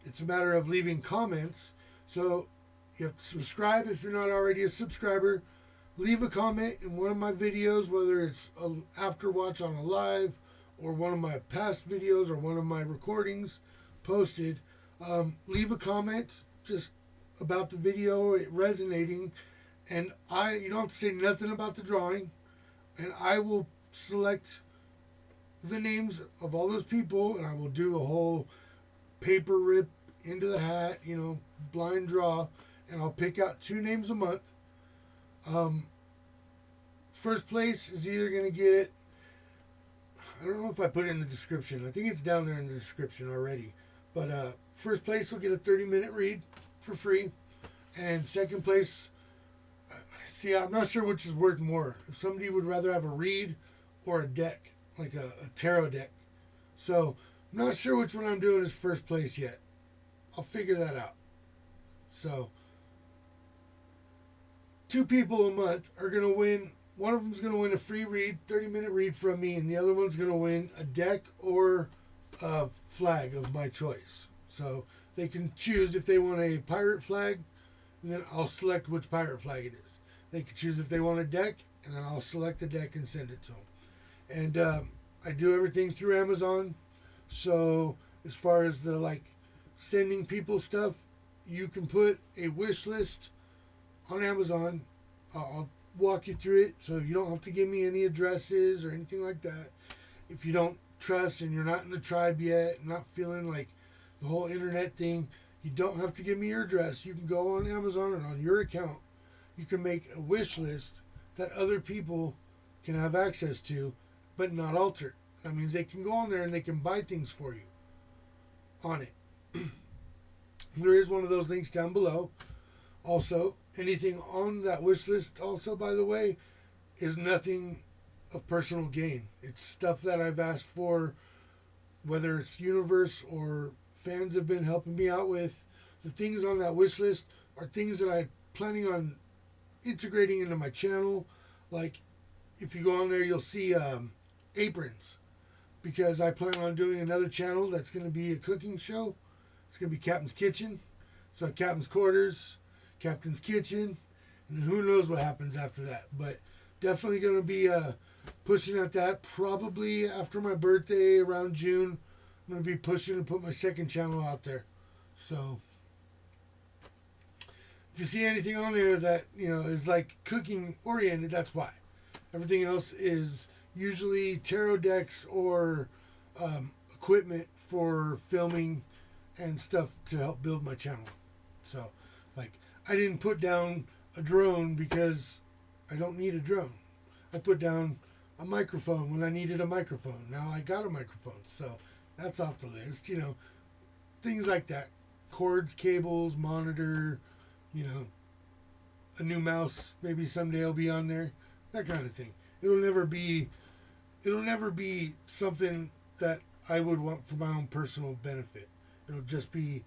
it's a matter of leaving comments. So you have to subscribe if you're not already a subscriber. Leave a comment in one of my videos, whether it's an after watch on a live or one of my past videos or one of my recordings posted. Leave a comment just about the video resonating, and you don't have to say nothing about the drawing, and I will select the names of all those people, and I will do a whole paper rip into the hat, you know, blind draw, and I'll pick out 2 names a month. First place is either going to get, I don't know if I put it in the description. I think it's down there in the description already. But first place will get a 30-minute read for free. And second place, see, I'm not sure which is worth more. If somebody would rather have a read or a deck, like a tarot deck. So, I'm not sure which one I'm doing as first place yet. I'll figure that out. So, 2 people a month are going to win. One of them's going to win a free read, 30-minute read from me, and the other one's going to win a deck or a flag of my choice. So, they can choose if they want a pirate flag, and then I'll select which pirate flag it is. They can choose if they want a deck, and then I'll select the deck and send it to them. And I do everything through Amazon. So as far as the like sending people stuff, you can put a wish list on Amazon. I'll walk you through it, so you don't have to give me any addresses or anything like that. If you don't trust and you're not in the tribe yet, not feeling like the whole internet thing, you don't have to give me your address. You can go on Amazon and on your account, you can make a wish list that other people can have access to, but not altered. That means they can go on there and they can buy things for you on it. There is one of those links down below. Also, anything on that wish list, also, by the way, is nothing of personal gain. It's stuff that I've asked for, whether it's universe or fans have been helping me out with. The things on that wish list are things that I'm planning on integrating into my channel. Like, if you go on there, you'll see aprons, because I plan on doing another channel that's going to be a cooking show. It's going to be Captain's Kitchen. So Captain's Quarters, Captain's Kitchen, and who knows what happens after that. But definitely going to be pushing at that probably after my birthday around June. I'm going to be pushing to put my second channel out there. So you see anything on there that, is like cooking oriented, that's why. Everything else is usually tarot decks or equipment for filming and stuff to help build my channel. So, like, I didn't put down a drone because I don't need a drone. I put down a microphone when I needed a microphone. Now I got a microphone, so that's off the list. Things like that. Cords, cables, monitor, a new mouse maybe someday will be on there. That kind of thing. It'll never be something that I would want for my own personal benefit. It'll just be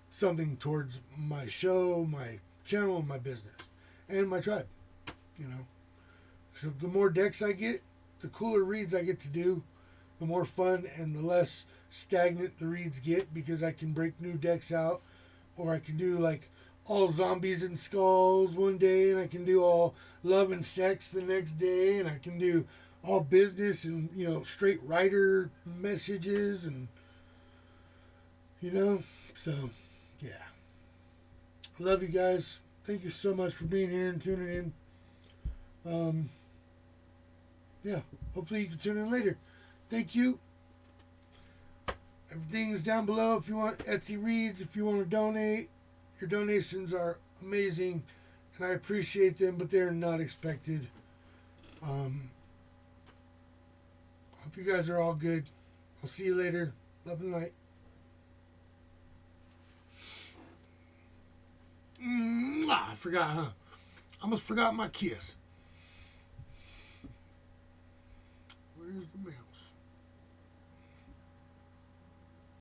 something towards my show, my channel, my business, and my tribe. So the more decks I get, the cooler reads I get to do, the more fun and the less stagnant the reads get, because I can break new decks out, or I can do like all zombies and skulls one day, and I can do all love and sex the next day, and I can do all business and straight writer messages, and so yeah. I love you guys. Thank you so much for being here and tuning in. Yeah, hopefully you can tune in later. Thank you. Everything's down below if you want Etsy reads, if you want to donate. Your donations are amazing, and I appreciate them, but they're not expected. Hope you guys are all good. I'll see you later. Love and light. I forgot, huh? I almost forgot my kiss. Where's the mail?